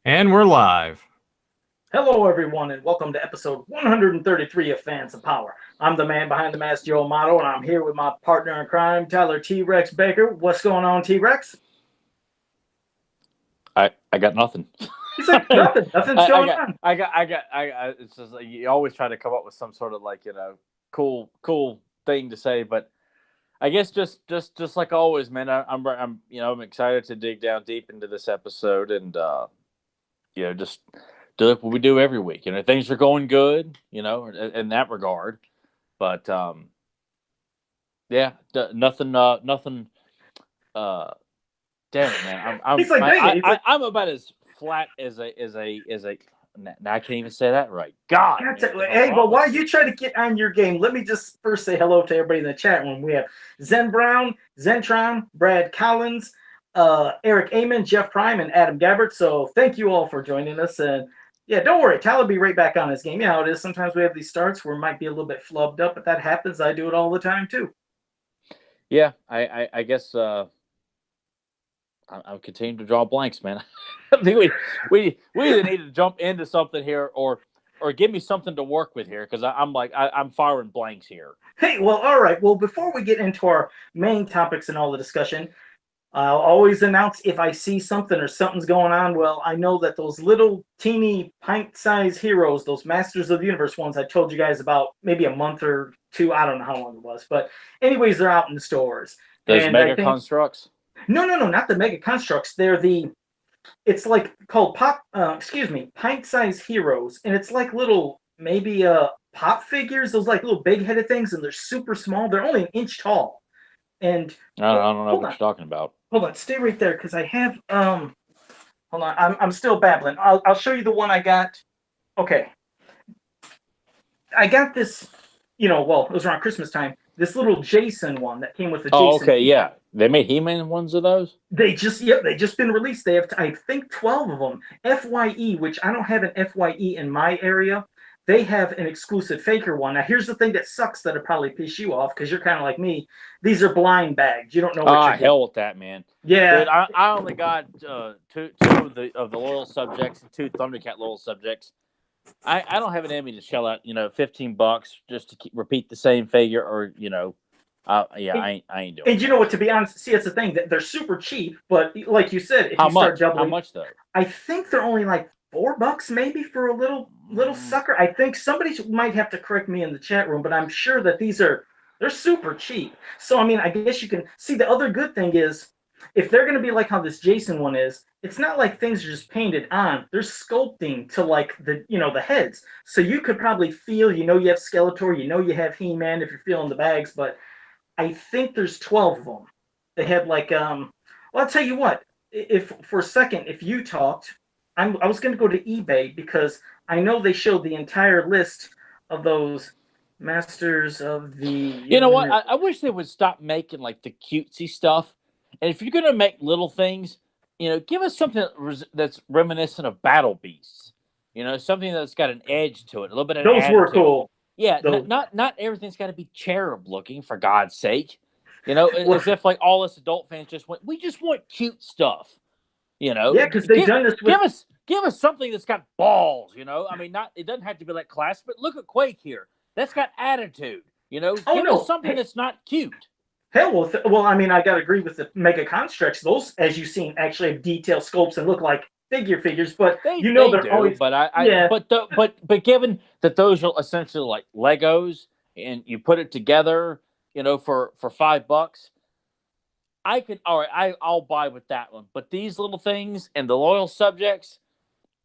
And we're live. Hello, everyone, and welcome to episode 133 of Fans of Power. I'm the man behind the mask, Joe Amato, and I'm here with my partner in crime, Tyler T Rex Baker. What's going on, T Rex? I got nothing. He's like, I, nothing. Nothing's I going got on. it's just like you always try to come up with some sort of cool thing to say, but I guess just like always, man. I'm excited to dig down deep into this episode and just do what we do every week. Things are going good, in that regard, but yeah, nothing. Uh, Damn it, man! He's like, dang it. He's like, I'm about as flat as a. Now I can't even say that right. God, man, what the hell's hey, but wrong with while me? you try to get on your game, let me just first say hello to everybody in the chat room. We have Zen Brown, Zentron, Brad Collins, Eric Amon, Jeff Prime, and Adam Gabbert. So thank you all for joining us. And yeah, don't worry, Tyler will be right back on his game. Yeah, how it is. Sometimes we have these starts where it might be a little bit flubbed up, but that happens. I do it all the time too. Yeah, I guess I'm continuing to draw blanks, man. I think we either need to jump into something here or give me something to work with here because I'm firing blanks here. Hey, well, all right. Well, before we get into our main topics and all the discussion, I'll always announce if I see something or something's going on. Well, I know that those little teeny pint-sized heroes, those Masters of the Universe ones I told you guys about maybe a month or two, I don't know how long it was, but anyways, they're out in the stores. Those And I mega think constructs. no, not the Mega Constructs. It's like called pint-sized heroes, and it's like little maybe pop figures, those like little big-headed things, and they're super small. They're only an inch tall. And I don't know hold what on, you're talking about. hold on, stay right there because I have hold on, I'm still babbling. I'll show you the one I got. Okay, I got this. Well, it was around Christmas time. This little Jason one that came with the Oh, Jason. okay, yeah. They made He-Man ones of those. They just been released. They have I think 12 of them. Fye, which I don't have an Fye in my area. They have an exclusive faker one. Now here's the thing that sucks that'll probably piss you off because you're kind of like me. These are blind bags. You don't know what Ah, you're getting. hell with that, man. Yeah, Dude, I only got two of the loyal subjects and two Thundercat loyal subjects. I don't have an enemy to shell out, $15 just to repeat the same figure, or yeah, and, I ain't doing and you know that. what? To be honest, see, it's the thing that they're super cheap. But like you said, if How you start much? How doubling, much though? I think they're only like $4 maybe for a little Mm, sucker. I think somebody might have to correct me in the chat room, but I'm sure that they're super cheap. So I mean, I guess you can see the other good thing is if they're going to be like how this Jason one is, it's not like things are just painted on. They're sculpting to like the heads. So you could probably feel, you have Skeletor, you have He-Man if you're feeling the bags, but I think there's 12 of them. They had like well, I'll tell you what. If for a second, if you talked, I was going to go to eBay because I know they showed the entire list of those Masters of the You know what? Universe. I wish they would stop making like the cutesy stuff. And if you're gonna make little things, give us something that's reminiscent of Battle Beasts. Something that's got an edge to it, a little bit of Those were attitude. cool. Yeah, Those not everything's got to be cherub looking, for God's sake. well, As if like all us adult fans we just want cute stuff. yeah, because they've done this with. Give us something that's got balls. I mean, not it doesn't have to be like class, but look at Quake here. That's got attitude. Oh Give us no, something that's not cute. hell, well, I mean, I got to agree with the Mega Constructs. Those, as you've seen, actually have detailed sculpts and look like figures, but They they're do, always. but Yeah, but given that those are essentially like Legos and you put it together, for $5, I could all right. I'll buy with that one. But these little things and the loyal subjects,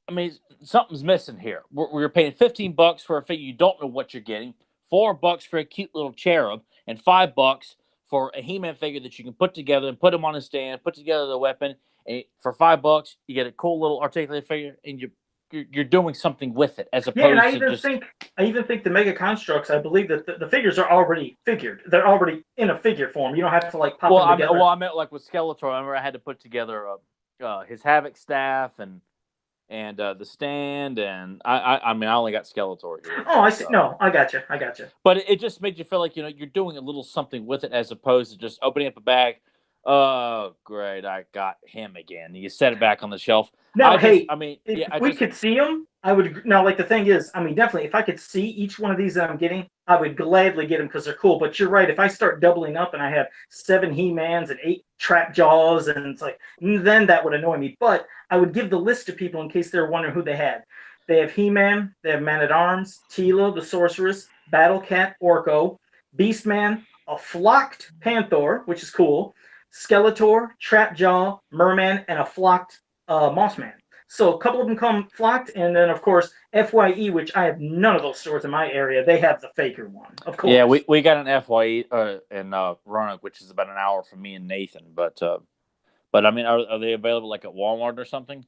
I mean, something's missing here. We're paying $15 for a figure you don't know what you're getting, $4 for a cute little cherub, and $5 for a He-Man figure that you can put together and put him on a stand, put together the weapon. And for $5, you get a cool little articulated figure, and you're doing something with it, as yeah, and opposed to just. I even think the Mega Constructs. I believe that the figures are already figured. They're already in a figure form. You don't have to like pop them together. I meant like with Skeletor. I remember I had to put together his Havoc staff and the stand, and I mean I only got Skeletor here, Oh, I see. No, I got you. I got you. but it just made you feel like you're doing a little something with it, as opposed to just opening up a bag. Oh, great! I got him again. You set it back on the shelf. Now, hey, I mean, if yeah, I we just, could see them, I would. Now, like the thing is, I mean, definitely, if I could see each one of these that I'm getting, I would gladly get them because they're cool. But you're right. If I start doubling up and I have 7 He-Mans and 8 Trap Jaws, and it's like, then that would annoy me. But I would give the list to people in case they're wondering who they had. They have He-Man, they have Man at Arms, Tila the Sorceress, Battle Cat, Orko, Beastman, a flocked Panther, which is cool, Skeletor, Trapjaw, Merman, and a flocked Mossman. So a couple of them come flocked, and then of course FYE, which I have none of those stores in my area. They have the faker one, of yeah, course. we got an FYE in Roanoke, which is about an hour from me and Nathan. But I mean, are they available like at Walmart or something?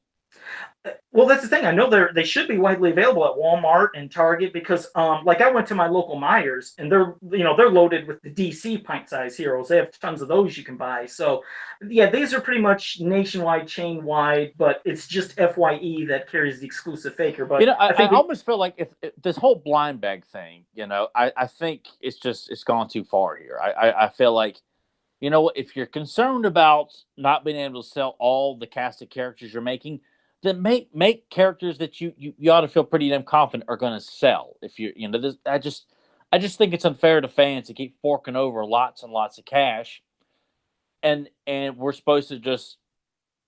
Well, that's the thing. I know they should be widely available at Walmart and Target because, like I went to my local Myers and they're loaded with the DC pint size heroes. They have tons of those you can buy. So, yeah, these are pretty much nationwide, chain wide, but it's just FYE that carries the exclusive faker. You But know, I I think almost feel like if this whole blind bag thing, I think it's gone too far here. I feel like, you know what, if you're concerned about not being able to sell all the cast of characters you're making, then make characters that you ought to feel pretty damn confident are going to sell. If I just think it's unfair to fans to keep forking over lots and lots of cash, and we're supposed to just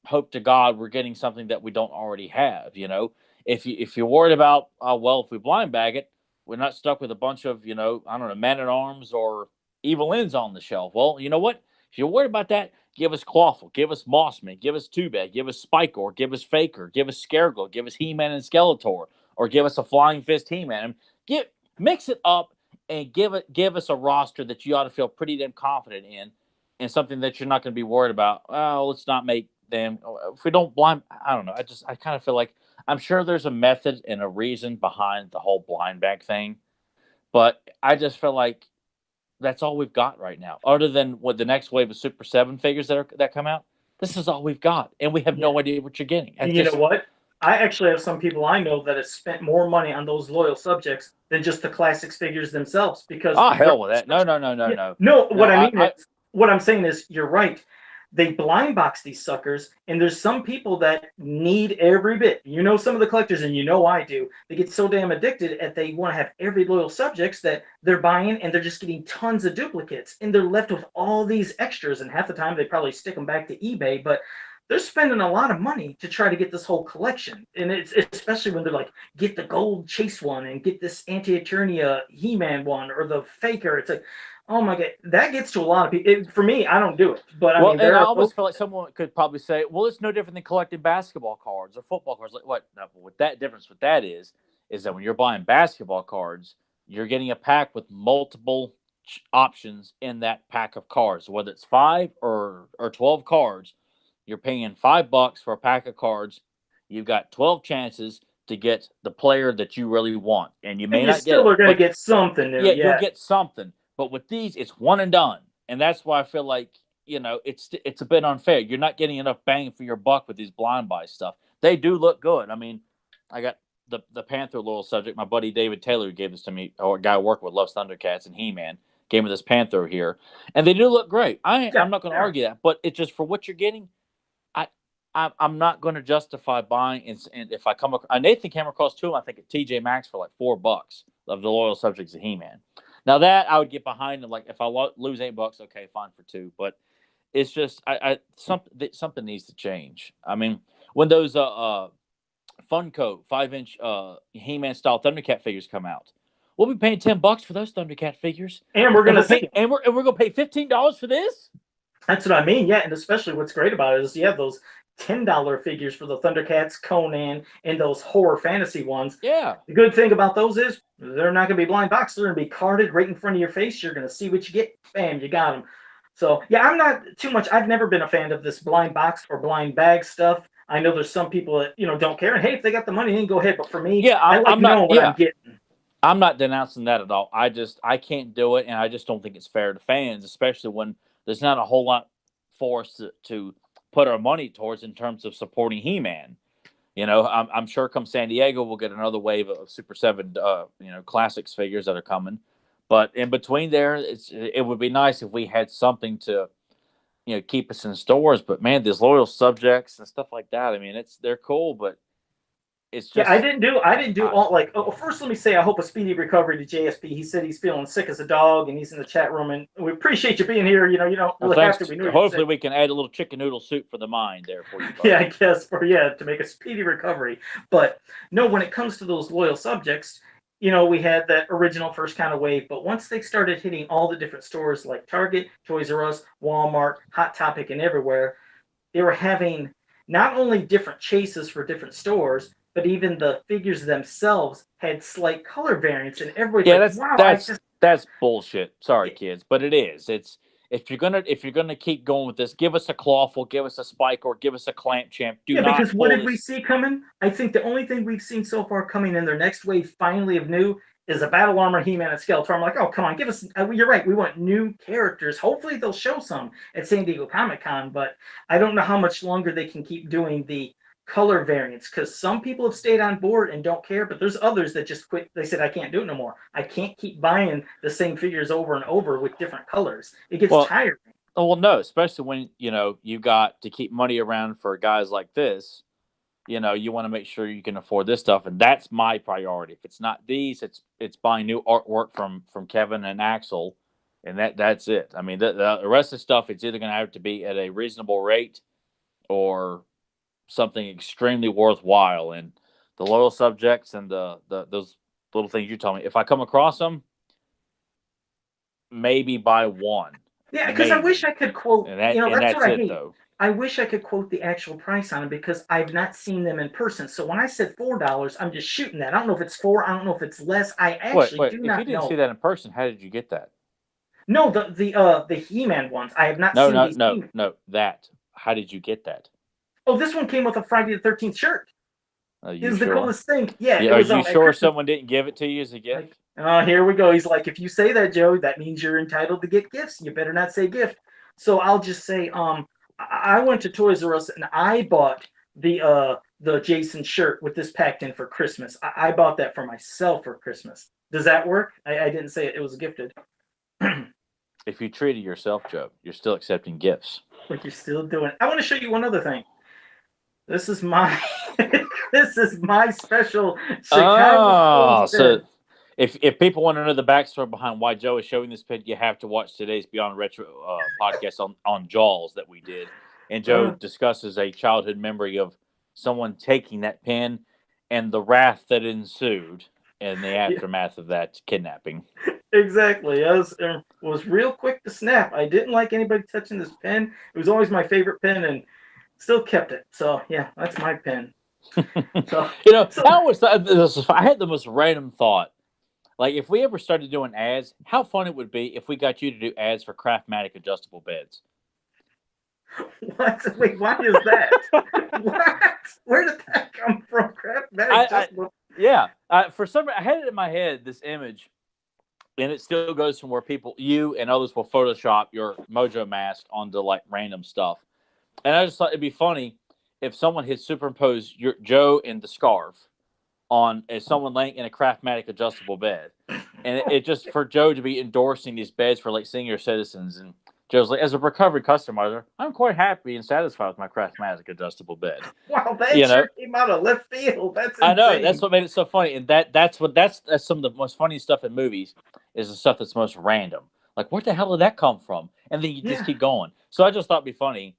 hope to God we're getting something that we don't already have. If you're worried about, well, if we blind bag it, we're not stuck with a bunch of, I don't know, Man at Arms or Evil Ends on the shelf. Well, you know what? If you're worried about that, give us Clawful, give us Mossman, give us Two Bag, give us Spikor, give us Faker, give us Scareglow, give us He-Man and Skeletor, or give us a Flying Fist He-Man. Get Mix it up and give us a roster that you ought to feel pretty damn confident in, and something that you're not going to be worried about. Oh, let's not make them. If we don't blind, I don't know. I kind of feel like I'm sure there's a method and a reason behind the whole blind bag thing, but I just feel like that's all we've got right now. Other than what the next wave of Super Seven figures that come out, this is all we've got, and we have yeah, no idea what you're getting. I and you know just what? I actually have some people I know that have spent more money on those loyal subjects than just the classics figures themselves because they're hell with that. No, no, no, no, yeah, no, no. no. What I mean is, what I'm saying is, you're right. They blind box these suckers, and there's some people that need every bit. You know, some of the collectors, and you know I do. They get so damn addicted that they want to have every loyal subjects that they're buying, and they're just getting tons of duplicates, and they're left with all these extras. And half the time, they probably stick them back to eBay, but they're spending a lot of money to try to get this whole collection. And it's especially when they're like, get the gold chase one and get this anti-eternia He-Man one or the faker. It's like, oh my god, that gets to a lot of people. For me, I don't do it, but I Well, mean, and there I are those. almost feel like someone could probably say, "Well, it's no different than collecting basketball cards or football cards." Like what? No, what that difference with that is that when you're buying basketball cards, you're getting a pack with multiple options in that pack of cards, whether it's 5 or 12 cards. You're paying $5 for a pack of cards. You've got 12 chances to get the player that you really want, and you And may you not get still it, are going to but get something new, yeah, you'll yeah. get something. But with these, it's one and done, and that's why I feel like it's a bit unfair. You're not getting enough bang for your buck with these blind buy stuff. They do look good. I mean, I got the Panther little subject. My buddy David Taylor gave this to me, or a guy I work with loves Thundercats and He Man. Gave me this Panther here, and they do look great. Yeah, I'm not going to sure. argue that, but it's just for what you're getting. I I'm not going to justify buying. And if I come across, Nathan came across two, I think at TJ Maxx for like $4 of the loyal subjects of He Man. Now that I would get behind, and like if I lose $8, okay, fine for two. But it's just something needs to change. I mean, when those Funko 5-inch He Man style Thundercat figures come out, we'll be paying $10 for those Thundercat figures, And we're and going to see them. we're gonna pay $15 for this. That's what I mean. Yeah, and especially what's great about it is you have those $10 figures for the Thundercats, Conan, and those horror fantasy ones. Yeah. The good thing about those is they're not going to be blind box. They're going to be carded right in front of your face. You're going to see what you get. Bam, you got them. So yeah, I'm not too much. I've never been a fan of this blind box or blind bag stuff. I know there's some people that don't care. And hey, if they got the money, then go ahead. But for me, Yeah, I like I'm not. knowing what I'm Yeah, getting. I'm not denouncing that at all. I can't do it, and I just don't think it's fair to fans, especially when there's not a whole lot for us to put our money towards in terms of supporting He-Man. I'm sure come San Diego we'll get another wave of Super Seven, classics figures that are coming. But in between there, it would be nice if we had something keep us in stores. But man, these loyal subjects and stuff like that. I mean, they're cool, but it's Yeah, just I didn't do I, all like. Oh, first, let me say I hope a speedy recovery to JSP. He said he's feeling sick as a dog, and he's in the chat room. And we appreciate you being here. You don't well, really have to. thanks. We knew you're Hopefully, sick. we can add a little chicken noodle soup for the mind there for you, Yeah, buddy. I guess to make a speedy recovery. But no, when it comes to those loyal subjects, we had that original first kind of wave. But once they started hitting all the different stores like Target, Toys R Us, Walmart, Hot Topic, and everywhere, they were having not only different chases for different stores, but even the figures themselves had slight color variants, and everybody's Yeah, like, that's "Wow, I that's just." that's bullshit. Sorry, Yeah, kids, but it is. It's if you're gonna keep going with this, give us a clawful, give us a spike, or give us a clamp champ. Do yeah, not because what pull did we this. see coming? I think the only thing we've seen so far coming in their next wave, finally of new, is a Battle Armor, He-Man, and Skeletor. I'm like, oh come on, give us. You're right. We want new characters. Hopefully they'll show some at San Diego Comic Con, but I don't know how much longer they can keep doing the color variants because some people have stayed on board and don't care, but there's others that just quit. They said, I can't do it no more. I can't keep buying the same figures over and over with different colors. It gets Well, tiring. oh, well, no, especially when you got to keep money around for guys like this. You want to make sure you can afford this stuff, and that's my priority. If it's not these, it's buying new artwork from Kevin and Axel, and that's it. I mean, the rest of the stuff it's either going to have to be at a reasonable rate or something extremely worthwhile. And the loyal subjects and the those little things you told me, if I come across them, maybe buy one, Yeah, because I wish maybe, I could quote, and that's what that's I it hate. though. I wish I could quote the actual price on them because I've not seen them in person. So when I said $4, I'm just shooting that. I don't know if it's four. I don't know if it's less. I Wait, actually wait. do If you not didn't see know. that in person, how did you get that? No, the He-Man ones. I have not No, seen no, these no, He-Man. no. That. How did you get that? Oh, this one came with a Friday the 13th shirt. Are It you was the sure? coolest thing. Yeah, Yeah. it Are was you at sure Christmas. someone didn't give it to you as a Like, gift? oh, here we go. He's like, if you say that, Joe, that means you're entitled to get gifts. You better not say gift. So I'll just say, I went to Toys R Us and I bought the Jason shirt with this packed in for Christmas. I bought that for myself for Christmas. Does that work? I didn't say it. It was gifted. If you treated yourself, Joe, you're still accepting gifts. Like you're still doing. I want to show you one other thing. This is my this is my special Chicago Oh, Bulls so pin. if people want to know the backstory behind why Joe is showing this pin, you have to watch today's Beyond Retro podcast on Jaws that we did, and Joe Uh, discusses a childhood memory of someone taking that pin and the wrath that ensued in the yeah, aftermath of that kidnapping. exactly. I was real quick to snap. I didn't like anybody touching this pen. It was always my favorite pen, and still kept it. So yeah, that's my pen. So so I was I had the most random thought. Like, if we ever started doing ads, how fun it would be if we got you to do ads for Craftmatic adjustable beds. what? Wait, why is that? What? Where did that come from? I, Craftmatic I just yeah. For some, I had it in my head this image, and it still goes from where you and others will Photoshop your Mojo mask onto like random stuff. And I just thought it'd be funny if someone had superimposed your Joe and the scarf on as someone laying in a Craftmatic adjustable bed, and it just for Joe to be endorsing these beds for like senior citizens, and Joe's like, as a recovery customer, I'm quite happy and satisfied with my Craftmatic adjustable bed. wow, that You know, sure came out of left field. That's I know that's insane. what made it so funny, and that's some of the most funny stuff in movies is the stuff that's most random. Like, where the hell did that come from? And then you just Yeah. keep going. So I just thought it'd be funny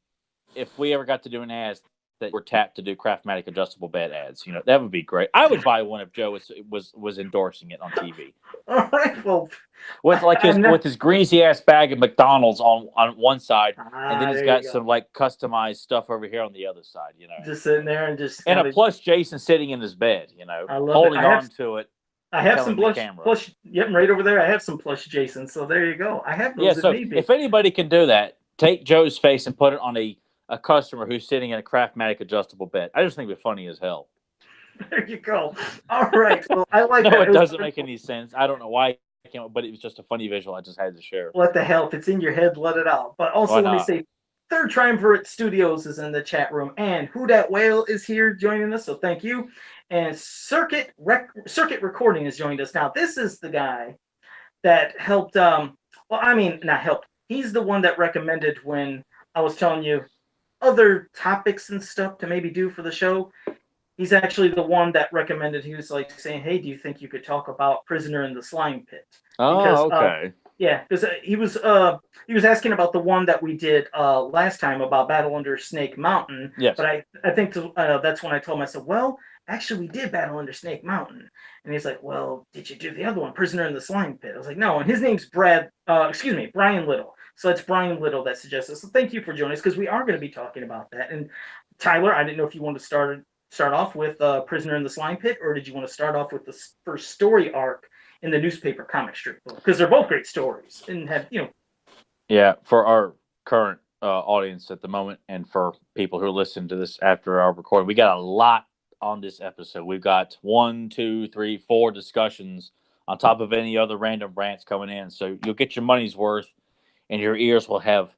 if we ever got to do an ads that were tapped to do Craftmatic adjustable bed ads. That would be great. I would buy one if Joe was endorsing it on TV All right. Well, with like his I'm not. with his greasy ass bag of McDonald's on one side, and then Ah, he's there you got go. some like customized stuff over here on the other side. Just sitting there and just And a kind of. plush Jason sitting in his bed, I love it. holding on to it, I have some telling the blush camera. plush. Yep, right over there. I have some plush Jason. So there you go. I have Yeah, those if so need be. if anybody can do that, take Joe's face and put it on a customer who's sitting in a Craftmatic adjustable bed. I just think it'd be funny as hell. There you go. All right. Well, I like No, that. It it was doesn't pretty make cool. any sense. I don't know why I can't, but it was just a funny visual I just had to share. What the hell? If it's in your head, let it out. But Why also, let me not? say, Third Triumvirate Studios is in the chat room, and Who Dat Whale is here joining us. So thank you. And Circuit Recording has joined us. Now, this is the guy that helped. Well, I mean, not helped. He's the one that recommended when I was telling you other topics and stuff to maybe do for the show, he's actually the one that recommended. He was like saying, "Hey, do you think you could talk about Prisoner in the Slime Pit?" Because Oh, okay. yeah, because he was asking about the one that we did last time about Battle Under Snake Mountain. Yes. But I think that's when I told him, I said, well, actually we did Battle Under Snake Mountain, and he's like, well, did you do the other one, Prisoner in the Slime Pit? I was like, no, and his name's Brian Little. So it's Brian Little that suggested. So thank you for joining us because we are going to be talking about that. And Tyler, I didn't know if you wanted to start off with Prisoner in the Slime Pit, or did you want to start off with the first story arc in the newspaper comic strip book, because they're both great stories and have Yeah, for our current audience at the moment, and for people who listen to this after our recording, we got a lot on this episode. We've got 1, 2, 3, 4 discussions on top of any other random rants coming in, so you'll get your money's worth, and your ears will have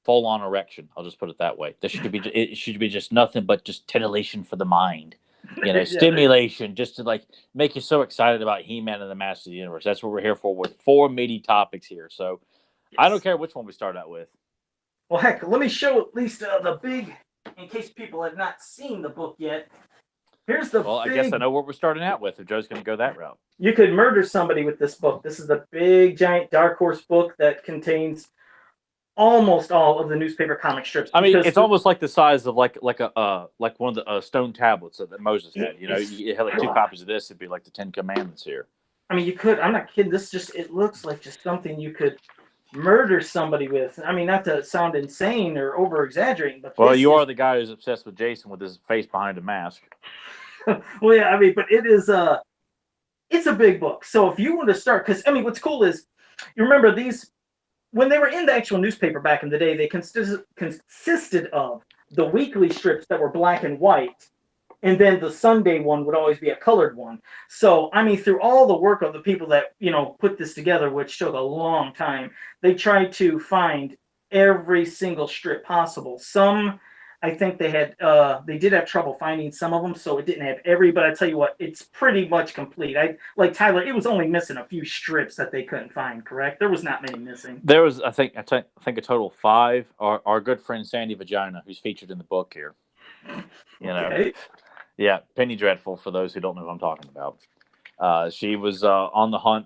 full on erection. I'll just put it that way. It should be just nothing but just titillation for the mind. yeah, Stimulation, just to like make you so excited about He-Man and the Master of the Universe. That's what we're here for, with 4 meaty topics here. So yes. I don't care which one we start out with. Well, heck, let me show at least the big, in case people have not seen the book yet. Here's the I guess I know what we're starting out with if Joe's going to go that route. You could murder somebody with this book. This is the big, giant Dark Horse book that contains almost all of the newspaper comic strips. I mean, it's almost like the size of like one of the stone tablets that Moses had. You had like 2 copies of this. It'd be like the 10 Commandments here. I mean, you could. I'm not kidding. It looks like just something you could murder somebody with. I mean, not to sound insane or over exaggerating, but you are the guy who's obsessed with Jason with his face behind a mask. Well, yeah, I mean, but it's a big book. So if you want to start, because I mean, what's cool is you remember these when they were in the actual newspaper back in the day, they consisted of the weekly strips that were black and white, and then the Sunday one would always be a colored one. So, I mean, through all the work of the people that, put this together, which took a long time, they tried to find every single strip possible. Some, I think they did have trouble finding some of them, so it didn't have every, but I tell you what, it's pretty much complete. Like Tyler, it was only missing a few strips that they couldn't find, correct? There was not many missing. There was, I think a total of 5. Our good friend Sandy Vagina, who's featured in the book here. Okay. Yeah, Penny Dreadful, for those who don't know who I'm talking about. She was on the hunt,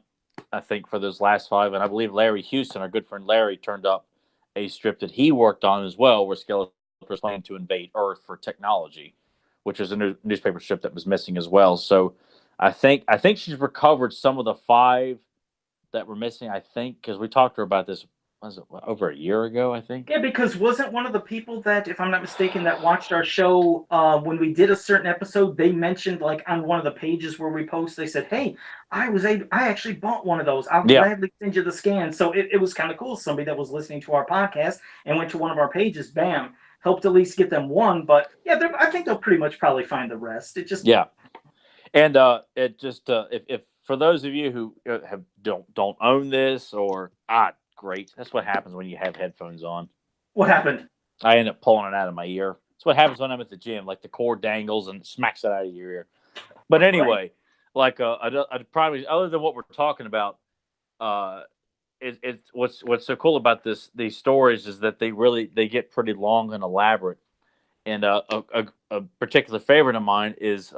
I think, for those last 5, and I believe Larry Houston, our good friend Larry, turned up a strip that he worked on as well, where Skeletor was planning to invade Earth for technology, which was a newspaper strip that was missing as well. So I think she's recovered some of the 5 that were missing, I think, because we talked to her about this, was it over a year ago, I think? Yeah, because wasn't one of the people that, if I'm not mistaken, that watched our show when we did a certain episode, they mentioned like on one of the pages where we post, they said, hey, I actually bought one of those. I'll gladly send you the scan. So it was kind of cool. Somebody that was listening to our podcast and went to one of our pages, bam, helped at least get them one. But yeah, I think they'll pretty much probably find the rest. And it just if for those of you who don't own this, or great, that's what happens when you have headphones on. What happened? I end up pulling it out of my ear. That's what happens when I'm at the gym. Like the cord dangles and smacks it out of your ear. But anyway, like probably other than what we're talking about, it's what's so cool about these stories is that they get pretty long and elaborate. And a particular favorite of mine is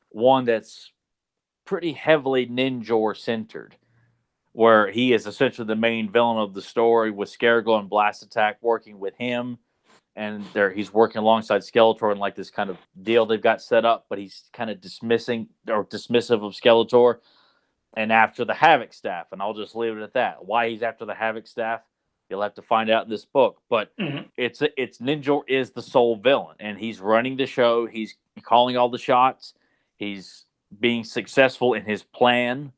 one that's pretty heavily Ninjor centered, where he is essentially the main villain of the story, with Scareglow and Blast Attack working with him, and he's working alongside Skeletor in like this kind of deal they've got set up, but he's kind of dismissive of Skeletor and after the Havoc staff, and I'll just leave it at that. Why he's after the Havoc staff, you'll have to find out in this book, but it's Ninjor is the sole villain, and he's running the show, he's calling all the shots, he's being successful in his plan.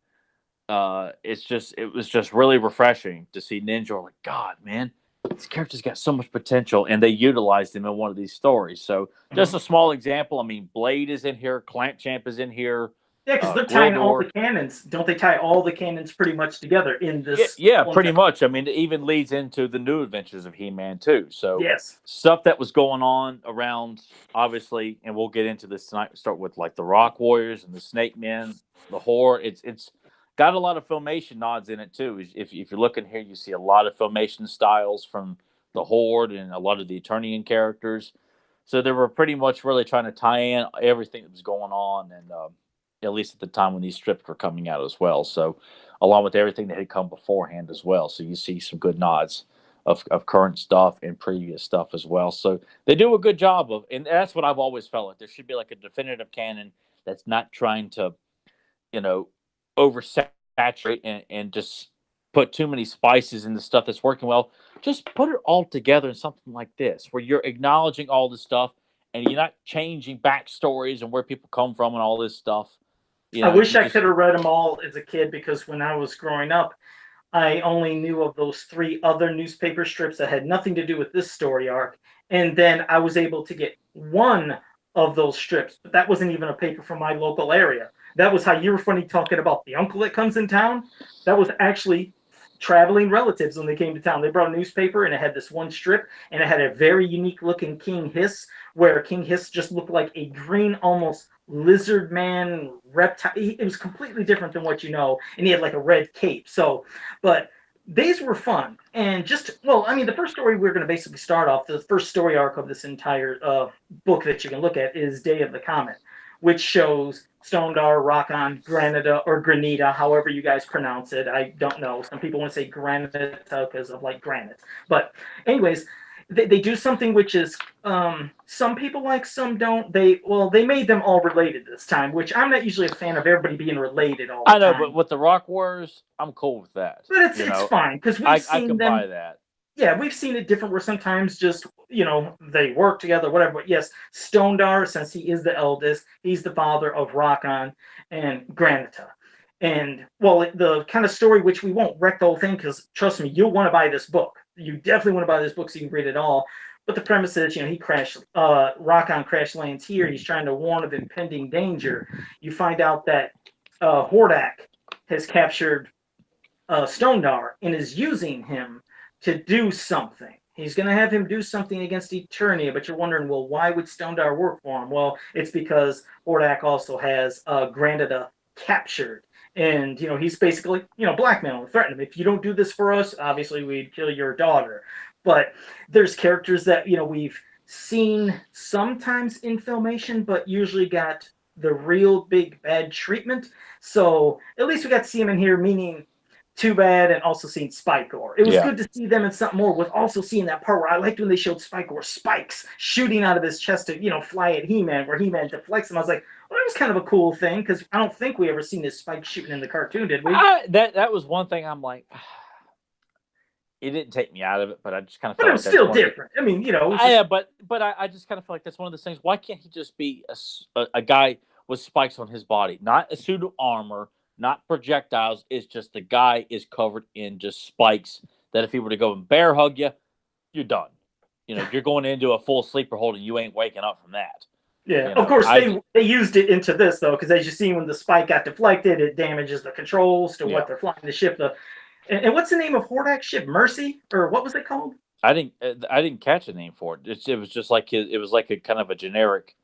It was just really refreshing to see Ninjor. Like, God, man, this character's got so much potential, and they utilized him in one of these stories. So, just a small example. I mean, Blade is in here, Clamp Champ is in here. Yeah, because they're tying all the cannons. Don't they tie all the cannons pretty much together in this? Yeah, pretty much. I mean, it even leads into the New Adventures of He-Man too. So, stuff that was going on around, obviously, and we'll get into this tonight. Start with like the Rock Warriors and the Snake Men, the Horde. got a lot of Filmation nods in it too. If you're looking here, you see a lot of Filmation styles from the Horde and a lot of the Eternian characters. So they were pretty much really trying to tie in everything that was going on, and at least at the time when these strips were coming out as well. So along with everything that had come beforehand as well. So you see some good nods of current stuff and previous stuff as well. So they do a good job of, and that's what I've always felt like. There should be like a definitive canon that's not trying to, you know, oversaturate and just put too many spices into stuff that's working well. Just put it all together in something like this, where you're acknowledging all this stuff and you're not changing backstories and where people come from and all this stuff. You I know, wish you I just could have read them all as a kid, because when I was growing up, I only knew of those 3 other newspaper strips that had nothing to do with this story arc. And then I was able to get one of those strips, but that wasn't even a paper from my local area. That was how you were funny talking about the uncle that comes in town. That was actually traveling relatives when they came to town. They brought a newspaper and it had this one strip, and it had a very unique looking King Hiss, where King Hiss just looked like a green, almost lizard man reptile. It was completely different than what you know, and he had like a red cape. So, but these were fun. And just, well, I mean, the first story we're going to basically start off, the first story arc of this entire book that you can look at is Day of the Comet, which shows Stondar, Rockon, Granada, or Granita, however you guys pronounce it. I don't know. Some people want to say Granita because of like granite. But anyways, they do something which is some people like, some don't. They made them all related this time, which I'm not usually a fan of everybody being related all the I know, time. but with the Rock Wars, I'm cool with that. But it's fine because we've I seen can them. buy that. Yeah, we've seen it different, where sometimes just, they work together, whatever. But yes, Stondar, since he is the eldest, he's the father of Rockon and Granita. And, well, the kind of story, which we won't wreck the whole thing, because trust me, you'll want to buy this book. You definitely want to buy this book so you can read it all. But the premise is, Rockon crash lands here. He's trying to warn of impending danger. You find out that Hordak has captured Stondar and is using him to do something. He's going to have him do something against Eternia, but you're wondering, well, why would Stondar work for him? Well, it's because Hordak also has Granada captured. And, he's basically, blackmailing, threatening him. If you don't do this for us, obviously we'd kill your daughter. But there's characters that, we've seen sometimes in Filmation, but usually got the real big bad treatment. So at least we got to see him in here, meaning Too Bad, and also seeing Spikor. It was good to see them in something more, with also seeing that part where I liked when they showed Spikor spikes shooting out of his chest to, fly at He-Man, where He-Man deflects them. I was like, well, that was kind of a cool thing, because I don't think we ever seen this spike shooting in the cartoon, did we? That was one thing I'm like, it didn't take me out of it, but I just kind of felt but it was still different. I mean, yeah, but I just kind of feel like that's one of those things. Why can't he just be a guy with spikes on his body, not a suit of armor, not projectiles? It's just the guy is covered in just spikes that if he were to go and bear hug you, you're done. You're going into a full sleeper hold and you ain't waking up from that. Yeah, of course they used it into this though, because as you see, when the spike got deflected, it damages the controls to what they're flying the ship. And what's the name of Hordak's ship? Mercy, or what was it called? I didn't catch a name for it. It was just like it was like a kind of a generic.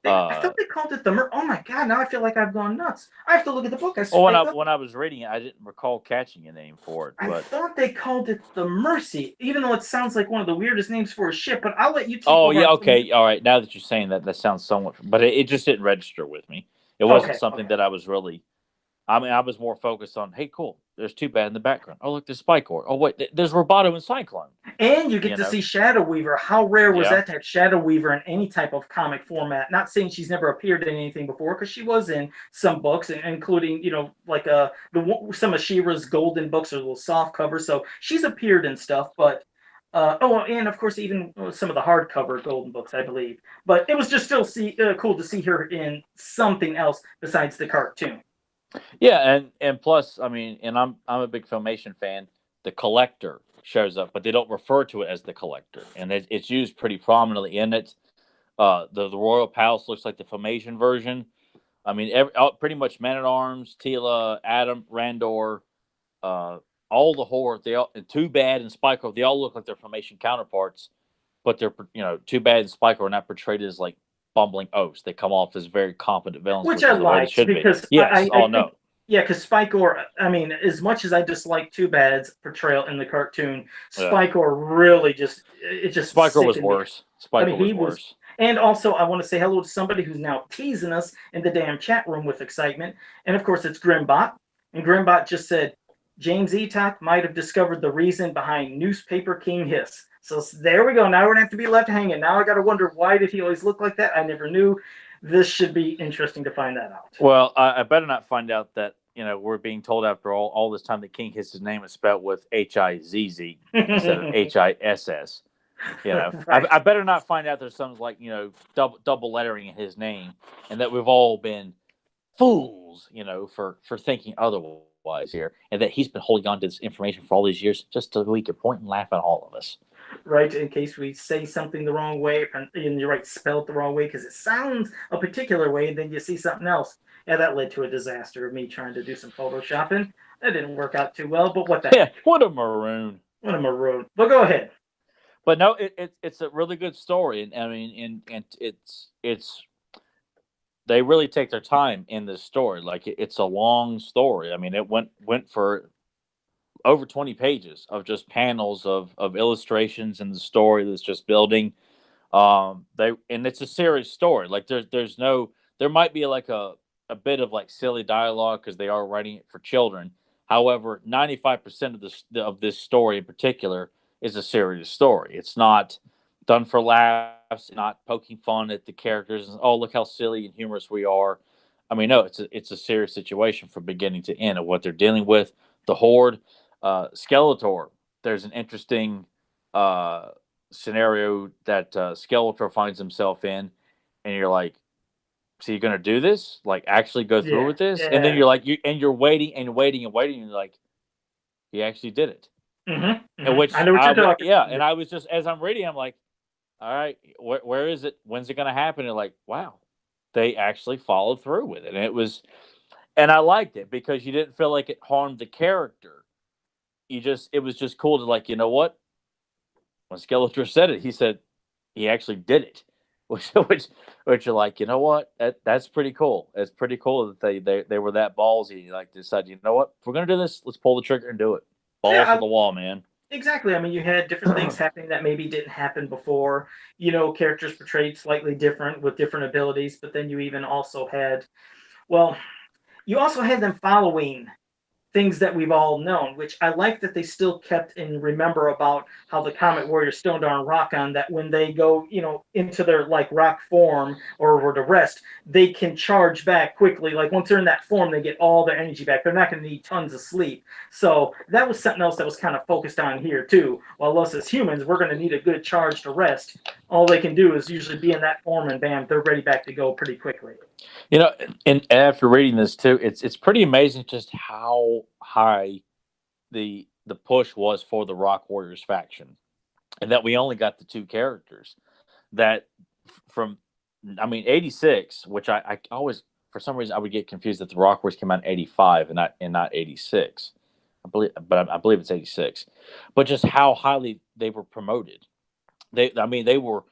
I thought they called it the Oh my god! Now I feel like I've gone nuts. I have to look at the book. When I was reading it, I didn't recall catching a name for it. But I thought they called it the Mercy, even though it sounds like one of the weirdest names for a ship. But I'll let you. Oh yeah, okay, all right. Now that you're saying that, that sounds somewhat. But it just didn't register with me. It wasn't something that I was really. I mean, I was more focused on, hey, cool, there's Too Bad in the background. Oh, look, there's Spikor. Oh, wait, there's Roboto and Cyclone. And you get to see Shadow Weaver. How rare was that to have Shadow Weaver in any type of comic format? Not saying she's never appeared in anything before, because she was in some books, including, like some of She-Ra's golden books are little soft covers. So she's appeared in stuff, but and of course even some of the hardcover golden books, I believe. But it was just still cool to see her in something else besides the cartoon. Yeah, and plus, I mean, and I'm a big Filmation fan. The Collector shows up, but they don't refer to it as the Collector, and it's used pretty prominently in it. The Royal Palace looks like the Filmation version. I mean, pretty much Man at Arms, Tila, Adam, Randor, all the Horde, and Too Bad and Spikor, they all look like their Filmation counterparts, but they're Too Bad and Spikor are not portrayed as like bumbling oafs. They come off as very competent villains, which I like, because no. Yeah, because Spike I mean, as much as I dislike Too Bad's portrayal in the cartoon, Yeah. Spike really it just Spiker was sickened me. worse. I Spiker mean, was he was. worse. And also, I want to say hello to somebody who's now teasing us in the damn chat room with excitement. And of course, it's Grimbot. And Grimbot just said, James Eatock might have discovered the reason behind Newspaper King Hiss. So there we go. Now we're going to have to be left hanging. Now I got to wonder, why did he always look like that? I never knew. This should be interesting to find that out. Well, I better not find out that we're being told after all this time that King Hiss's name is spelled with Hizz instead of Hiss. Right. I better not find out there's some like double lettering in his name, and that we've all been fools, for thinking otherwise here, and that he's been holding on to this information for all these years just so he could point and laugh at all of us. Right, in case we say something the wrong way and you right spell it the wrong way because it sounds a particular way, and then you see something else. Yeah, that led to a disaster of me trying to do some photoshopping. That didn't work out too well, but what the Yeah, heck? what a maroon. What a maroon. But go ahead. But no, it's a really good story, and I mean, and it's they really take their time in this story. Like it's a long story. I mean, it went for over 20 pages of just panels of illustrations and the story that's just building. They and it's a serious story. Like there's no there might be like a bit of like silly dialogue because they are writing it for children. However, 95% of this story in particular is a serious story. It's not done for laughs, not poking fun at the characters. And, oh, look how silly and humorous we are. I mean, no, it's a serious situation from beginning to end of what they're dealing with. The Horde, Skeletor. There's an interesting scenario that Skeletor finds himself in, and you're like, "So you're gonna do this? Like, actually go through Yeah, with this?" And then yeah. you're waiting and waiting and waiting, and you're like, "He actually did it." And I which know what I you're would, talking yeah. about. And I was just as I'm reading, I'm like, "All right, where is it? When's it gonna happen?" And like, wow, they actually followed through with it, and and I liked it because you didn't feel like it harmed the character. It was just cool to like, you know what? When Skeletor said it, he said he actually did it, which you're like, you know what? That's pretty cool. It's pretty cool that they were that ballsy. Like decided, you know what? If we're gonna do this, let's pull the trigger and do it. Balls to Yeah, the wall, man. exactly. I mean, you had different things happening that maybe didn't happen before. Characters portrayed slightly different with different abilities, but then you even also had, well, you also had them following things that we've all known, which I like that they still kept and remember about how the Comet Warriors Stone Darn Rock on that when they go, into their like rock form or were to rest, they can charge back quickly. Like once they're in that form, they get all their energy back. They're not going to need tons of sleep. So that was something else that was kind of focused on here too. While us as humans, we're going to need a good charge to rest. All they can do is usually be in that form, and bam, they're ready back to go pretty quickly. You know, and after reading this too, it's pretty amazing just how high the push was for the Rock Warriors faction, and that we only got the two characters that from I mean 86, which I always for some reason I would get confused that the Rock Warriors came out in 85 and not 86. I believe it's 86. But just how highly they were promoted. They were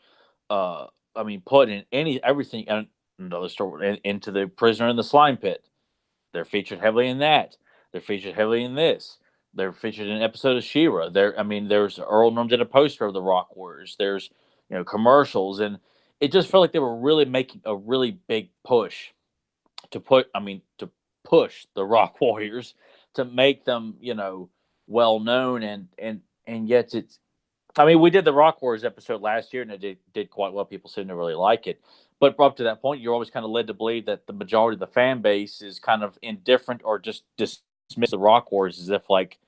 put in everything and another story into the Prisoner in the Slime Pit. They're featured heavily in that. They're featured heavily in this. They're featured in an episode of She-Ra. There's Earl Norm did a poster of the Rock Warriors. There's commercials, and it just felt like they were really making a really big push to push the Rock Warriors to make them well known and yet it's we did the Rock Wars episode last year, and it did quite well. People seem to really like it. But up to that point, you're always kind of led to believe that the majority of the fan base is kind of indifferent or just dismiss the Rock Wars as if, like,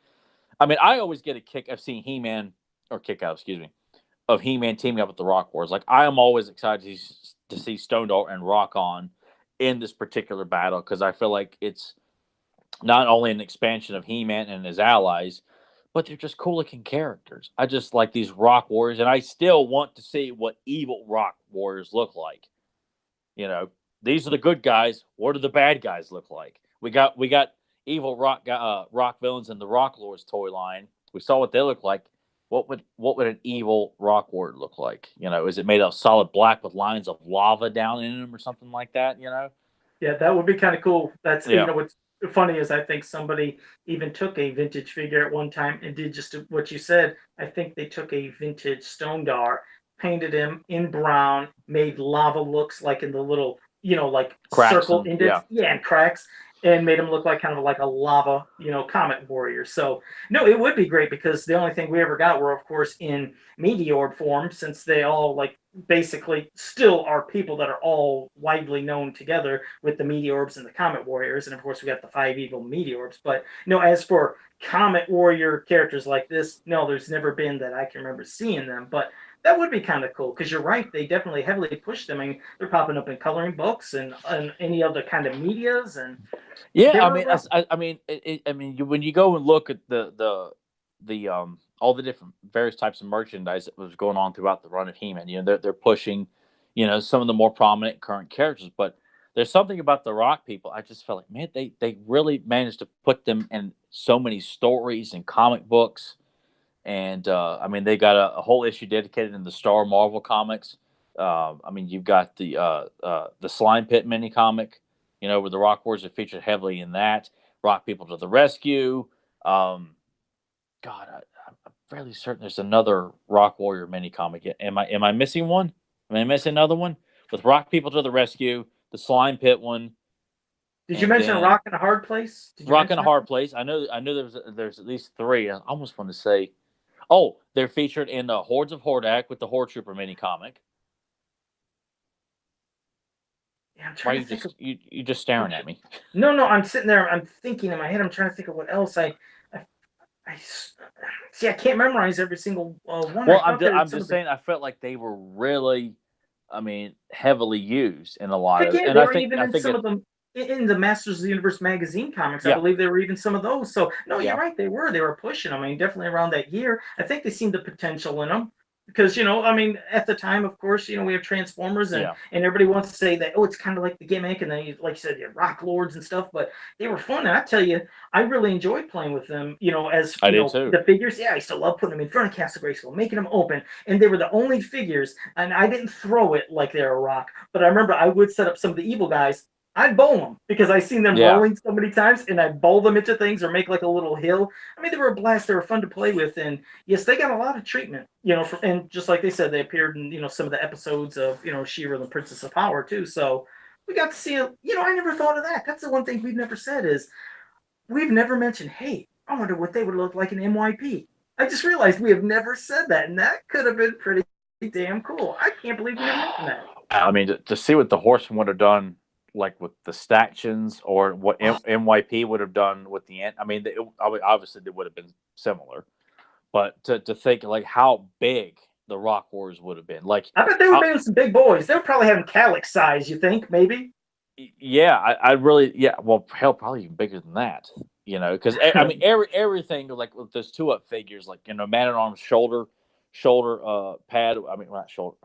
I always get a kick of seeing He-Man, or kick out, excuse me, of He-Man teaming up with the Rock Wars. Like, I am always excited to see Stone Dog and Rock On in this particular battle because I feel like it's not only an expansion of He-Man and his allies, but they're just cool looking characters. I just like these Rock Warriors, and I still want to see what evil Rock Warriors look like. These are the good guys. What do the bad guys look like? We got evil rock villains in the Rock Lords toy line. We saw what they look like. What would an evil Rock Warrior look like? Is it made of solid black with lines of lava down in them or something like that? Yeah, that would be kind of cool. That's Yeah. funny is I think somebody even took a vintage figure at one time and did just what you said. I think they took a vintage Stone Dar, painted him in brown, made lava looks like in the little, like Cracks circle and indents, yeah. yeah, and cracks, and made him look like kind of like a lava, comet warrior. So no, it would be great because the only thing we ever got were, of course, in meteor form, since they all like basically still are people that are all widely known together with the Meteorbs and the Comet Warriors, and of course we got the five evil Meteorbs. But no, as for Comet Warrior characters like this, no, there's never been that I can remember seeing them. But that would be kind of cool because you're right, they definitely heavily push them. I mean, they're popping up in coloring books and any other kind of medias, and Yeah, they I were mean, around. I mean, when you go and look at the all the different various types of merchandise that was going on throughout the run of He-Man, they're pushing, some of the more prominent current characters, but there's something about the Rock people. I just felt like, man, they really managed to put them in so many stories and comic books, and I mean, they got a whole issue dedicated in the Star Marvel comics. I mean, you've got the Slime Pit mini comic, where the Rock Warriors are featured heavily in that. Rock People to the Rescue. Um, God, I'm fairly certain there's another Rock Warrior mini comic. Am I missing one? Am I missing another one with Rock People to the Rescue, the Slime Pit one, Did you and mention then Rock in a Hard Place? Did you Rock in mention a that? Hard Place? I know there's at least three. I almost want to say, oh, they're featured in the Hordes of Hordak with the Horde Trooper mini comic. Yeah, I'm Why are trying to you think of. you just staring at me? No, no, I'm sitting there. I'm thinking in my head. I'm trying to think of what else I, I see. I can't memorize every single one. I Well, thought there were I'm some of just the. saying I felt like they were really, I mean, heavily used in a lot Heck of, yeah, and they I were think even I in think some it, of them in the Masters of the Universe magazine comics. I yeah, believe there were even some of those. So no, you're yeah, right. They were pushing them. I mean, definitely around that year. I think they seen the potential in them because I mean, at the time, of course, we have Transformers and yeah, and everybody wants to say that it's kind of like the gimmick, and then like you said, you have Rock Lords and stuff. But they were fun, and I tell you, I really enjoyed playing with them. As I did too. the figures. Yeah, I used to love putting them in front of Castle Grayskull, making them open, and they were the only figures. And I didn't throw it like they're a rock, but I remember I would set up some of the evil guys. I'd bowl them because I seen them Yeah, rolling so many times, and I'd bowl them into things or make like a little hill. I mean, they were a blast. They were fun to play with, and yes, they got a lot of treatment. And just like they said, they appeared in some of the episodes of She-Ra, the Princess of Power too. So we got to see it. I never thought of that. That's the one thing we've never said is we've never mentioned. Hey, I wonder what they would look like in MYP. I just realized we have never said that, and that could have been pretty damn cool. I can't believe we never mentioned that. I mean, to see what the Horsemen would have done, like with the Stactions, or what Oh, MYP would have done with the Ant. I mean, obviously they would have been similar, but to think like how big the Rock Wars would have been, like I bet they were how being some big boys. They were probably having calyx size. You think maybe? yeah, I really, yeah, well, hell, probably even bigger than that, because I mean, everything like with those two up figures, like Man at Arms shoulder pad. I mean, not shoulder,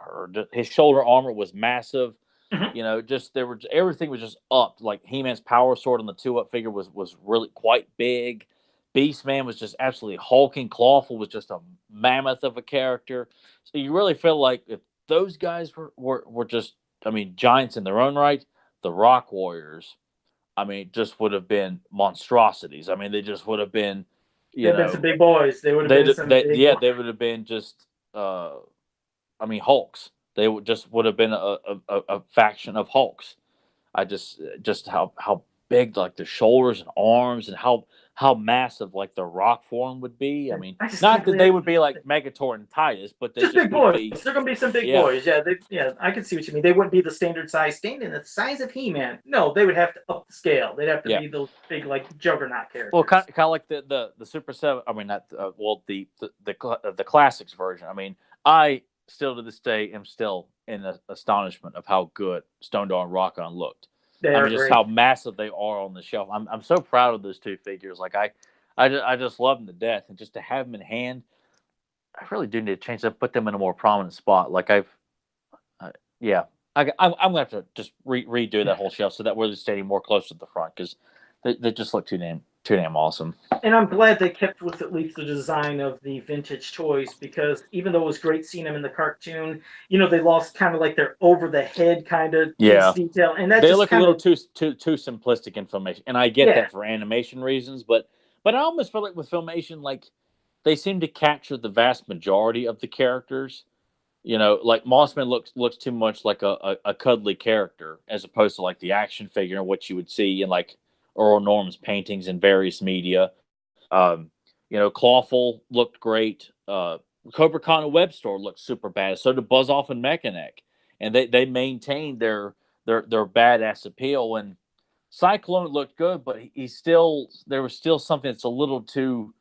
his shoulder armor was massive. Mhm. Just there were everything was just up. Like He-Man's power sword on the two up figure was really quite big. Beast Man was just absolutely hulking. Clawful was just a mammoth of a character. So you really feel like if those guys were just, I mean, giants in their own right, the Rock Warriors, I mean, just would have been monstrosities. I mean, they just would have been, you They've been some know, big boys. They would have been some big yeah, boys. they would have been just, I mean, Hulks. They would have been a faction of Hulks. I just how big like the shoulders and arms and how massive like the rock form would be. I mean, I just not can't that believe they it. would be like Megator and Titus, but they Just just big would boys. be. They're gonna be some big Yeah, boys. Yeah, I can see what you mean. They wouldn't be the standard size, standing the size of He-Man. No, they would have to up the scale. They'd have to yeah. be those big like juggernaut Well, characters. kind of like the Super Seven. I mean, not well the classics version. I mean, I still to this day am still in astonishment of how good Stone Dog and Rock On looked. They I are mean, just great. how massive they are on the shelf. I'm so proud of those two figures. Like I just love them to death, and just to have them in hand, I really do need to change them, put them in a more prominent spot. Like uh, yeah, I'm gonna have to just redo that whole shelf so that we're standing more close to the front because they just look too damn too damn awesome. And I'm glad they kept with at least the design of the vintage toys because even though it was great seeing them in the cartoon, they lost kind of like their over the head kind of face Yeah, detail, and that they just look a kind little of too simplistic in filmation, and I get yeah. that for animation reasons, but I almost feel like with filmation, like they seem to capture the vast majority of the characters. Like Mossman looks too much like a cuddly character as opposed to like the action figure and what you would see in like Earl Norm's paintings in various media. Um, Clawful looked great. Cobra Khan and Webstore looked super bad. So did Buzz Off and Mechaneck, and they maintained their badass appeal. And Cyclone looked good, but he's still there was still something that's a little too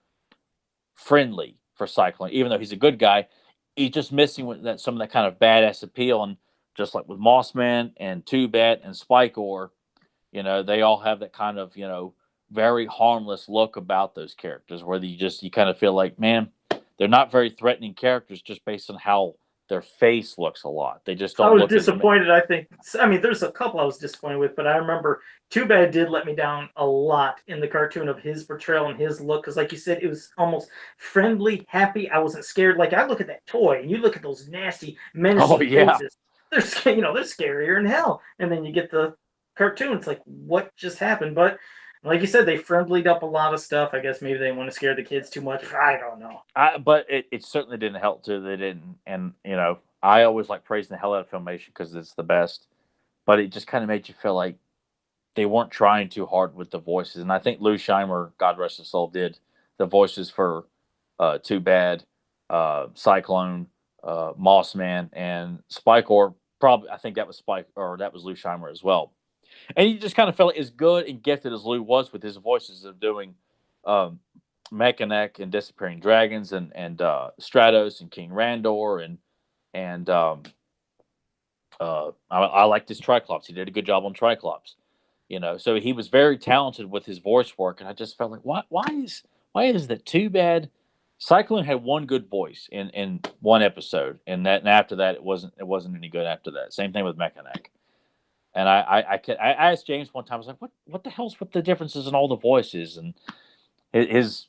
friendly for Cyclone, even though he's a good guy. He's just missing with that some of that kind of badass appeal, and just like with Mossman and Two Bat and Spikor, they all have that kind of very harmless look about those characters, where you kind of feel like, man, they're not very threatening characters just based on how their face looks a lot. They just I don't was look as disappointed. I mean, there's a couple I was disappointed with, but I remember Too Bad did let me down a lot in the cartoon of his portrayal and his look. Because, like you said, it was almost friendly, happy. I wasn't scared. Like I look at that toy and you look at those nasty, oh menacing yeah. faces. They're they're scarier than hell. And then you get the cartoon. It's like what just happened? But like you said, they friendlied up a lot of stuff. I guess maybe they want to scare the kids too much. I don't know. But it certainly didn't help too. They didn't, and I always like praising the hell out of Filmation because it's the best. But it just kind of made you feel like they weren't trying too hard with the voices. And I think Lou Scheimer, God rest his soul, did the voices for Too Bad, Cyclone, Mossman, and Spike. Or probably I think that was Spike, or that was Lou Scheimer as well. And you just kind of felt as good and gifted as Lou was with his voices of doing um, Mechaneck and Disappearing Dragons and Stratos and King Randor and I liked his Triclops. He did a good job on Triclops. So he was very talented with his voice work, and I just felt like, why is that Too Bad? Cyclone had one good voice in one episode, and after that it wasn't any good after that. Same thing with Mechaneck. And I asked James one time, I was like, what the hell's with the differences in all the voices? And his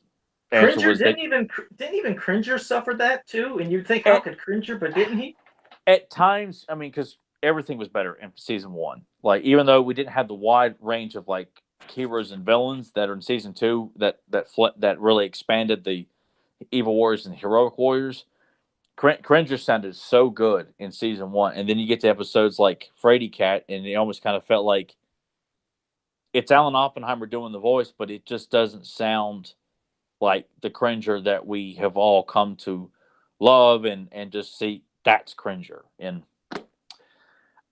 answer Cringer was that didn't even Cringer suffer that too, and you'd think how at, could Cringer, but didn't he? at times, I mean, because everything was better in season one. Like even though we didn't have the wide range of like heroes and villains that are in season two, that really expanded the evil warriors and heroic warriors. Cringer sounded so good in season one, and then you get to episodes like Frady Cat, and it almost kind of felt like it's Alan Oppenheimer doing the voice, but it just doesn't sound like the Cringer that we have all come to love and just see. That's Cringer, and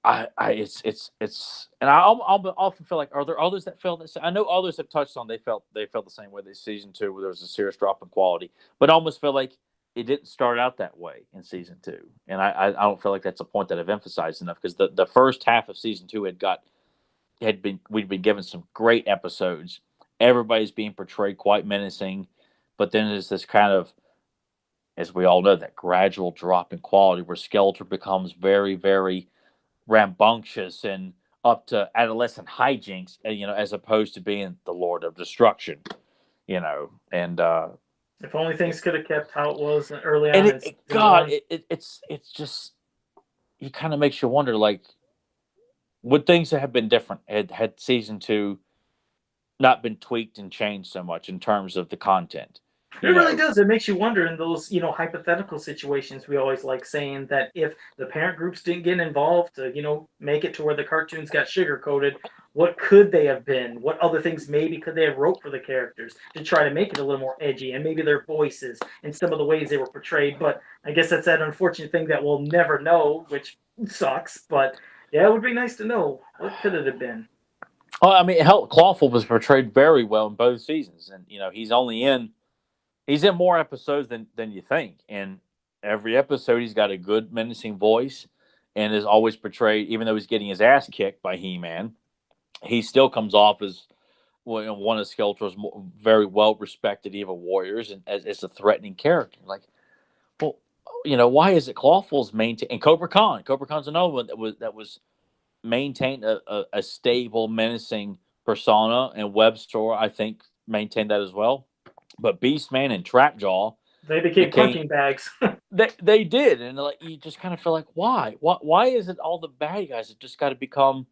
and I'll often feel like, are there others that felt this? I know others have touched on they felt the same way this season two, where there was a serious drop in quality, but I almost feel like it didn't start out that way in season two, and I don't feel like that's a point that I've emphasized enough, because the first half of season two we'd been given some great episodes. Everybody's being portrayed quite menacing, but then there's this kind of, as we all know, that gradual drop in quality where Skeletor becomes very, very rambunctious and up to adolescent hijinks, as opposed to being the Lord of Destruction, and If only things could have kept how it was early and on in season God, one. it's just, it kind of makes you wonder, like, would things have been different had season two not been tweaked and changed so much in terms of the content, It you really know. does. It makes you wonder in those, hypothetical situations. We always like saying that if the parent groups didn't get involved to, make it to where the cartoons got sugar coated, what could they have been? What other things maybe could they have wrote for the characters to try to make it a little more edgy, and maybe their voices and some of the ways they were portrayed. But I guess that's that unfortunate thing that we'll never know, which sucks. But yeah, it would be nice to know what could it have been. Oh, I mean, hell, Clawful was portrayed very well in both seasons, and he's in more episodes than you think, and every episode he's got a good menacing voice, and is always portrayed, even though he's getting his ass kicked by He-Man, he still comes off as, well, one of Skeletor's very well respected evil warriors, and as a threatening character. Like, well, why is it Clawful's maintain, and Cobra Khan? Cobra Khan's another one that was maintained a stable, menacing persona, and Webstore, I think, maintained that as well. But Beastman and Trapjaw They became became punching bags. they did, and like you just kind of feel like why is it all the bad guys that just got to become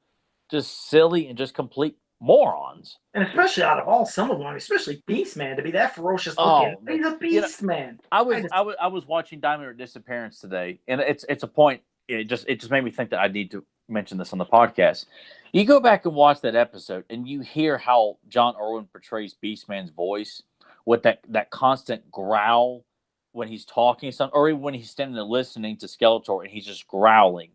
just silly and just complete morons? And especially out of all some of them, especially Beastman, to be that ferocious looking. Oh man, He's a you know, beast man. I I was just I was I was watching Diamond or Disappearance today, and it's a point. It just made me think that I need to mention this on the podcast. You go back and watch that episode, and you hear how John Irwin portrays Beastman's voice with that constant growl when he's talking, or even when he's standing there listening to Skeletor, and he's just growling,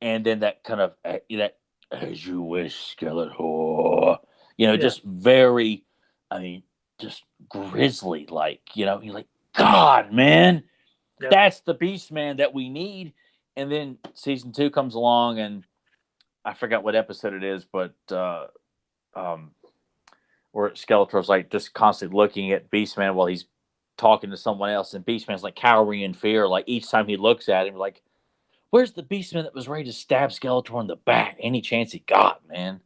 and then that kind of that as you wish, Skeletor, yeah. just very, I mean, just grisly, like you're like, God, man, Yep. that's the Beast Man that we need. And then season 2 comes along, and I forgot what episode it is, but um, where Skeletor's like just constantly looking at Beastman while he's talking to someone else, and Beastman's like cowering in fear. Like each time he looks at him, like, where's the Beastman that was ready to stab Skeletor in the back any chance he got, man?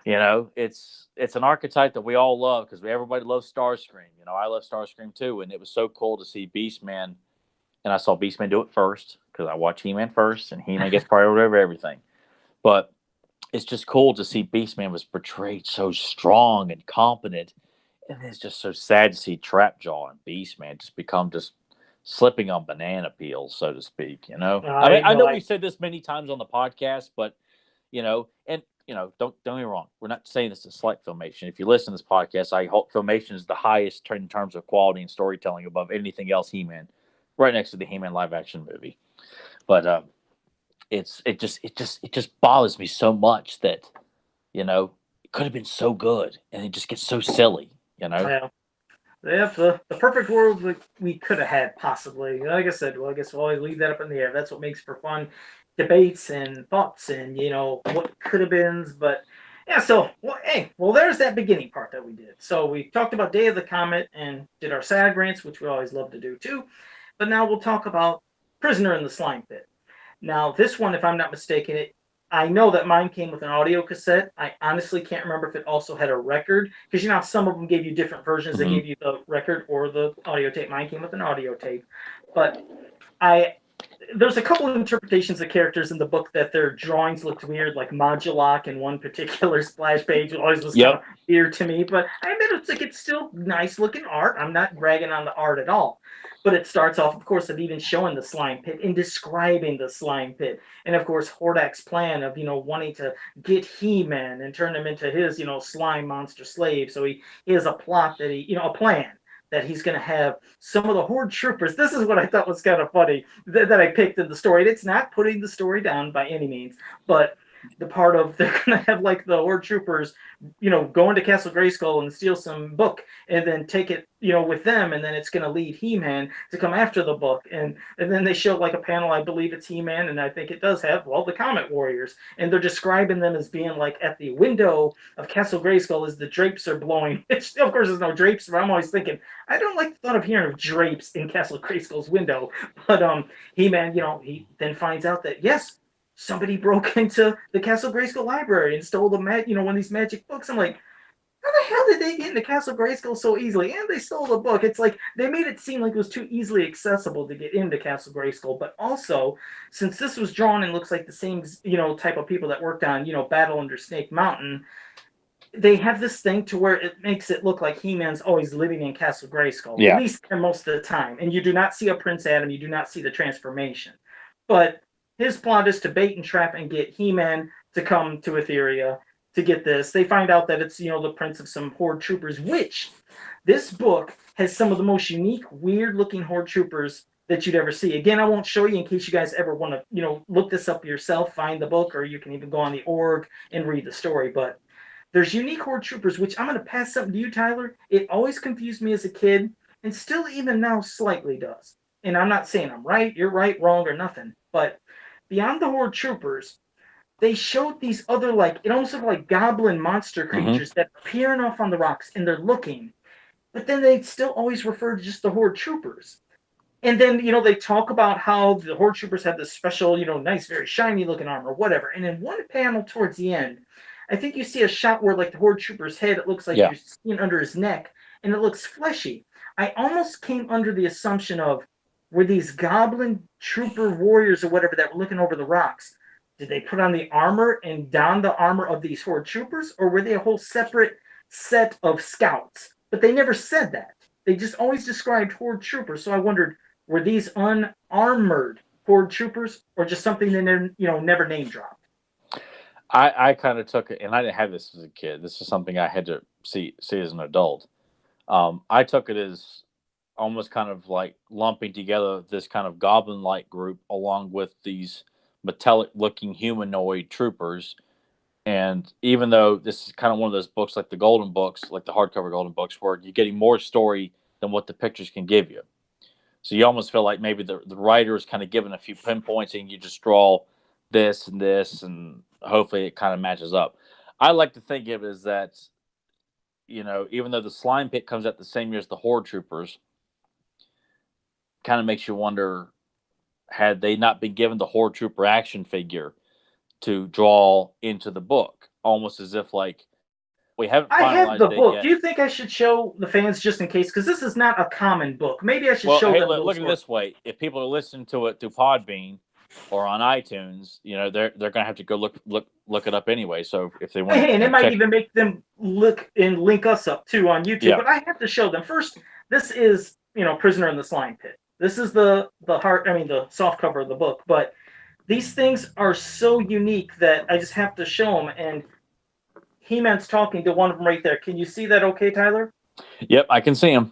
Yeah. It's an archetype that we all love because everybody loves Starscream. I love Starscream too, and it was so cool to see Beastman. And I saw Beastman do it first because I watch He-Man first, and He-Man gets priority over everything. But it's just cool to see Beastman was portrayed so strong and competent, and it's just so sad to see Trapjaw and Beastman just become just slipping on banana peels, so to speak. I mean, I I know. know we said this many times on the podcast, but and don't get me wrong, we're not saying this to select Filmation. If you listen to this podcast, I hope Filmation is the highest in terms of quality and storytelling above anything else He-Man, right next to the He-Man live action movie. But it just bothers me so much that it could have been so good, and it just gets so silly. Yeah. Yeah, the perfect world that we could have had, possibly. Like I said, well, I guess we'll always leave that up in the air. That's what makes for fun debates and thoughts and, what could have been. But yeah, so, well, hey, well, there's that beginning part that we did. So we talked about Day of the Comet and did our sad rants, which we always love to do too. But now we'll talk about Prisoner in the Slime Pit. Now, this one, if I'm not mistaken, I know that mine came with an audio cassette. I honestly can't remember if it also had a record because some of them gave you different versions. They Mm-hmm. gave you the record or the audio tape. Mine came with an audio tape, but I there's a couple of interpretations of characters in the book that their drawings looked weird, like Modulok in one particular splash page always was kind of weird to me. But I admit it's still nice looking art. I'm not bragging on the art at all. But it starts off, of course, of even showing the slime pit and describing the slime pit. And of course, Hordak's plan of, wanting to get He-Man and turn him into his, slime monster slave. So he has a plot that a plan that he's going to have some of the Horde troopers. This is what I thought was kind of funny that I picked in the story. And it's not putting the story down by any means, but the part of they're going to have like the Horde troopers, go into Castle Grayskull and steal some book and then take it, with them. And then it's going to lead He-Man to come after the book. And then they show like a panel, I believe it's He-Man. And I think it does have, the Comet Warriors. And they're describing them as being like at the window of Castle Grayskull as the drapes are blowing. Which, of course, there's no drapes, but I'm always thinking, I don't like the thought of hearing of drapes in Castle Grayskull's window. But He-Man, he then finds out that, yes, somebody broke into the Castle Grayskull library and stole the one of these magic books. I'm like, how the hell did they get into Castle Grayskull so easily? And they stole the book. It's like they made it seem like it was too easily accessible to get into Castle Grayskull. But also, since this was drawn and looks like the same, type of people that worked on, Battle Under Snake Mountain, they have this thing to where it makes it look like He-Man's always living in Castle Grayskull, at least most of the time. And you do not see a Prince Adam. You do not see the transformation. But his plot is to bait and trap and get He-Man to come to Etheria to get this. They find out that it's, the prince of some Horde troopers, which this book has some of the most unique, weird-looking Horde troopers that you'd ever see. Again, I won't show you in case you guys ever want to, look this up yourself, find the book, or you can even go on the org and read the story. But there's unique Horde troopers, which I'm going to pass something to you, Tyler. It always confused me as a kid, and still even now slightly does. And I'm not saying I'm right, you're right, wrong, or nothing. But beyond the Horde troopers, they showed these other, it almost looked like goblin monster creatures that are peering off on the rocks, and they're looking. But then they still always refer to just the Horde troopers. And then, they talk about how the Horde troopers have this special, nice, very shiny looking armor, whatever. And in one panel towards the end, I think you see a shot where like the Horde Trooper's head, it looks like Yeah. you're seeing under his neck, and it looks fleshy. I almost came under the assumption of were these Goblin Trooper warriors or whatever that were looking over the rocks. Did they put on the armor and don the armor of these Horde Troopers, or were they a whole separate set of scouts? But they never said that. They just always described Horde Troopers. So I wondered, were these unarmored Horde Troopers, or just something they never name dropped? I kind of took it, and I didn't have this as a kid. This is something I had to see as an adult. I took it as almost kind of like lumping together this kind of goblin-like group along with these metallic-looking humanoid troopers. And even though this is kind of one of those books, like the Golden Books, like the hardcover Golden Books, where you're getting more story than what the pictures can give you. So you almost feel like maybe the writer is kind of given a few pinpoints and you just draw this, and hopefully it kind of matches up. I like to think of it as that, even though the slime pit comes out the same year as the Horde Troopers, kind of makes you wonder, had they not been given the Horde Trooper action figure to draw into the book, almost as if like we haven't I have the finalized it book. yet. Do you think I should show the fans just in case? Because this is not a common book. Maybe I should Well, show hey, them look those at it stories. this way: if people are listening to it through Podbean or on iTunes, they're gonna have to go look it up anyway. So if they want Hey, and to it might check, even make them look and link us up too on YouTube. yeah, But I have to show them first. This is Prisoner in the Slime Pit. This is the heart. I mean the soft cover of the book. But these things are so unique that I just have to show them. And He-Man's talking to one of them right there. Can you see that? Okay, Tyler. yep, I can see them.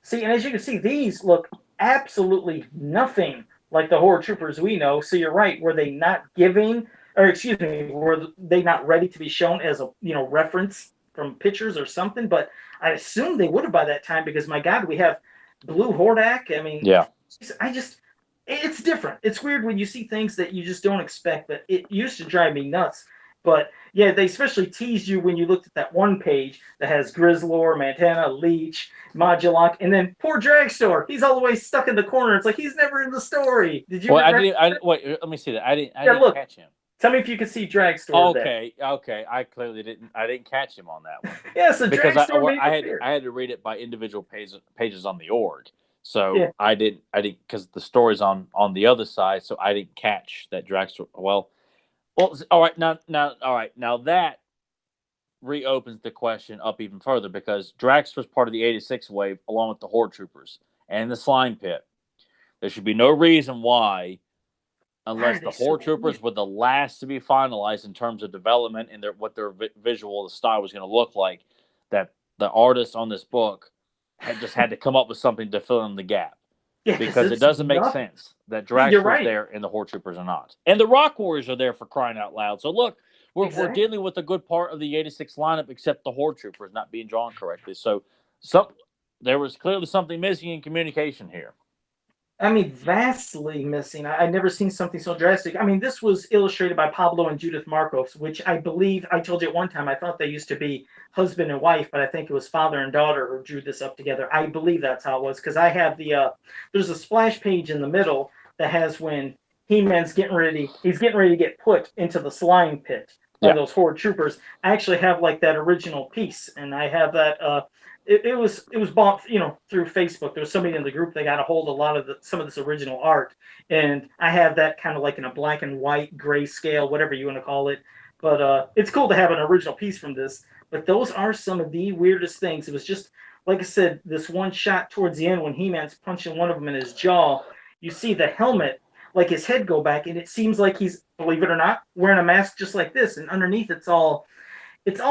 See, and as you can see, these look absolutely nothing like the Horde Troopers we know. So you're right. Were they not giving, or excuse me, were they not ready to be shown as a reference from pictures or something? But I assume they would have by that time because my God, we have Blue Hordak. I mean, Yeah, it's different. It's weird when you see things that you just don't expect. But it used to drive me nuts. But yeah, they especially teased you when you looked at that one page that has Grizzlor, Montana, Leech, Modulok, and then poor Dragstore. He's all the way stuck in the corner. It's like he's never in the story. Did you well, get I ready? didn't. Wait, let me see that. I Yeah, didn't look. catch him. Tell me if you can see Dragstore there. Okay. I clearly didn't. I didn't catch him on that one Yeah, so because Dragstore made it appear. I had to read it by individual pages on the org. So Yeah. I didn't because the story's on the other side. So I didn't catch that Dragstore. Well, all right now that reopens the question up even further because Drax was part of the 86 wave along with the Horde Troopers and the Slime Pit. There should be no reason why, Why unless are the they so Horde Troopers weird? were the last to be finalized in terms of development and what their visual style was going to look like, that the artist on this book had to come up with something to fill in the gap. Yeah, because Because it it's doesn't make nothing. sense that You're Draxler's right. there and the Horde Troopers are not. And the Rock Warriors are there for crying out loud. So look, we're Exactly. dealing with a good part of the 86 lineup except the Horde Troopers not being drawn correctly. So some there was clearly something missing in communication here. I mean, vastly missing. I'd never seen something so drastic. I mean, this was illustrated by Pablo and Judith Marcos, which I believe I told you at one time. I thought they used to be husband and wife, but I think it was father and daughter who drew this up together. I believe that's how it was because I have there's a splash page in the middle that has when He-Man's he's getting ready to get put into the slime pit by Yeah. those Horde troopers. I actually have like that original piece, and I have that. It was bought through Facebook. There was somebody in the group that got a hold of a lot of some of this original art, and I have that kind of like in a black and white grayscale, whatever you want to call it. But it's cool to have an original piece from this. But those are some of the weirdest things. It was just like I said, this one shot towards the end when He-Man's punching one of them in his jaw. You see the helmet, like his head go back, and it seems like he's, believe it or not, wearing a mask just like this, and underneath it's all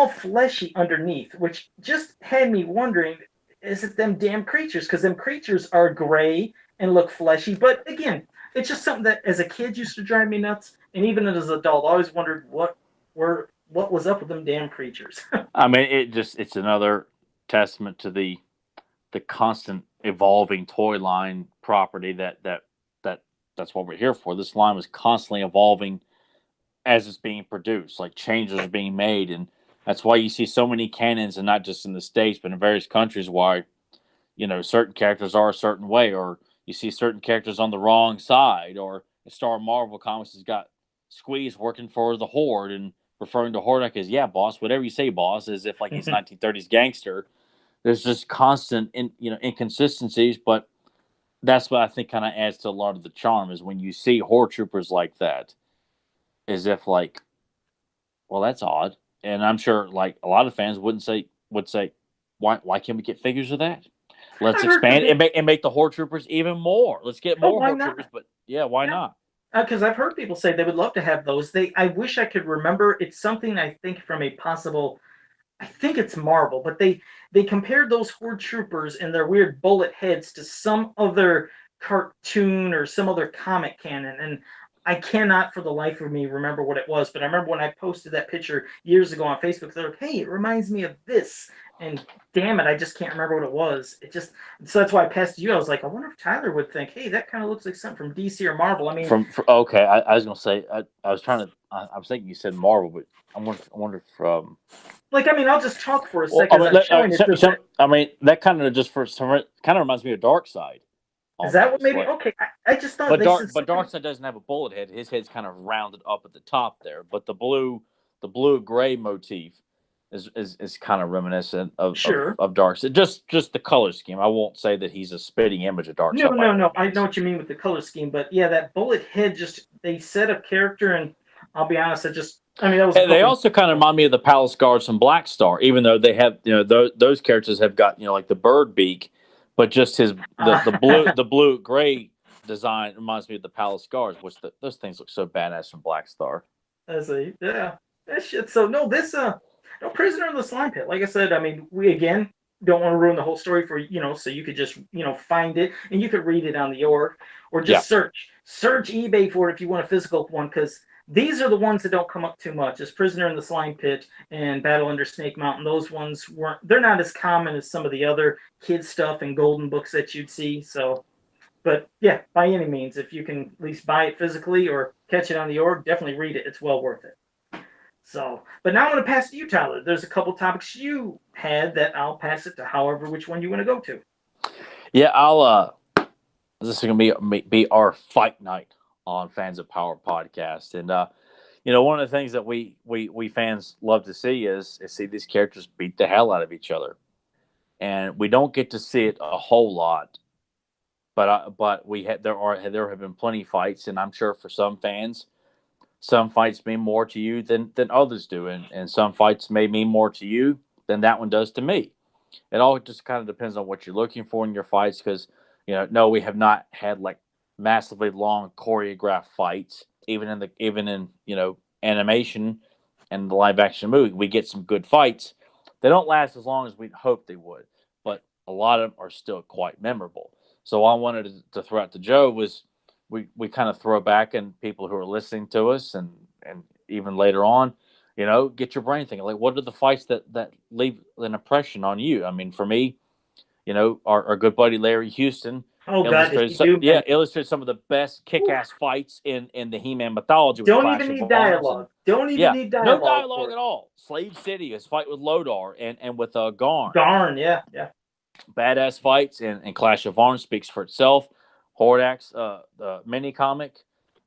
fleshy underneath, which just had me wondering, is it them damn creatures? Because them creatures are gray and look fleshy. But again, it's just something that as a kid used to drive me nuts. And even as an adult, I always wondered what was up with them damn creatures. I mean, it's another testament to the constant evolving toy line property that's what we're here for. This line was constantly evolving as it's being produced, like changes are being made, and that's why you see so many canons, and not just in the States, but in various countries. Why certain characters are a certain way, or you see certain characters on the wrong side, or Star Marvel Comics has got Squeeze working for the Horde, and referring to Hordak as, yeah, boss, whatever you say, boss, as if like he's 1930s gangster. There's just constant inconsistencies, but that's what I think kind of adds to a lot of the charm is when you see Horde Troopers like that, as if like, well, that's odd. And I'm sure like a lot of fans would say, why can't we get figures of that? Let's I've heard some expand people. and make the Horde Troopers even more. Let's get Oh, more why Horde Troopers, not? but yeah, why Yeah, not? because I've heard people say they would love to have those. I wish I could remember. It's something I think from a possible. I think it's Marvel, but they compared those Horde troopers and their weird bullet heads to some other cartoon or some other comic canon, and I cannot for the life of me remember what it was. But I remember when I posted that picture years ago on Facebook, they're like, "Hey, it reminds me of this," and damn it, I just can't remember what it was. It just so that's why I passed to you. I was like, I wonder if Tyler would think, "Hey, that kind of looks like something from DC or Marvel." I mean, Okay, I was gonna say I was trying to I was thinking you said Marvel, but I wonder if like I mean, I'll just talk for a well, second as I'm showing it. Does that I mean that kind of just for some kind of reminds me of Dark Side is that what almost maybe? like. Okay, I just thought they said But something. Darkseid doesn't have a bullet head. His head's kind of rounded up at the top there. But the blue gray motif is kind of reminiscent Sure. of Darkseid. Just the color scheme. I won't say that he's a spitting image of No, Darkseid by no, any no. I know means. what you mean with the color scheme, but yeah, that bullet head just they set a character, and I'll be honest, I mean that was a And they couple years also kind of ago. remind me of the Palace Guards from Black Star, even though they have those characters have got like the bird beak, but just the blue gray design reminds me of the Palace Guards, which those things look so badass from Black Star. I see. Yeah, that shit. So no, this no prisoner in the slime pit. Like I said, I mean we again don't want to ruin the whole story for so you could just find it and you could read it on the or Yeah. just search eBay for it if you want a physical one because these are the ones that don't come up too much. As Prisoner in the Slime Pit and Battle Under Snake Mountain, those ones they're not as common as some of the other kid stuff and golden books that you'd see. So but yeah, by any means, if you can at least buy it physically or catch it on the org, definitely read it. It's well worth it. So, but now I'm going to pass to you, Tyler. There's a couple topics you had that I'll pass it to however which one you want to go to. Yeah, I'll this is gonna be our fight night on Fans of Power podcast, and one of the things that we fans love to see is see these characters beat the hell out of each other, and we don't get to see it a whole lot, but there have been plenty of fights, and I'm sure for some fans, some fights mean more to you than others do, and some fights may mean more to you than that one does to me. It all just kind of depends on what you're looking for in your fights because no, we have not had like massively long choreographed fights even in animation and the live action movie. We get some good fights. They don't last as long as we'd hope they would, but a lot of them are still quite memorable. So all I wanted to throw out to Joe was we kind of throw back and people who are listening to us and even later on, get your brain thinking like, what are the fights that leave an impression on you? I mean, for me, our good buddy Larry Houston Oh God, did you do, man? illustrated some of the best kick-ass fights in the He-Man mythology with Don't even Clash of need Arms and dialogue. Don't even yeah, need no dialogue for dialogue it. at all. Slave City, his fight with Lodar and with Garn, Darn, yeah, yeah. badass fights, and Clash of Arms speaks for itself. Hordak's the mini comic,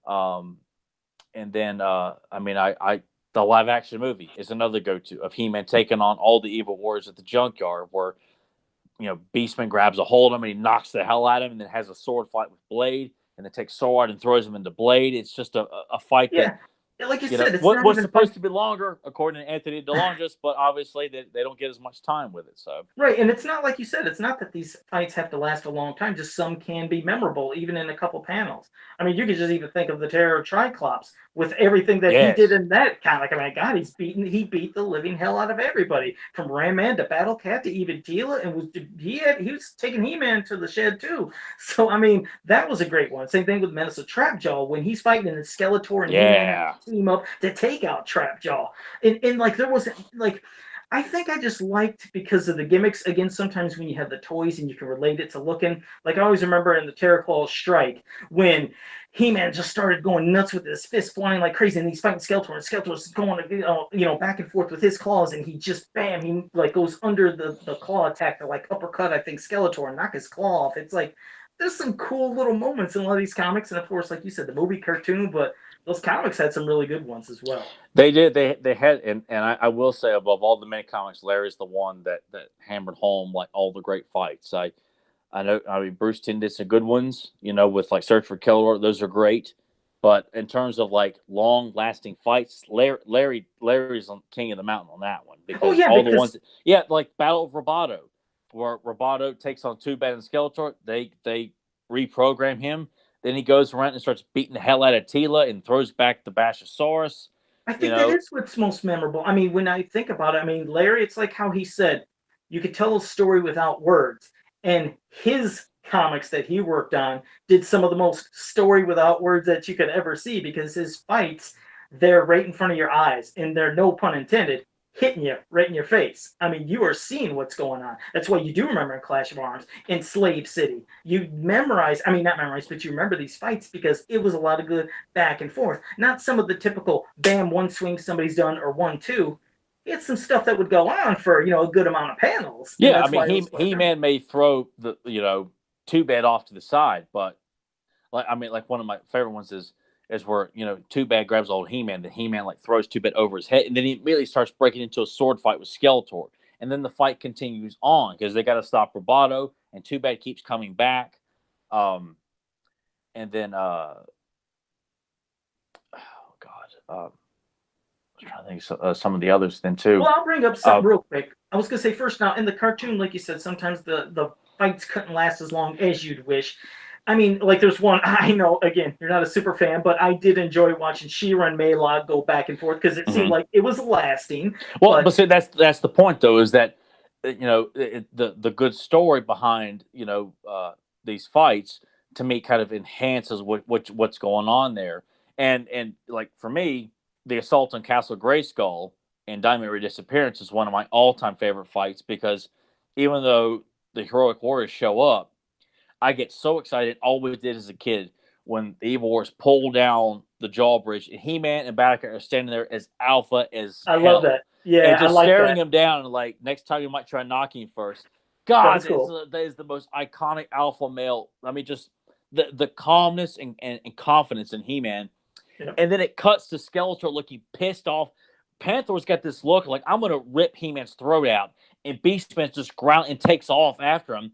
um, and then I mean I the live action movie is another go to of He-Man taking on all the evil warriors at the junkyard where Beastman grabs a hold of him and he knocks the hell out of him and then has a sword fight with Blade and then takes Sword and throws him into Blade. It's just a fight that Yeah. Like you said, it's what not was even fun. supposed to be longer according to Anthony DeLongis, but obviously they don't get as much time with it. So Right, and it's not like you said, it's not that these fights have to last a long time, just some can be memorable, even in a couple panels. I mean, you could just even think of the Terror of Triclops with everything that he did yes, in that comic. I mean, God, he beat the living hell out of everybody, from Ram Man to Battle Cat to even Tila, and he was taking He-Man to the shed too. So I mean, that was a great one. Same thing with Menace of Trapjaw when he's fighting and Skeletor and He-Man have yeah, to team up to take out Trapjaw. And like there wasn't like I think I just liked because of the gimmicks. Again, sometimes when you have the toys and you can relate it to looking, like I always remember in the Terraclaw Strike when He-Man just started going nuts with his fists flying like crazy, and he's fighting Skeletor, and Skeletor's going, back and forth with his claws, and he just bam, he like goes under the claw attack to like uppercut, I think Skeletor and knock his claw off. It's like there's some cool little moments in a lot of these comics, and of course, like you said, the movie cartoon, but those comics had some really good ones as well. They did. They had, and I will say, above all the mini comics, Larry's the one that hammered home like all the great fights. I know. I mean, Bruce Timm did some good ones. With like Search for Killer, those are great. But in terms of like long lasting fights, Larry's on king of the mountain on that one, Oh because yeah, all the ones, because yeah, like Battle of Roboto, where Roboto takes on Two Bad and Skeletor, they reprogram him. Then he goes around and starts beating the hell out of Tila and throws back the Bashosaurus. I You think that know, is what's most memorable. I mean, when I think about it, I mean, Larry, it's like how he said, you could tell a story without words. And his comics that he worked on did some of the most story without words that you could ever see because his fights, they're right in front of your eyes and they're no pun intended, hitting you right in your face. I mean, you are seeing what's going on. That's why you do remember in Clash of Arms, in Slave City. You memorize, I mean, not memorize, but you remember these fights because it was a lot of good back and forth. Not some of the typical bam, one swing somebody's done or 1-2. It's some stuff that would go on for a good amount of panels, and yeah, I that's mean, why it was He fun. Man may throw the Two Bad off to the side, but like one of my favorite ones is where Two Bad grabs old He Man, and He Man like throws Two Bad over his head, and then he immediately starts breaking into a sword fight with Skeletor, and then the fight continues on because they got to stop Roboto, and Two Bad keeps coming back, um, and then oh god, I was trying to think some of the others then too. Well, I'll bring up Uh, something real quick. I was gonna say first now in the cartoon, like you said, sometimes the fights couldn't last as long as you'd wish. I mean, like there's one I know. Again, you're not a super fan, but I did enjoy watching She-Ra and Maylog go back and forth because it seemed mhm. like it was lasting. Well, But but see, that's the point though, is that the good story behind these fights, to me, kind of enhances what's going on there, and like for me, the assault on Castle Grayskull and Diamond Ray Disappearance is one of my all time favorite fights, because even though the heroic warriors show up, I get so excited. Always did as a kid, when the Evil Wars pull down the drawbridge and He Man and Baraka are standing there as alpha as I love hell, that. Yeah, and I just like staring that. him down. And like, next time you might try knocking him first. That God, was cool. that is the most iconic alpha male. I mean, just the calmness and confidence in He Man. Yeah. And then it cuts to Skeletor looking pissed off. Panther's got this look like, I'm gonna rip He Man's throat out, and Beastman's just ground and takes off after him,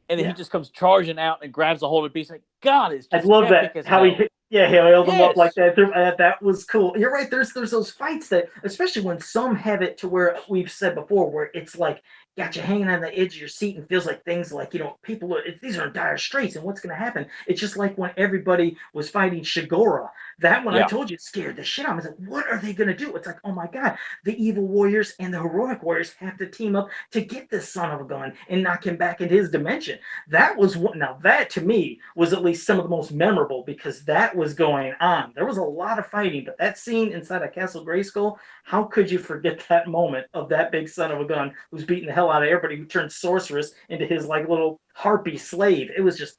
and then he Yeah. just comes charging out and grabs a hold of Beast. Like, God, it's I just love that epic as how he hell. yeah he held them up like Yes. that. That was cool. You're right. There's those fights that, especially when some have it to where we've said before, where it's like got you hanging on the edge of your seat and feels like things like people are these are in dire straits and what's going to happen. It's just like when everybody was fighting Shigora. That one I Yeah. told you scared the shit out of me. It's like, what are they going to do? It's like, oh my god, the evil warriors and the heroic warriors have to team up to get this son of a gun and knock him back into his dimension. That was what now that to me was at least some of the most memorable because that was going on. There was a lot of fighting, but that scene inside of Castle Grayskull, how could you forget that moment of that big son of a gun who's beating the hell out of everybody, who turned sorceress into his like little harpy slave? It was just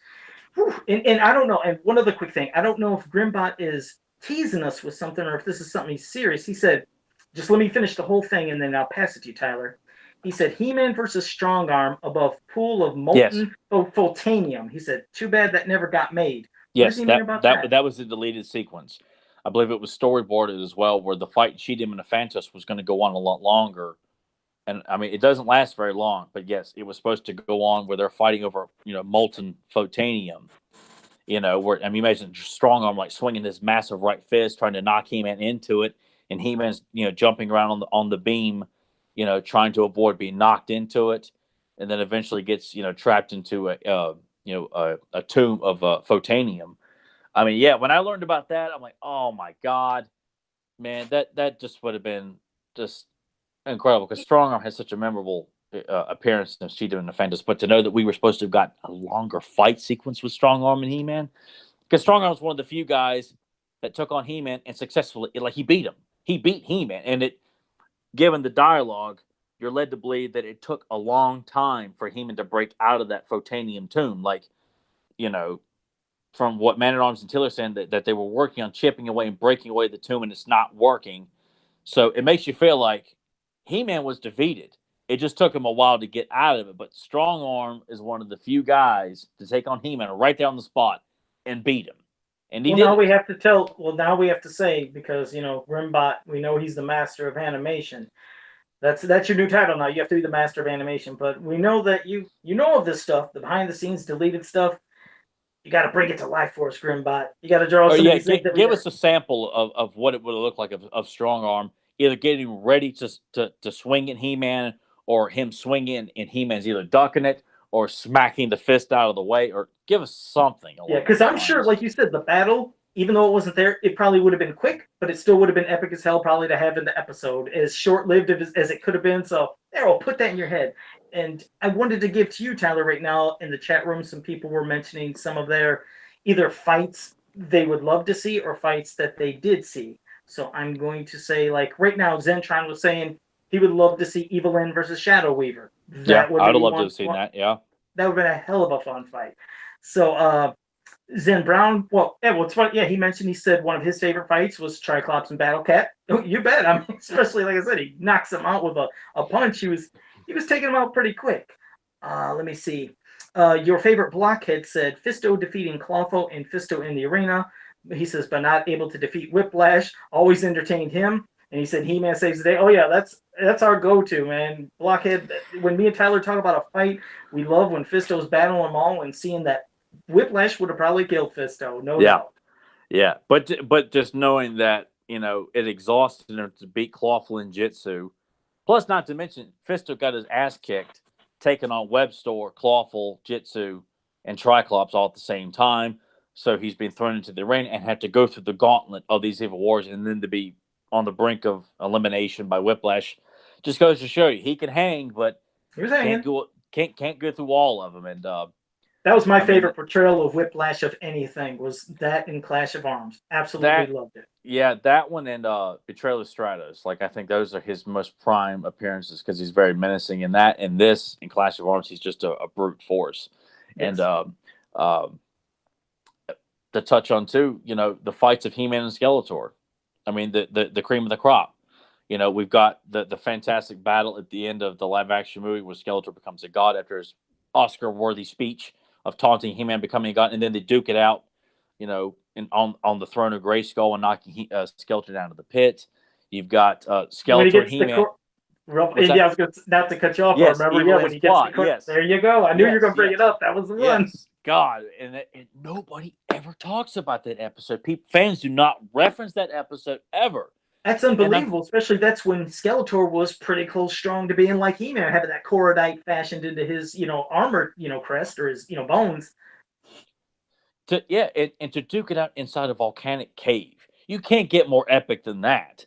whew. And I don't know. And one other quick thing, I don't know if Grimbot is teasing us with something or if this is something he's serious. He said, just let me finish the whole thing and then I'll pass it to you, Tyler. He said He-Man versus Strongarm above pool of Yes. molten photanium. He said, too bad that never got made. What does Yes. he mean That about that that? that was the deleted sequence. I believe it was storyboarded as well, where the fight Cheatham and the Phantos was going to go on a lot longer. And I mean, it doesn't last very long, but yes, it was supposed to go on where they're fighting over molten photanium. Where, I mean, imagine Strong Arm like swinging this massive right fist, trying to knock He-Man into it, and He-Man's jumping around on the beam, trying to avoid being knocked into it, and then eventually gets trapped into a tomb of photanium. I mean, yeah, when I learned about that, I'm like, oh my god, man, that just would have been just incredible, because Strong Arm has such a memorable appearance in Cheetah and the Phantoms. But to know that we were supposed to have got a longer fight sequence with Strong Arm and He Man, because Strong Arm was one of the few guys that took on He Man and successfully, like, he beat him. He beat He Man, and given the dialogue, you're led to believe that it took a long time for He Man to break out of that photanium tomb. Like, you know, from what Man at Arms and Tiller said, that they were working on chipping away and breaking away the tomb, and it's not working. So it makes you feel like He Man was defeated. It just took him a while to get out of it. But Strong Arm is one of the few guys to take on He Man right there on the spot and beat him. and he Well, did now it. we have to tell. Well, now we have to say, because Grimbot, we know he's the master of animation. That's your new title now. You have to be the master of animation. But we know that you know of this stuff, the behind the scenes deleted stuff. You got to bring it to life for us, Grimbot. You got to draw Oh some of yeah, these things that we give never. us a sample of what it would look like of strong arm, either getting ready to swing at He-Man, or him swinging and He-Man's either ducking it or smacking the fist out of the way, or give us something Yeah, along because those I'm sure, lines. like you said, the battle, even though it wasn't there, it probably would have been quick, but it still would have been epic as hell, probably to have in the episode, as short lived as it could have been. So, there, I'll put that in your head. And I wanted to give to you, Tyler, right now in the chat room, some people were mentioning some of their either fights they would love to see or fights that they did see. So, I'm going to say, like, right now, Zentron was saying he would love to see Evelyn versus Shadow Weaver. Yeah, That would I'd be have loved to one, have seen that. Yeah, that would have been a hell of a fun fight. So, Zen Brown, well, yeah, what's funny, yeah, he mentioned he said one of his favorite fights was Triclops and Battle Cat. Oh, you bet. I mean, especially like I said, he knocks him out with a punch. He was taking him out pretty quick. Let me see. Your favorite blockhead said Fisto defeating Clotho and Fisto in the arena. He says, but not able to defeat Whiplash. Always entertained him. And he said He-Man saves the day. Oh yeah, that's our go-to, man. Blockhead. When me and Tyler talk about a fight, we love when Fisto's battling them all and seeing that Whiplash would have probably killed Fisto, no yeah, doubt. yeah. But just knowing that it exhausted him to beat Clawful and Jitsu. Plus, not to mention, Fisto got his ass kicked, taking on Webstore, Clawful, Jitsu, and Triclops all at the same time. So he's been thrown into the ring and had to go through the gauntlet of these evil wars, and then to be on the brink of elimination by Whiplash. Just goes to show you he can hang, but He was can't hanging. go can't go through all of them. And That was my I mean favorite portrayal of Whiplash of anything. Was that in Clash of Arms? Absolutely that loved it. yeah, that one and Betrayal of Stratos. Like I think those are his most prime appearances because he's very menacing in that. And this in Clash of Arms, he's just a brute force. And Yes. uh, to touch on too, the fights of He-Man and Skeletor. I mean, the cream of the crop. We've got the fantastic battle at the end of the live action movie where Skeletor becomes a god after his Oscar worthy speech of taunting He-Man becoming a god, and then they duke it out, on the throne of Grayskull and knocking Skeletor down to the pit. You've got When he Skeletor, gets the He-Man. What's yeah, that? I was going to, not to cut you off, but Yes, remember, yeah, when Evelyn's he gets the plot. Yes, there you go. I knew you were going yes, to bring it yes, up. That was the one. yes. God, and nobody ever talks about that episode. Fans do not reference that episode ever. That's And I'm unbelievable, especially that's when Skeletor was pretty close strong to being like He-Man, having that Korodite fashioned into his, armor, crest or his, bones. and to duke it out inside a volcanic cave. You can't get more epic than that.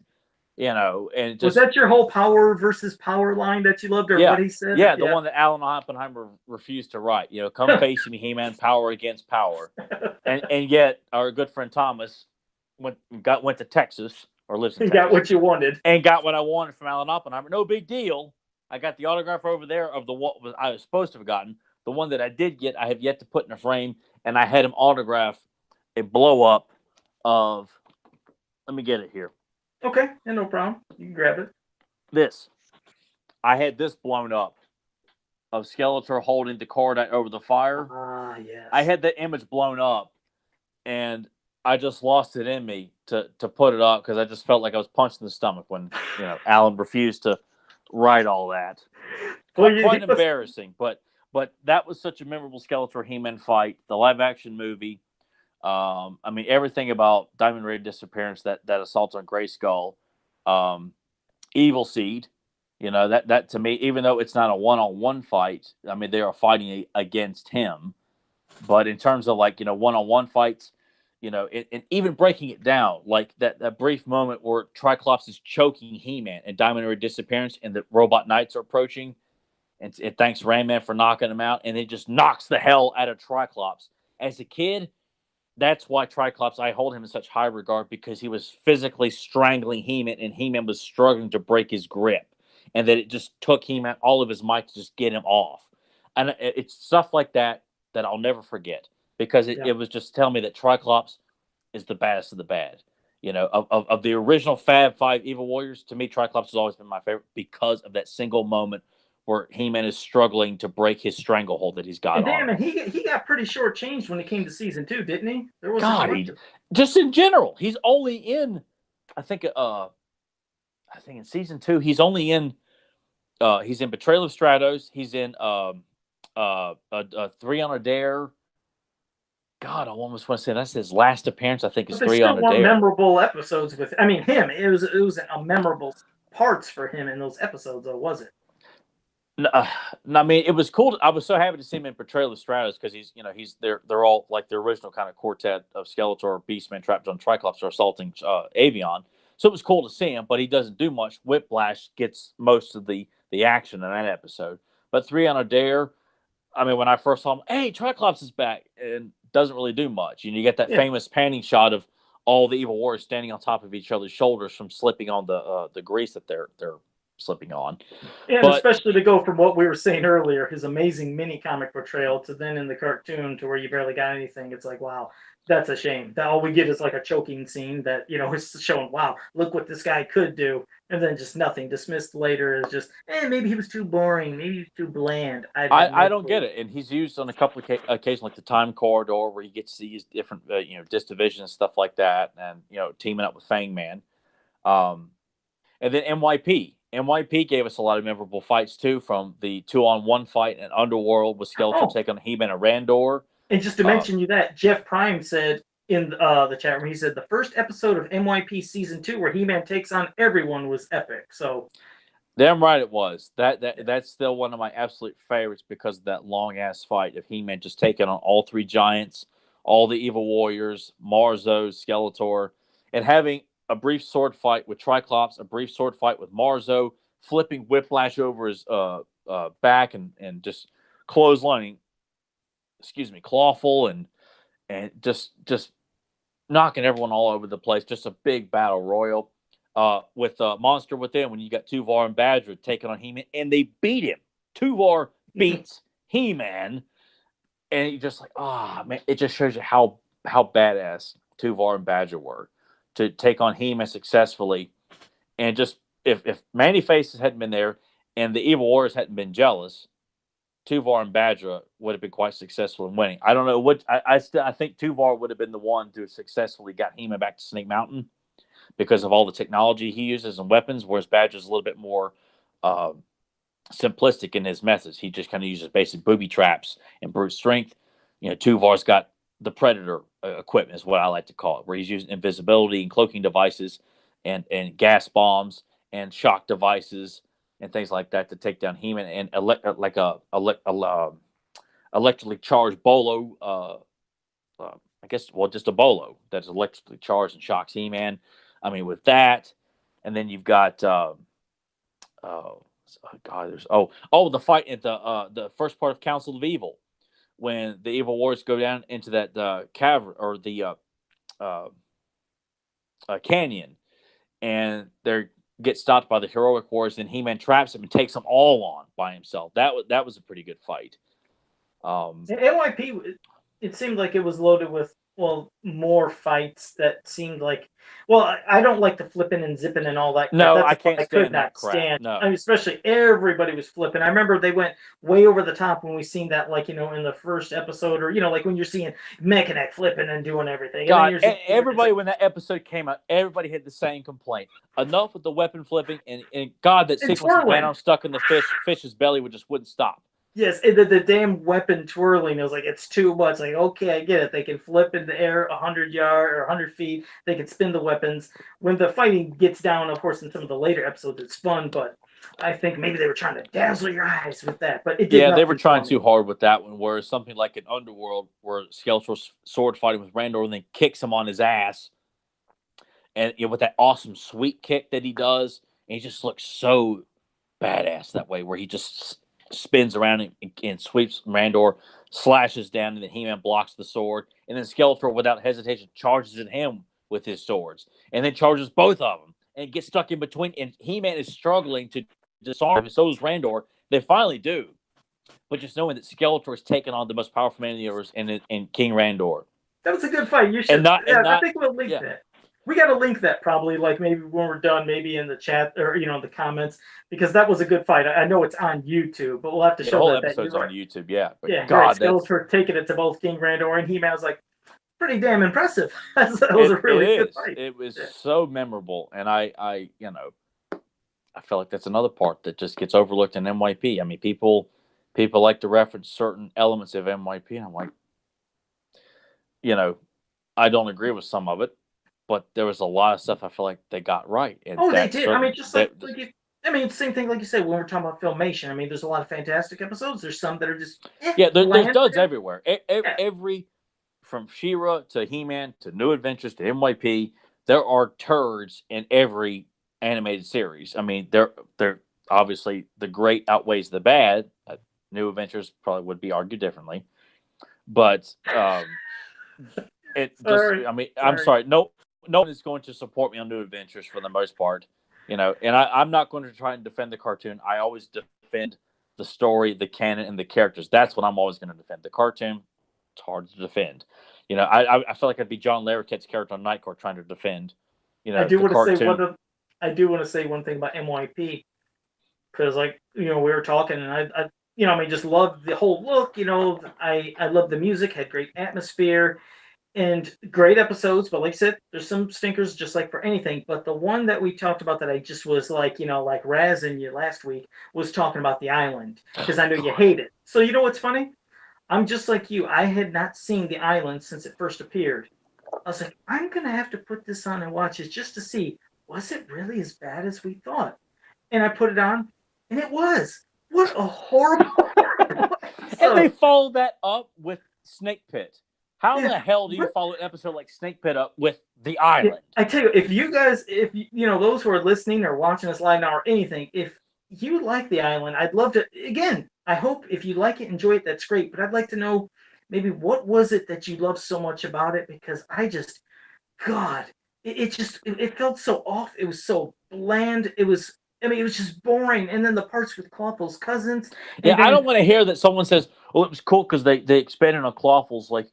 And Was just that your whole power versus power line that you loved, or yeah, what he said? yeah, the Yeah. one that Alan Oppenheimer refused to write. Come face me, He-Man, power against power. And yet our good friend Thomas went to Texas, or lives in You got Texas, what you wanted. and got what I wanted from Alan Oppenheimer. No big deal. I got the autograph over there of the what I was supposed to have gotten. The one that I did get, I have yet to put in a frame, and I had him autograph a blow up of. Let me get it here. Okay, yeah, no problem. You can grab it. This. I had this blown up of Skeletor holding the cordite over the fire. Ah, yes. I had the image blown up, and I just lost it in me to put it up because I just felt like I was punched in the stomach when Alan refused to write all that. Quite embarrassing, but that was such a memorable Skeletor He-Man fight. The live action movie. I mean everything about Diamond Raider disappearance, that assault on Grayskull, Evil Seed. That to me, even though it's not a one-on-one fight, I mean they are fighting against him. But in terms of one-on-one fights, and even breaking it down, like that brief moment where Triclops is choking He-Man and Diamond Raider disappearance, and the Robot Knights are approaching, and it thanks Rayman for knocking him out, and it just knocks the hell out of Triclops. As a kid, that's why Triclops, I hold him in such high regard because he was physically strangling He-Man, and He-Man was struggling to break his grip, and that it just took He-Man all of his might to just get him off. And it's stuff like that I'll never forget because it was just telling me that Triclops is the baddest of the bad. Of the original Fab Five Evil Warriors, to me, Triclops has always been my favorite because of that single moment where He-Man is struggling to break his stranglehold that he's got And on damn him. it, he got pretty shortchanged when it came to season 2, didn't he? There wasn't God, much. he just in general, he's only in. I think in season 2, he's only in. He's in Betrayal of Stratos. He's in 3 on a Dare. God, I almost want to say that's his last appearance. I think is But they 3 still on a weren't Dare. memorable episodes with. I mean, him. It was a memorable parts for him in those episodes, though, was it? I mean, it was cool. I was so happy to see him in Portrayal of Stratus because they're all like the original kind of quartet of Skeletor, Beastman, Trapjaw, Triclops are assaulting Avion. So it was cool to see him, but he doesn't do much. Whiplash gets most of the action in that episode. But 3 on a Dare, I mean, when I first saw him, hey, Triclops is back, and doesn't really do much. You get that Yeah. famous panning shot of all the evil warriors standing on top of each other's shoulders from slipping on the grease that they're slipping on. And But especially to go from what we were saying earlier, his amazing mini comic portrayal, to then in the cartoon to where you barely got anything. It's like, wow, that's a shame. That all we get is like a choking scene that, is showing, wow, look what this guy could do. And then just nothing. Dismissed later as just, maybe he was too boring. Maybe he was too bland. I have I no don't clue. get it, and he's used on a couple of occasions, like the Time Corridor, where you get to see his different, Disc Division and stuff like that, and teaming up with Fangman, and then MYP gave us a lot of memorable fights too, from the 2-on-1 fight in Underworld with Skeletor Oh, taking He-Man and Randor. and just to Uh, mention you that, Jeff Prime said in the chat room, he said the first episode of MYP season 2 where He-Man takes on everyone was epic. So Damn right it was. That yeah. that's still one of my absolute favorites because of that long ass fight of He-Man just taking on all 3 giants, all the evil warriors, Marzo, Skeletor, and having a brief sword fight with Triclops, a brief sword fight with Marzo, flipping Whiplash over his back and just clotheslining, Clawful and just knocking everyone all over the place. Just a big battle royal. With Monster Within, when you got Tuvar and Badger taking on He-Man, and they beat him. Tuvar beats He-Man, and you're just like, man, it just shows you how badass Tuvar and Badger were to take on He-Man successfully. And just if Manny Faces hadn't been there and the Evil Warriors hadn't been jealous, Tuvar and Badger would have been quite successful in winning. I don't know what I think Tuvar would have been the one to have successfully got He-Man back to Snake Mountain because of all the technology he uses and weapons, whereas Badger's a little bit more simplistic in his methods. He just kind of uses basic booby traps and brute strength. Tuvar's got the Predator equipment, is what I like to call it, where he's using invisibility and cloaking devices and gas bombs and shock devices and things like that to take down He-Man and electrically charged Bolo. I guess, well, just a Bolo that's electrically charged and shocks He-Man. I mean, with that, and then you've got there's the fight at the first part of Council of Evil when the evil warriors go down into that cavern or the canyon, and they get stopped by the heroic warriors. Then He-Man traps them and takes them all on by himself. That was a pretty good fight. NYP, it seemed like it was loaded with, well, more fights that seemed like, well, I don't like the flipping and zipping and all that crap. No, That's I what can't I could stand that not crap. stand. No. I mean, especially everybody was flipping. I remember they went way over the top when we seen that, like, in the first episode, or, like when you're seeing Mechanic flipping and doing everything. God, And then everybody, when that episode came out, everybody had the same complaint. Enough with the weapon flipping, and God, that sequence of Man-Arm stuck in the fish's belly just wouldn't stop. Yes, the damn weapon twirling. It was like, it's too much. Like, okay, I get it. They can flip in the air 100 yards or 100 feet. They can spin the weapons. When the fighting gets down, of course, in some of the later episodes, it's fun. But I think maybe they were trying to dazzle your eyes with that. But it did nothing. They were trying too hard with that one. Whereas something like an Underworld, where Skeletor's sword fighting with Randor and then kicks him on his ass, and with that awesome sweep kick that he does, and he just looks so badass that way, where he just spins around and sweeps Randor, slashes down, and then He-Man blocks the sword, and then Skeletor, without hesitation, charges at him with his swords, and then charges both of them, and gets stuck in between, and He-Man is struggling to disarm him, so is Randor. They finally do, but just knowing that Skeletor is taking on the most powerful man in the universe, and King Randor. That was a good fight. You should. I think we'll link that. We got to link that probably, like maybe when we're done, maybe in the chat or the comments, because that was a good fight. I know it's on YouTube, but we'll have to Yeah, the show whole that. That you're episode's on right. YouTube. Yeah, but Yeah, you're right. God, that's Skeletor taking it to both King Randor and He-Man. Was like pretty damn impressive. That was a it really good is. fight. It was Yeah. so memorable, and I I feel like that's another part that just gets overlooked in MYP. I mean, people like to reference certain elements of MYP, and I'm like, you know, I don't agree with some of it, but there was a lot of stuff I feel like they got right, and Oh, they that did. I mean, certain just that like you. I mean, same thing like you said when we're talking about Filmation. I mean, there's a lot of fantastic episodes. There's some that are just yeah, there's bland. duds everywhere. Yeah, Every from She-Ra to He-Man to New Adventures to MYP, there are turds in every animated series. I mean, they're obviously the great outweighs the bad. New Adventures probably would be argued differently, but it just sorry, I mean, I'm sorry. sorry, no one is going to support me on New Adventures for the most part, and I'm not going to try and defend the cartoon. I always defend the story, the canon, and the characters. That's what I'm always going to defend. The cartoon, it's hard to defend. I feel like I'd be John Larroquette's character on Night Court trying to defend, I do the want to say cartoon. I do want to say one thing about MYP because, like, we were talking, and I mean, just loved the whole look. I love the music, had great atmosphere and great episodes. But like I said, there's some stinkers, just like for anything. But the one that we talked about that I just was like, like razzing you last week was talking about the island because I know you hate it. So you know what's funny? I'm just like you. I had not seen the island since it first appeared. I was like, I'm gonna have to put this on and watch it just to see was it really as bad as we thought. And I put it on, and it was. What a horrible, horrible And they episode. follow that up with Snake Pit. How Yeah, the hell do you what? follow an episode like Snake Pit up with The Yeah, Island? I tell you, if you guys, if those who are listening or watching us live now or anything, if you like the island, I'd love to. Again, I hope if you like it, enjoy it. That's great. But I'd like to know maybe what was it that you loved so much about it? Because I just, God, it felt so off. It was so bland. It was. I mean, it was just boring. And then the parts with Clawful's cousins, Yeah, and I then don't want to hear that someone says, "Well, it was cool because they expanded on Clawful's like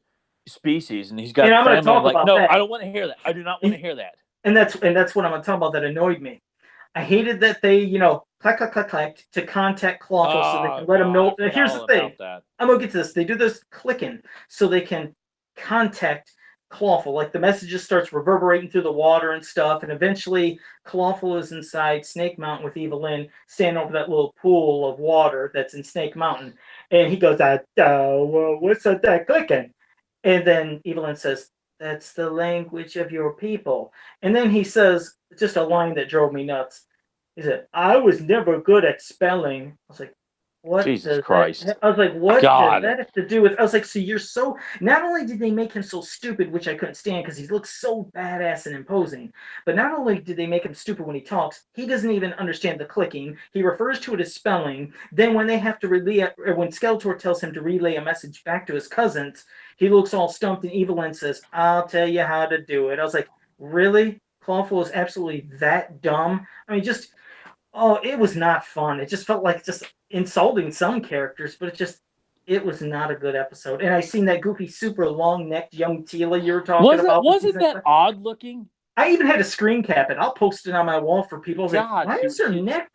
species and he's and got I'm going to family." I'm talk like, about no, that. I don't want to hear that. I do not want to hear that. And that's what I'm going to talk about that annoyed me. I hated that they, clack, clack, clack, clack to contact Clawful so they Oh can let them God, I know. forgot Here's the all thing. about that. I'm going to get to this. They do this clicking so they can contact Clawful. Like the messages starts reverberating through the water and stuff. And eventually Clawful is inside Snake Mountain with Evelyn, standing over that little pool of water that's in Snake Mountain. And he goes, what's that clicking? And then Evelyn says, that's the language of your people. And then he says, just a line that drove me nuts. He said, I was never good at spelling. I was like, what Jesus does that? Christ, I was like, what does God. that have to do with? I was like, so you're so. Not only did they make him so stupid, which I couldn't stand because he looks so badass and imposing, but not only did they make him stupid when he talks, he doesn't even understand the clicking. He refers to it as spelling. Then when they have to relay, or when Skeletor tells him to relay a message back to his cousins, he looks all stumped, and Evelyn says, I'll tell you how to do it. I was like, really? Clawful is absolutely that dumb? I mean, just, oh, it was not fun. It just felt like just insulting some characters, but it was not a good episode. And I seen that goofy, super long necked young Tila you were talking about. Wasn't that odd looking? I even had a screen cap it. I'll post it on my wall for people. I was like, God, why is her neck?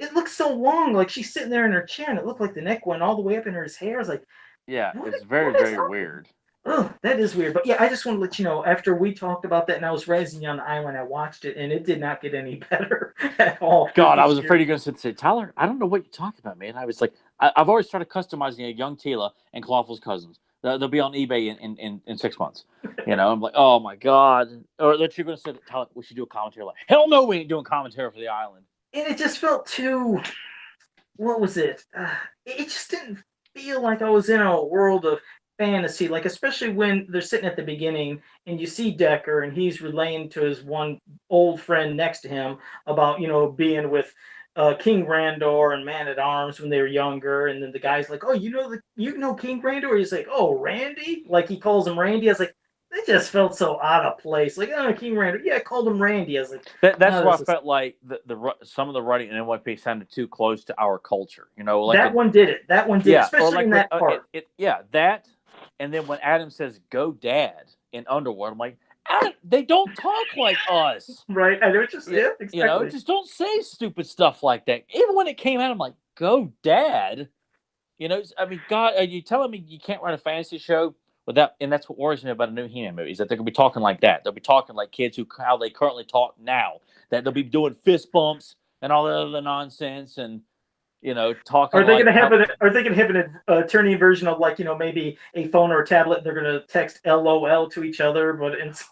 It looks so long. Like she's sitting there in her chair, and it looked like the neck went all the way up in her hair. I was like, yeah, what? it's very What is very up? weird. Oh, that is weird. But yeah, I just want to let you know, after we talked about that and I was raising you on the island, I watched it and it did not get any better at all. God, I was afraid you're going to say, Tyler, I don't know what you're talking about, man. I was like, I've already started customizing a young Tila and Clawful's cousins. They'll be on eBay in 6 months. I'm like, oh my God. Or that you're going to say, Tyler, we should do a commentary. Like, hell no, we ain't doing commentary for the island. And it just felt too, what was it? It just didn't feel like I was in a world of fantasy. Like, especially when they're sitting at the beginning and you see Decker and he's relaying to his one old friend next to him about, being with King Randor and Man at Arms when they were younger. And then the guy's like, oh, you know King Randor? He's like, oh, Randy? Like he calls him Randy. I was like, it just felt so out of place. Like, oh, King Randor. Yeah, I called him Randy. I was like, That's oh, why I felt like some of the writing in NYP sounded too close to our culture. Like that one did it. That one did, yeah, or especially like in when that part. yeah, that, and then when Adam says "Go, Dad" in Underworld, I'm like, they don't talk like us. Right? I know, just Yeah, yeah, you know, exactly. just don't say stupid stuff like that. Even when it came out, I'm like, go, Dad. You know, I mean, God, are you telling me you can't write a fantasy show without? And that's what worries me about a new He-Man movie is that they're gonna be talking like that. They'll be talking like kids who how they currently talk now. That they'll be doing fist bumps and all that other nonsense, and talking Are they going like to have how an? Are they going to have an attorney version of, like, maybe a phone or a tablet? They're going to text LOL to each other, but it's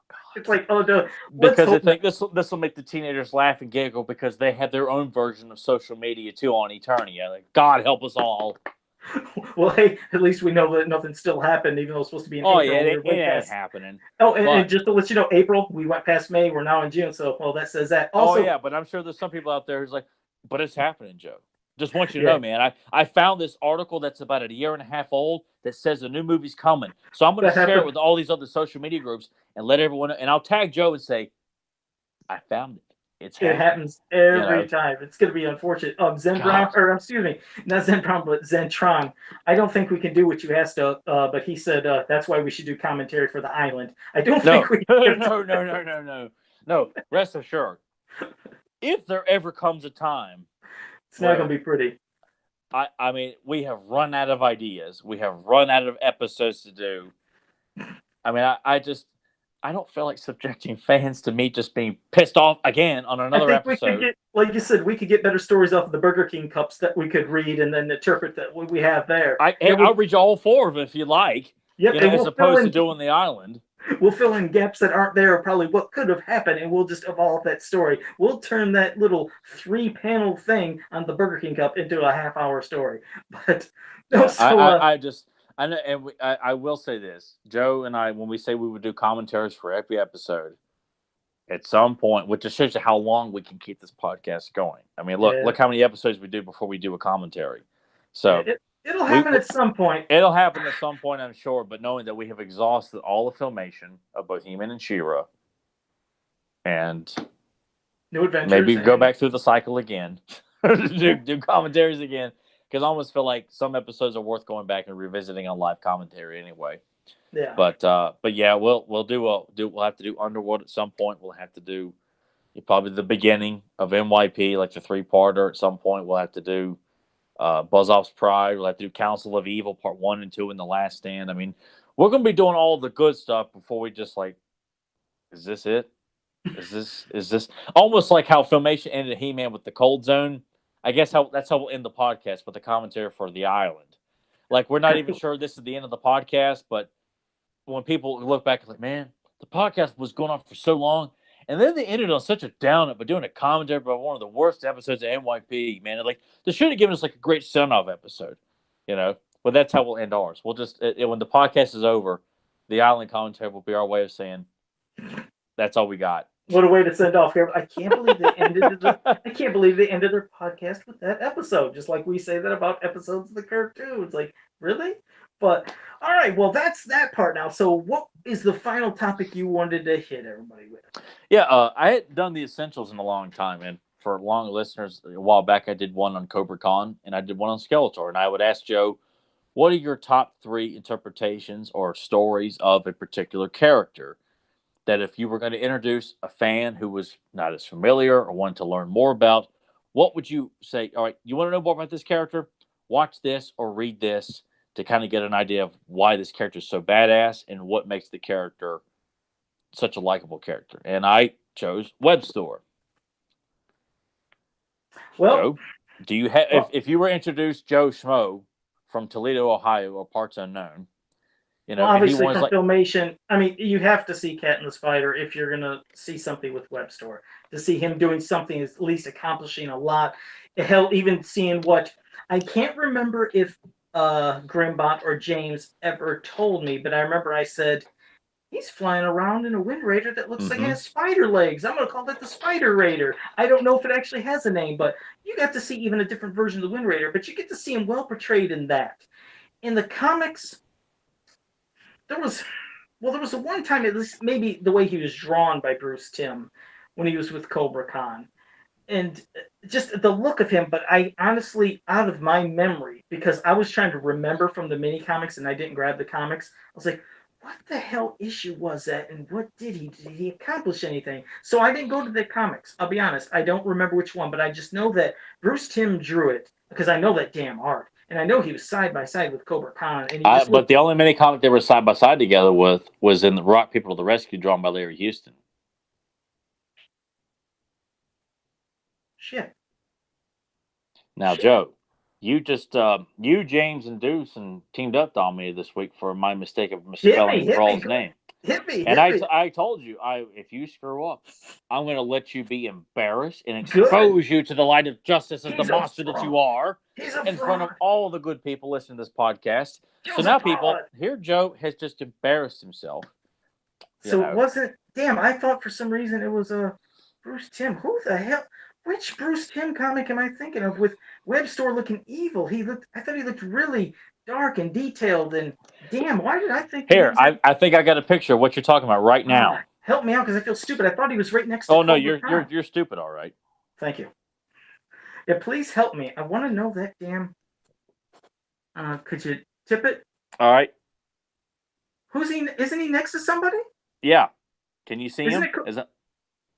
like, oh no, let's because they hope not. think this will make the teenagers laugh and giggle because they have their own version of social media too on Eternia. Like, God help us all. Well, hey, at least we know that nothing still happened, even though it's supposed to be in Oh yeah, April. it We're way ain't past. happening. Oh, and But just to let you know, April, we went past May. We're now in June, so well, that says that. oh Also, yeah, but I'm sure there's some people out there who's like, but it's happening, Joe. Just want you to yeah, know, man. I found this article that's about a year and a half old that says a new movie's coming. So I'm going to that share it happened. with all these other social media groups and let everyone. And I'll tag Joe and say, I found it. It's It happening. happens You every know, time. It's going to be unfortunate. Zen Brown, God. or excuse me, not Zen Brown, but Zentron. I don't think we can do what you asked, but he said that's why we should do commentary for the island. I don't think No, we no, can. no, no, no, no, no. Rest assured, if there ever comes a time It's not going where to be pretty. I mean, we have run out of ideas, we have run out of episodes to do. I mean, I don't feel like subjecting fans to me just being pissed off again on I another think we could episode. get, like you said, we could get better stories off of the Burger King cups that we could read and then interpret that what we have there. That I'll would, read you all four of them if you like, yep, and as opposed to doing the island. we'll fill in gaps that aren't there, or probably what could have happened, and we'll just evolve that story. We'll turn that little 3 panel thing on the Burger King cup into a half-hour story. But no, Yeah, so I just I know, and I will say this, Joe and I, when we say we would do commentaries for every episode, at some point, which just shows you how long we can keep this podcast going. I mean, yeah, look how many episodes we do before we do a commentary. yeah, So it'll we happen at some point. it'll happen at some point, I'm sure. But knowing that we have exhausted all the filmation of both He-Man and She-Ra, and New maybe adventures go and back through the cycle again, do commentaries again, because I almost feel like some episodes are worth going back and revisiting on live commentary anyway. yeah. But yeah, we'll have to do Underworld at some point. We'll have to do probably the beginning of MYP, like the 3-parter. At some point, we'll have to do Buzz Off's Pride. We'll have to do Council of Evil Part 1 and 2 in The Last Stand. I mean, we're gonna be doing all the good stuff before we just like, is this it? Is this almost like how Filmation ended He-Man with the Cold Zone? I guess that's how we'll end the podcast with the commentary for the island. Like, we're not even sure this is the end of the podcast, but when people look back, like, man, the podcast was going on for so long, and then they ended on such a downer, but doing a commentary about one of the worst episodes of NYP, man. Like, they should have given us like a great send-off episode, you know. But that's how we'll end ours. We'll just when the podcast is over, the island commentary will be our way of saying that's all we got. What a way to send off here! I can't believe they ended the. I can't believe they ended their podcast with that episode. Just like we say that about episodes of the cartoons. Like, really? But all right, well, that's that part now. So, what is the final topic you wanted to hit everybody with? Yeah, I had done the essentials in a long time, and for long listeners, a while back, I did one on Cobra Khan, and I did one on Skeletor, and I would ask Joe, what are your top 3 interpretations or stories of a particular character? That if you were going to introduce a fan who was not as familiar or wanted to learn more about, what would you say? All right, you want to know more about this character? Watch this or read this to kind of get an idea of why this character is so badass and what makes the character such a likable character. And I chose Web Store. Well, Joe, do you have well, if you were introduced Joe Schmo from Toledo, Ohio, or parts unknown, and he obviously was from like, Filmation, I mean, you have to see Cat and the Spider if you're gonna see something with Web Store. To see him doing something is at least accomplishing a lot. Hell, even seeing what I can't remember if Grimbot or James ever told me, but I remember I said he's flying around in a Wind Raider that looks like it mm-hmm. has spider legs. I'm gonna call that the Spider Raider. I don't know if it actually has a name, but you got to see even a different version of the Wind Raider. But you get to see him well portrayed in that. In the comics, there was there was a one time, at least maybe the way he was drawn by Bruce Timm when he was with Cobra Khan, and just the look of him. But I honestly, out of my memory, because I was trying to remember from the mini comics and I didn't grab the comics, I was like, what the hell issue was that, and what did he accomplish anything? So I didn't go to the comics. I'll be honest, I don't remember which one, but I just know that Bruce Timm drew it because I know that damn art, and I know he was side by side with Cobra Khan, and he just But looked the only mini comic they were side by side together with was in the Rock People to the Rescue, drawn by Larry Houston. shit. Now, Joe, you just you, James, and Deuce and teamed up on me this week for my mistake of misspelling Thrall's name. And I told you, if you screw up, I'm going to let you be embarrassed and expose you to the light of justice as the monster that you are in front of all the good people listening to this podcast. So now, people, here Joe has just embarrassed himself. So it wasn't. Damn, I thought for some reason it was Bruce Timm. Who the hell? Which Bruce Timm comic am I thinking of with Web Store looking evil? I thought he looked really dark and detailed. And damn, why did I think? Here, I think I got a picture of what you're talking about right now. Help me out because I feel stupid. I thought he was right next to. Oh no, you're stupid. All right. Thank you. Yeah, please help me. I want to know that damn. Could you tip it? All right. Who's he? Isn't he next to somebody? Yeah. Can you see him?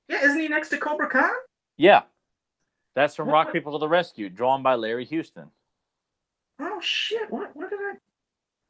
Yeah, isn't he next to Cobra Khan? Yeah. That's from Rock People to the Rescue, drawn by Larry Houston. Oh shit! What did I?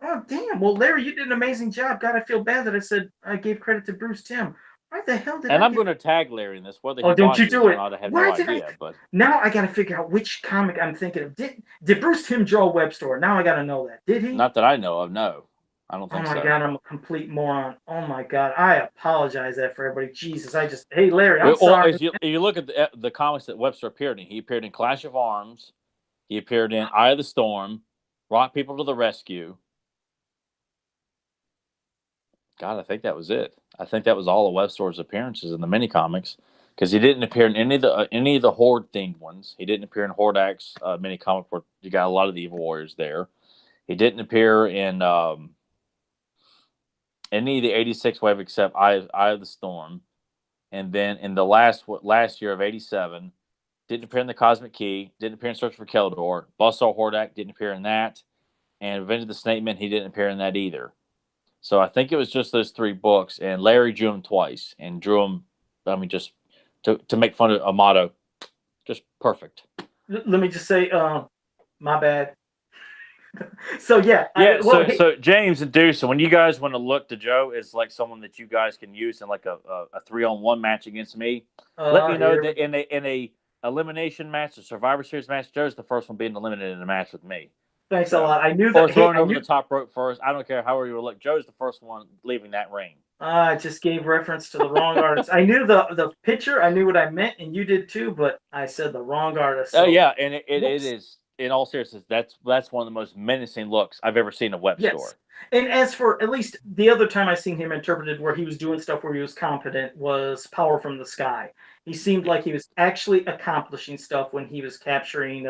Oh damn! Well, Larry, you did an amazing job. God, I feel bad that I said I gave credit to Bruce Timm. Why the hell did? And I'm going to tag Larry in this. Whether he don't you do it? I have no idea. But now I got to figure out which comic I'm thinking of. Did Bruce Timm draw Web Store? Now I got to know that. Did he? Not that I know of. No, I don't think so. Oh my god, I'm a complete moron. Oh my god, I apologize that for everybody. Jesus, hey Larry, I'm sorry. If you look at the comics that Webster appeared in, he appeared in Clash of Arms, he appeared in Eye of the Storm, Rock People to the Rescue. God, I think that was it. I think that was all of Webster's appearances in the mini comics, because he didn't appear in any of the Horde themed ones. He didn't appear in Hordax mini comic where you got a lot of the Evil Warriors there. He didn't appear in any of the 86 wave except Eye of the Storm. And then in the last year of 87, didn't appear in the Cosmic Key, didn't appear in Search for Keldor. Buzzsaw Hordak didn't appear in that. And Revenge of the Snake Men, he didn't appear in that either. So I think it was just those 3 books. And Larry drew them twice. And drew them, I mean, just to make fun of MOTU. Just perfect. Let me just say, my bad. So yeah. So James and Deuce, when you guys want to look to Joe as like someone that you guys can use in like a 3-on-1 match against me, let me know that in a elimination match, a Survivor Series match, Joe's the first one being eliminated in a match with me. Thanks a lot. I knew that. Or thrown over the top rope first. I don't care however you look. Joe's the first one leaving that ring. I just gave reference to the wrong artist. I knew the picture. I knew what I meant, and you did too. But I said the wrong artist. So. Oh yeah, and it is. In all seriousness, that's one of the most menacing looks I've ever seen in Web Store. And as for at least the other time I seen him interpreted where he was doing stuff where he was competent was Power from the Sky. He seemed like he was actually accomplishing stuff when he was capturing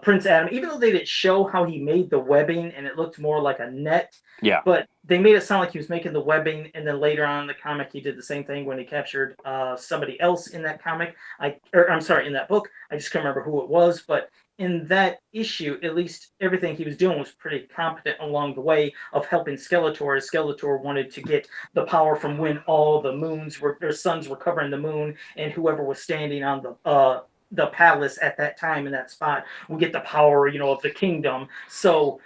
Prince Adam, even though they didn't show how he made the webbing and it looked more like a net. Yeah. But they made it sound like he was making the webbing, and then later on in the comic he did the same thing when he captured somebody else in that comic. In that book. I just can't remember who it was, but in that issue, at least everything he was doing was pretty competent along the way of helping Skeletor. Skeletor wanted to get the power from when all the suns were covering the moon, and whoever was standing on the palace at that time in that spot would get the power, of the kingdom. So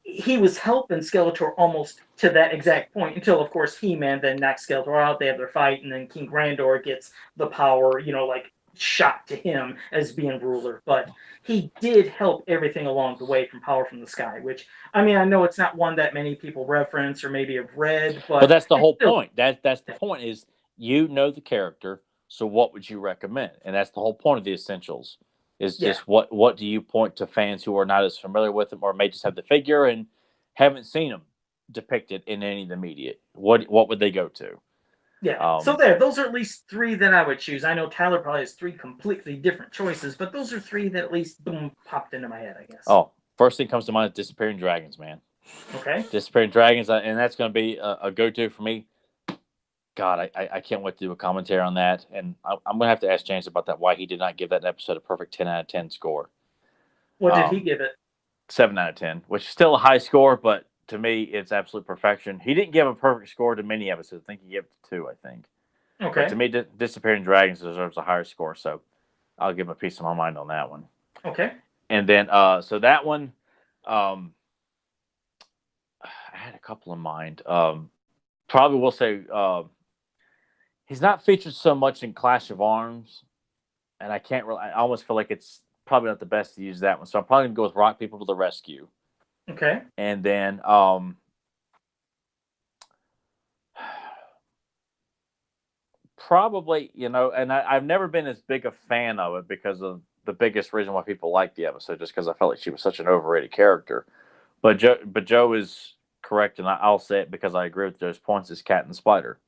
he was helping Skeletor almost to that exact point until, of course, He-Man then knocks Skeletor out. They have their fight, and then King Grandor gets the power, shot to him as being ruler. But he did help everything along the way from Power from the Sky, which, I mean, I know it's not one that many people reference or maybe have read, but that's the whole point. That's the point is you know the character, so what would you recommend? And that's the whole point of the Essentials is just what do you point to fans who are not as familiar with him or may just have the figure and haven't seen him depicted in any of the media. What would they go to? Yeah. So those are at least 3 that I would choose. I know Tyler probably has 3 completely different choices, but those are 3 that at least popped into my head, I guess. Oh, first thing comes to mind is Disappearing Dragons, man. Okay. Disappearing Dragons, and that's going to be a go-to for me. God, I can't wait to do a commentary on that, and I'm going to have to ask James about that, why he did not give that episode a perfect 10 out of 10 score. What did he give it? 7 out of 10, which is still a high score, but to me, it's absolute perfection. He didn't give a perfect score to many episodes. I think he gave it to 2, I think. But to Okay. me, Disappearing Dragons deserves a higher score, so I'll give him a piece of my mind on that one. Okay. And then, so that one, I had a couple in mind. Probably will say he's not featured so much in Clash of Arms, and I can't really. I almost feel like it's probably not the best to use that one, so I'm probably gonna go with Rock People to the Rescue. Okay. And then, probably, and I've never been as big a fan of it because of the biggest reason why people like the episode, just because I felt like she was such an overrated character. But Joe is correct, and I'll say it because I agree with Joe's points. Is Cat and Spider,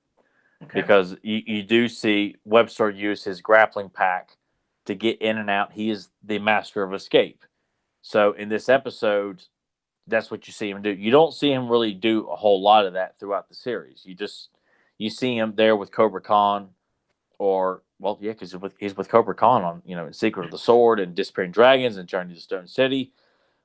Okay. because you do see Webster use his grappling pack to get in and out. He is the master of escape. So in this episode, that's what you see him do. You don't see him really do a whole lot of that throughout the series. You see him there with Cobra Khan, or well, yeah, because he's with Cobra Khan on in Secret of the Sword and Disappearing Dragons and Journey to Stone City.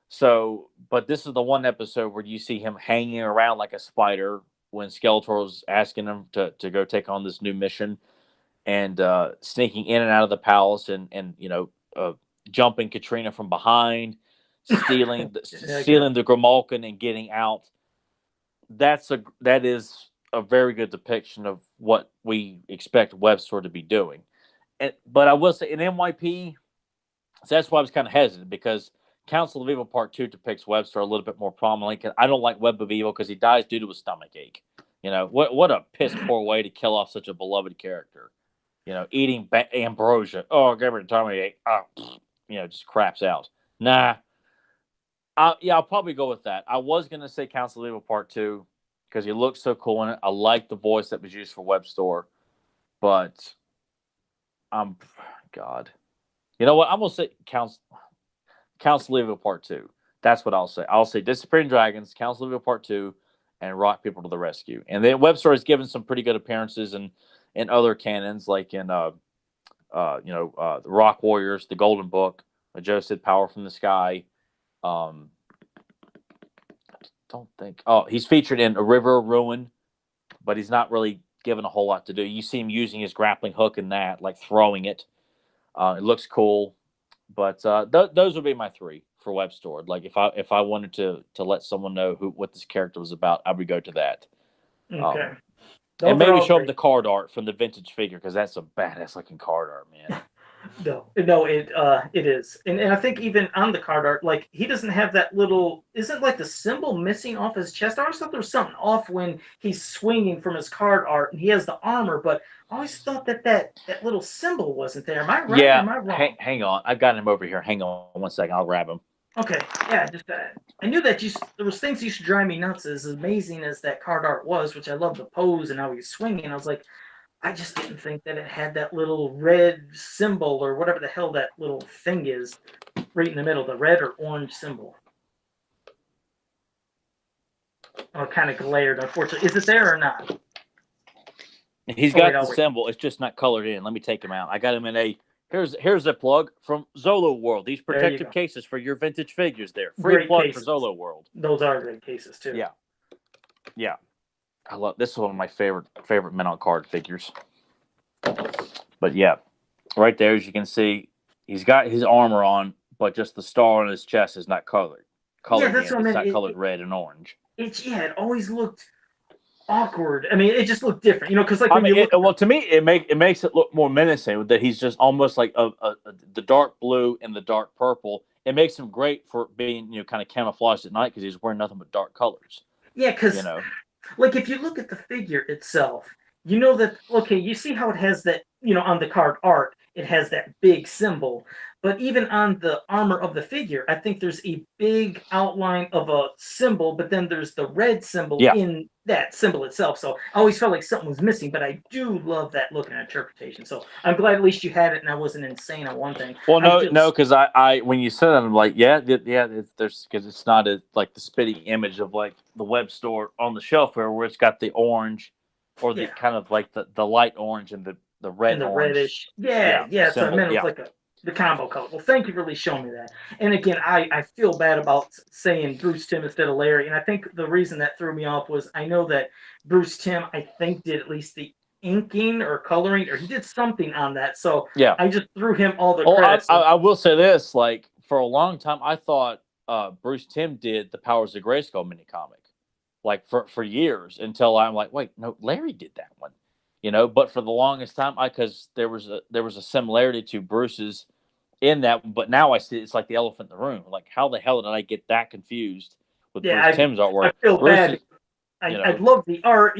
So, but this is the one episode where you see him hanging around like a spider when Skeletor's asking him to go take on this new mission, and sneaking in and out of the palace, and jumping Katrina from behind, stealing Okay. stealing the Grimalkin and getting out. That is a very good depiction of what we expect Webster to be doing. But I will say in NYP, so that's why I was kind of hesitant, because Council of Evil Part 2 depicts Webster a little bit more prominently. I don't like Web of Evil because he dies due to a stomach ache. What a piss poor way to kill off such a beloved character. Eating ambrosia. Oh, give her a tummy ache. Oh, just craps out. Nah. I'll probably go with that. I was going to say Council of Evil Part 2 because he looks so cool in it. I like the voice that was used for Webster, but God. You know what? I'm going to say Council of Evil Part 2. That's what I'll say. I'll say Disappearing Dragons, Council of Evil Part 2, and Rock People to the Rescue. And then Webster has given some pretty good appearances in other canons, like in the Rock Warriors, the Golden Book, Joe said Power from the Sky. Don't think. Oh, he's featured in A River of Ruin, but he's not really given a whole lot to do. You see him using his grappling hook in that, like throwing it. It looks cool. But those would be my 3 for Webster. Like if I wanted to let someone know what this character was about, I would go to that. Okay. And Those are maybe all show them great. the card art from the vintage figure, because that's a badass looking card art, man. No, it is, and I think even on the card art, like he doesn't have that little. Isn't like the symbol missing off his chest? I always thought there was something off when he's swinging from his card art, and he has the armor, but I always thought that little symbol wasn't there. Am I right or Yeah, am I wrong? hang on. I've got him over here. Hang on 1 second. I'll grab him. Okay, yeah, just I knew that there was things used to drive me nuts. As amazing as that card art was, which I love the pose and how he's swinging, I was like, I just didn't think that it had that little red symbol or whatever the hell that little thing is right in the middle, the red or orange symbol. Oh, it kind of glared, unfortunately. Is it there or not? He's Oh, wait, got I'll the wait. symbol. It's just not colored in. Let me take him out. I got him in a. Here's a plug from Zolo World. These There you protective go. cases for your vintage figures. There, free Great plug for cases. Zolo World. Those are great cases, too. Yeah, yeah. I love this. Is one of my favorite men on card figures. But yeah, right there, as you can see, he's got his armor on, but just the star on his chest is not colored. Yeah, Colored that's in. what I It's meant. not colored red and orange. It always looked awkward. I mean, it just looked different, because like I when mean, you look at well, to me, it makes it look more menacing that he's just almost like the dark blue and the dark purple. It makes him great for being kind of camouflaged at night because he's wearing nothing but dark colors. yeah, You because know, like if you look at the figure itself, you know that okay, you see how it has that, on the card art, it has that big symbol. But even on the armor of the figure, I think there's a big outline of a symbol, but then there's the red symbol yeah. in that symbol itself. So I always felt like something was missing, but I do love that look and interpretation. So I'm glad at least you had it and I wasn't insane on one thing. Well, I no, feel no, because I when you said that, I'm like, yeah, there's because it's not like the spitting image of like the web store on the shelf where it's got the orange, or the yeah. kind of like the light orange and the red And the orange, reddish. Yeah, yeah, yeah. So I symbol, meant it was yeah. like a The combo color. Well, thank you for really showing me that. And again, I feel bad about saying Bruce Timm instead of Larry. And I think the reason that threw me off was I know that Bruce Timm, I think, did at least the inking or coloring, or he did something on that. So Yeah. I just threw him all the Oh, credit. So I will say this: like for a long time, I thought Bruce Timm did the Powers of Grayskull mini comic, like for years until I'm like, wait, no, Larry did that one, you know. But for the longest time, because there was a similarity to Bruce's in that, but now I see it's like the elephant in the room. Like, how the hell did I get that confused with yeah, Bruce Timm's I artwork? feel Bruce bad. is, you I know, love the art,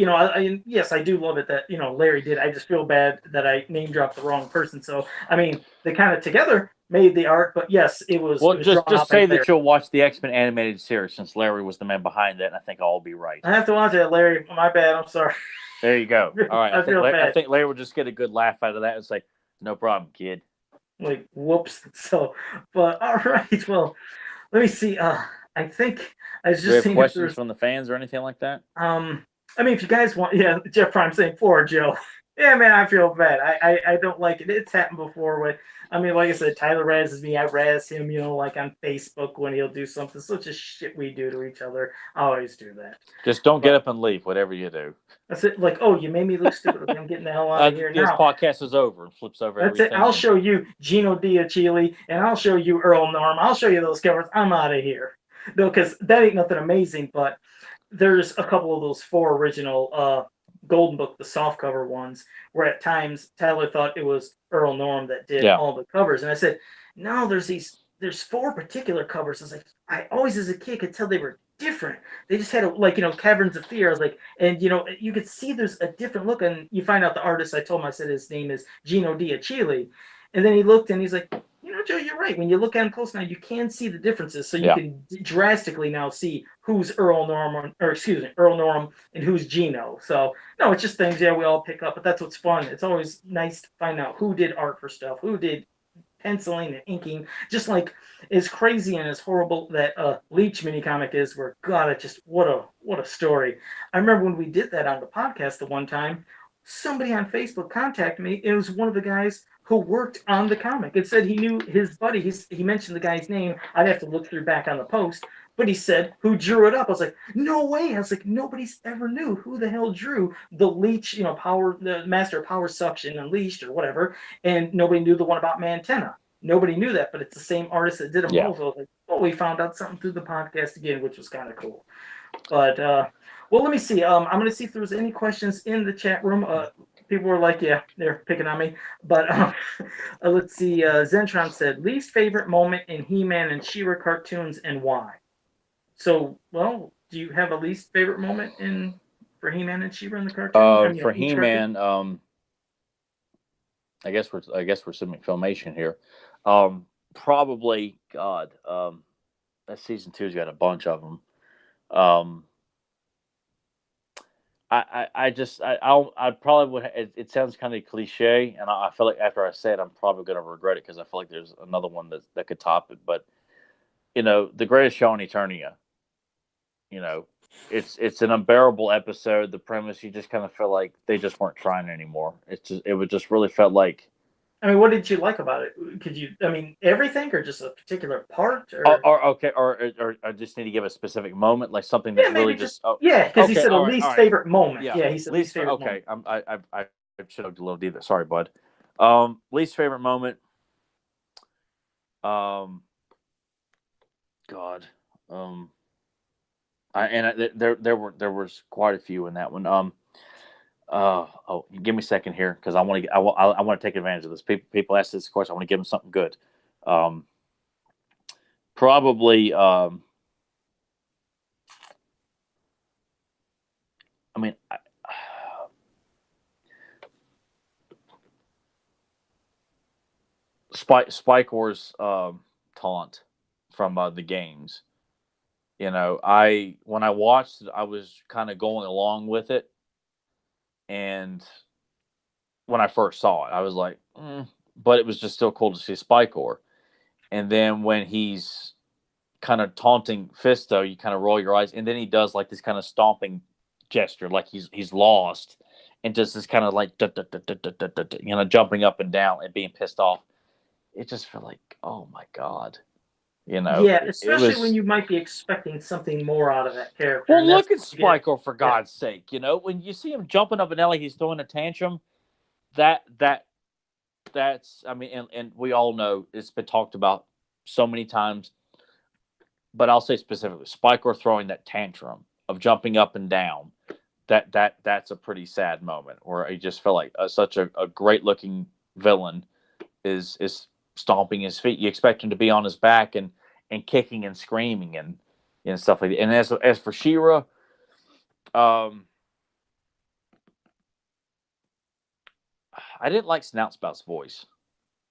yes, I do love it that Larry did. I just feel bad that I name dropped the wrong person. So I mean, they kind of together made the art, but yes, it well, was drawn just out by say Larry. that you'll watch the X-Men animated series since Larry was the man behind it, and I think I'll be right. I have to watch that, Larry. My bad. I'm sorry. There you go. All right, I feel I bad. think Larry will just get a good laugh out of that and say, "No problem, kid." Like, whoops. So, but all right. Well, let me see. I think I was Do we just have seeing if questions there's from the fans or anything like that? I mean, if you guys want, yeah, Jeff Prime saying poor Joe. Yeah, man, I feel bad. I don't like it. It's happened before with, I mean, like I said, Tyler razzes me. I razz him, like on Facebook when he'll do something. Such a shit we do to each other. I always do that. Just don't get But up and leave, whatever you do. that's it. Like, oh, you made me look stupid. Okay, I'm getting the hell out of here This now. podcast is over and flips over That's it. everything. I'll show you Gino Diachile and I'll show you Earl Norm. I'll show you those covers. I'm out of here. Though, because that ain't nothing amazing, but there's a couple of those four original Golden Book, the softcover ones, where at times Tyler thought it was Earl Norm that did Yeah. all the covers. And I said, no, there's four particular covers. I was like, I always as a kid could tell they were different. They just had Caverns of Fear. I was like, and you could see there's a different look. And you find out the artist, I told him, I said his name is Gino Diachile. And then he looked and he's like, Joe, you're right. When you look at him close now, you can see the differences. So you can drastically now see who's Earl Norm, or excuse me, Earl Norm, and who's Gino. So no, it's just things, we all pick up. But that's what's fun. It's always nice to find out who did art for stuff, who did penciling and inking. Just like as crazy and as horrible that Leech mini comic is, where God, it just what a story. I remember when we did that on the podcast the one time. Somebody on Facebook contacted me. It was one of the guys who worked on the comic. It said he knew his buddy. He mentioned the guy's name. I'd have to look through back on the post, but he said who drew it up. I was like, no way. I was like, nobody's ever knew who the hell drew the Leech, the Master of Power Suction Unleashed or whatever, and nobody knew the one about Mantenna. Nobody knew that, but it's the same artist that did them both. So I was like, oh, we found out something through the podcast again, which was kind of cool. But well, let me see. I'm gonna see if there's any questions in the chat room. People were like, yeah, they're picking on me. But let's see. Zentron said, least favorite moment in He-Man and She-Ra cartoons and why? So, well, do you have a least favorite moment for He-Man and She-Ra in the cartoon? For He-Man, I guess we're assuming Filmation here. Probably God. That season 2's got a bunch of them. I probably would. It sounds kind of cliche, and I feel like after I say it, I'm probably going to regret it because I feel like there's another one that could top it. But the greatest show on Eternia. It's an unbearable episode. The premise, you just kind of feel like they just weren't trying anymore. It would just really felt like. I mean, what did you like about it? Could you, everything, or just a particular part? Or I just need to give a specific moment, like something that really just. Because he said least favorite moment. Yeah, he said least favorite moment. Okay, I should have a little deeper. Sorry, bud. Least favorite moment. God. There was quite a few in that one. Give me a second here because I want to take advantage of this. People ask this question. I want to give them something good. Probably. Spike Wars taunt from the games. When I watched it, I was kind of going along with it, and when I first saw it, I was like, but it was just still cool to see Spikor. And then when he's kind of taunting Fisto, you kind of roll your eyes, and then he does like this kind of stomping gesture, like he's lost, and just this kind of like jumping up and down and being pissed off. it just felt like, oh my God, you know, Yeah, it especially when was. you might be expecting something more out of that character, Well, and that's look at what you get. Spiker, for Yeah, God's sake. You know, when you see him jumping up and down like he's throwing a tantrum, that that that's, I mean, and we all know it's been talked about so many times, but I'll say specifically, Spiker throwing that tantrum of jumping up and down. That's a pretty sad moment where I just felt like such a great looking villain is stomping his feet. You expect him to be on his back and kicking and screaming and stuff like that. And as for Shira, um, I didn't like Snoutspout's voice.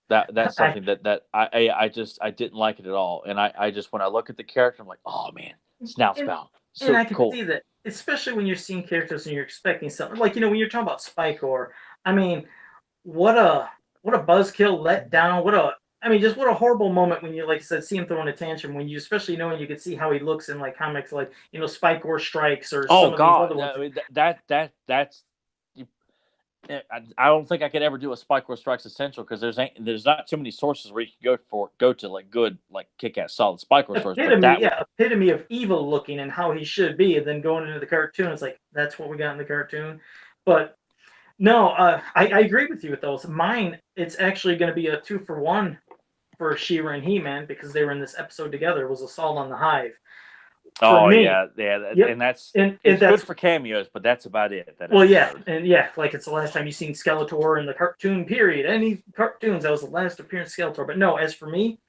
That's I something that I didn't like it at all. And I just, when I look at the character, I'm like, oh man, and Snoutspout, and so I can cool. see that, especially when you're seeing characters and you're expecting something like when you're talking about Spike, or I mean, what a what a buzzkill let down. What a I mean, just what a horrible moment when you, like I said, see him throwing a tantrum. When you, especially knowing you could see how he looks in like comics, like Spike or Strikes or Oh some of these God, other ones. that's. I don't think I could ever do a Spike World Strikes Essential because there's not too many sources where you can go to like good, like kick ass solid Spike World stories. But Epitome, that was, yeah, epitome of evil looking and how he should be, and then going into the cartoon, it's like that's what we got in the cartoon. But no, I agree with you with those. Mine, it's actually going to be a 2-for-1 for She-Ra and He-Man because they were in this episode together. It was Assault on the Hive. For oh me, yeah, yeah, yep, and that's, and it's good that's for cameos, but that's about it. That well, yeah, episode. and yeah, like it's the last time you seen Skeletor in the cartoon period. Any cartoons, that was the last appearance of Skeletor. But no, as for me,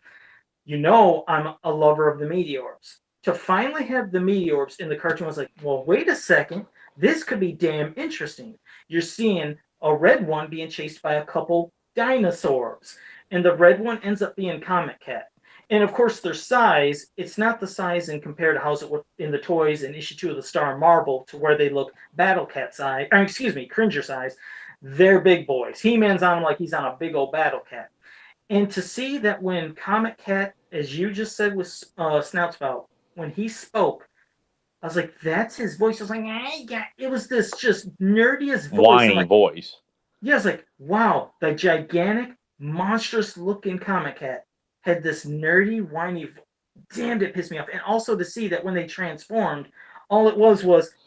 I'm a lover of the meteors. To finally have the meteors in the cartoon, I was like, well, wait a second. This could be damn interesting. You're seeing a red one being chased by a couple dinosaurs, and the red one ends up being Comet Cat. And of course, their size, it's not the size in compared to how's it in the toys in issue 2 of the Star Marvel to where they look Battle Cat size, or excuse me, Cringer size. They're big boys. He Man's on them like he's on a big old Battle Cat. And to see that when Comet Cat, as you just said with Snoutspout, when he spoke, I was like, that's his voice. I was like, yeah. It was this just nerdiest voice. I'm Whiny like, voice. yeah, I was like, wow, the gigantic, monstrous looking Comet Cat had this nerdy, whiny. Damned, it pissed me off. And also to see that when they transformed, all it was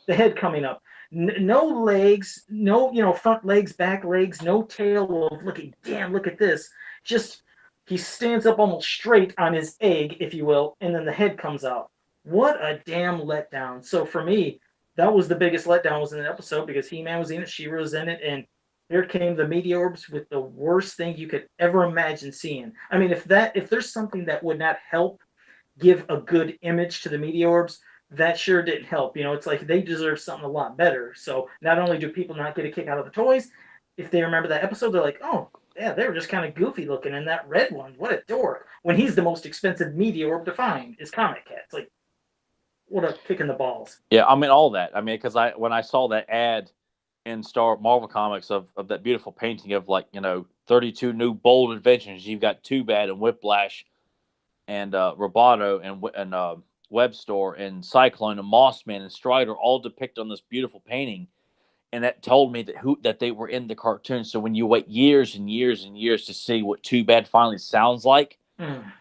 the head coming up. No legs, no front legs, back legs, no tail of looking. Damn, look at this. Just he stands up almost straight on his egg, if you will, and then the head comes out. What a damn letdown. So for me, that was the biggest letdown was in the episode because He-Man was in it, She-Ra was in it, and here came the meteorbs with the worst thing you could ever imagine seeing. I mean, if there's something that would not help give a good image to the meteorbs, that sure didn't help. It's like they deserve something a lot better. So not only do people not get a kick out of the toys, if they remember that episode, they're like, oh, yeah, they were just kind of goofy looking. And that red one, what a dork. When he's the most expensive meteorb to find is Comet Cat. It's like, what a kick in the balls. Yeah, I mean all that. I mean, because when I saw that ad in Star Marvel Comics of that beautiful painting of, like, 32 new bold inventions. You've got Too Bad and Whiplash and Roboto and Web Store and Cyclone and Mossman and Strider all depict on this beautiful painting, and that told me that they were in the cartoon. So when you wait years and years and years to see what Too Bad finally sounds like, Mm.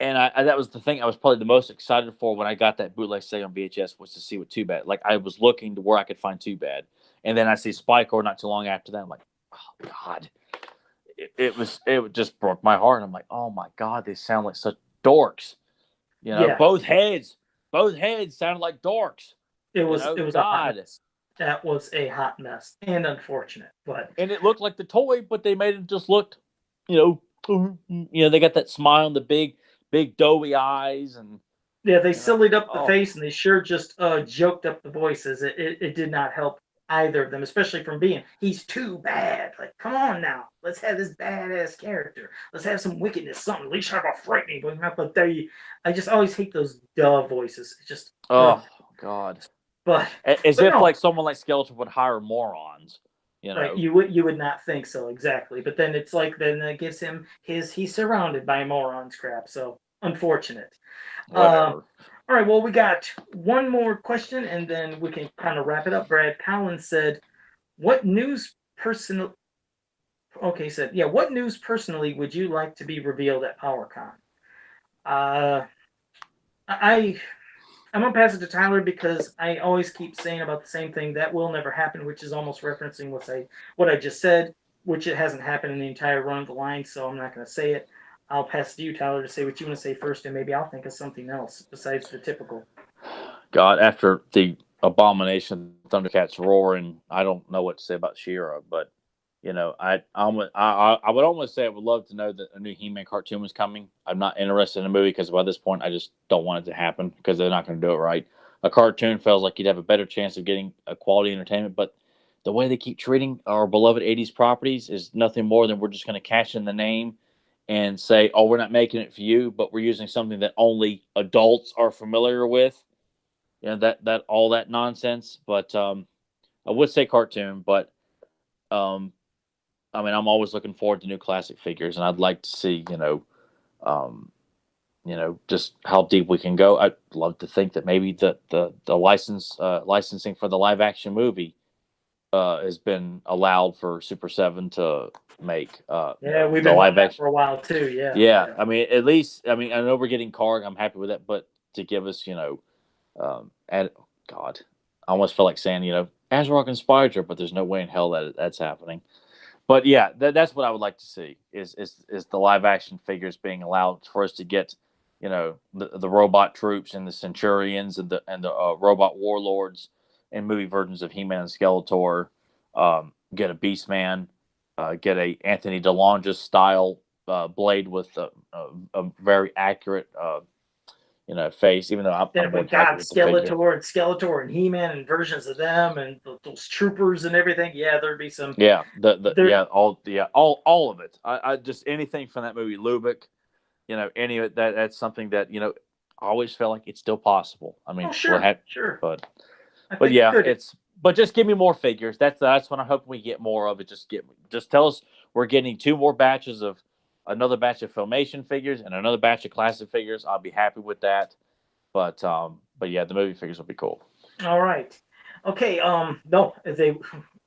and that was the thing I was probably the most excited for when I got that bootleg set on VHS, was to see what Too Bad. Like, I was looking to where I could find Too Bad, and then I see Spike or not too long after that. I'm like, oh God, it just broke my heart. I'm like, oh my God, they sound like such dorks. Yeah, Both heads sounded like dorks. it was a hot God, mess. That was a hot mess and unfortunate, but and it looked like the toy, but they made it just look, you they got that smile and the big doughy eyes, and yeah, they sillied up the oh face and they sure just joked up the voices. It did not help either of them, especially from being he's too bad. Like, come on now, let's have this badass character. Let's have some wickedness, something. At least have a frightening, but not the they. I just always hate those duh voices. It's just oh God. but As but if no, like someone like Skeletor would hire morons, you right? know. You would not think so exactly, but then it's like then it gives him he's surrounded by morons crap. So unfortunate. Uh, Whatever. All right, well, we got one more question and then we can kind of wrap it up. Brad Collins said, what news person Okay, said, yeah, what news personally would you like to be revealed at PowerCon? Uh, I I'm gonna pass it to Tyler because I always keep saying about the same thing that will never happen, which is almost referencing what I just said, which it hasn't happened in the entire run of the line, so I'm not gonna say it. I'll pass it to you, Tyler, to say what you want to say first, and maybe I'll think of something else besides the typical. God, after the abomination Thundercats roaring, I don't know what to say about She-Ra, but I would almost say I would love to know that a new He-Man cartoon was coming. I'm not interested in a movie because by this point I just don't want it to happen because they're not going to do it right. A cartoon feels like you'd have a better chance of getting a quality entertainment, but the way they keep treating our beloved 80s properties is nothing more than we're just going to cash in the name and say, oh, we're not making it for you, but we're using something that only adults are familiar with. That all that nonsense. But I would say cartoon, but um, I mean, I'm always looking forward to new classic figures, and I'd like to see, um, just how deep we can go. I'd love to think that maybe the licensing for the live action movie has been allowed for Super Seven to make. Yeah, we've The been wanting live that action. for a while too. Yeah, Yeah, yeah. I mean, at least I mean I know we're getting Karg. I'm happy with that, but to give us, and God, I almost feel like saying, Azrock and Spider, but there's no way in hell that that's happening. But yeah, that's what I would like to see is the live action figures being allowed for us to get, the robot troops and the Centurions and the robot warlords and movie versions of He-Man and Skeletor. Get a Beastman, get a Anthony DeLongis style blade with a very accurate face. Even though I'm Then more we than happy got with the figure. Skeletor and He-Man and versions of them and those troopers and everything. Yeah, there'd be some Yeah, the there. all of it. I just anything from that movie, Lubick. Any of it that's something that I always felt like it's still possible. I Oh, mean, we'll sure, have, sure. but I but think it yeah, could. it's but just give me more figures. That's what I hope we get more of it. Just tell us we're getting two more batches of another batch of Filmation figures and another batch of classic figures. I'll be happy with that. But yeah, the movie figures will be cool. All right. Okay. No, if they,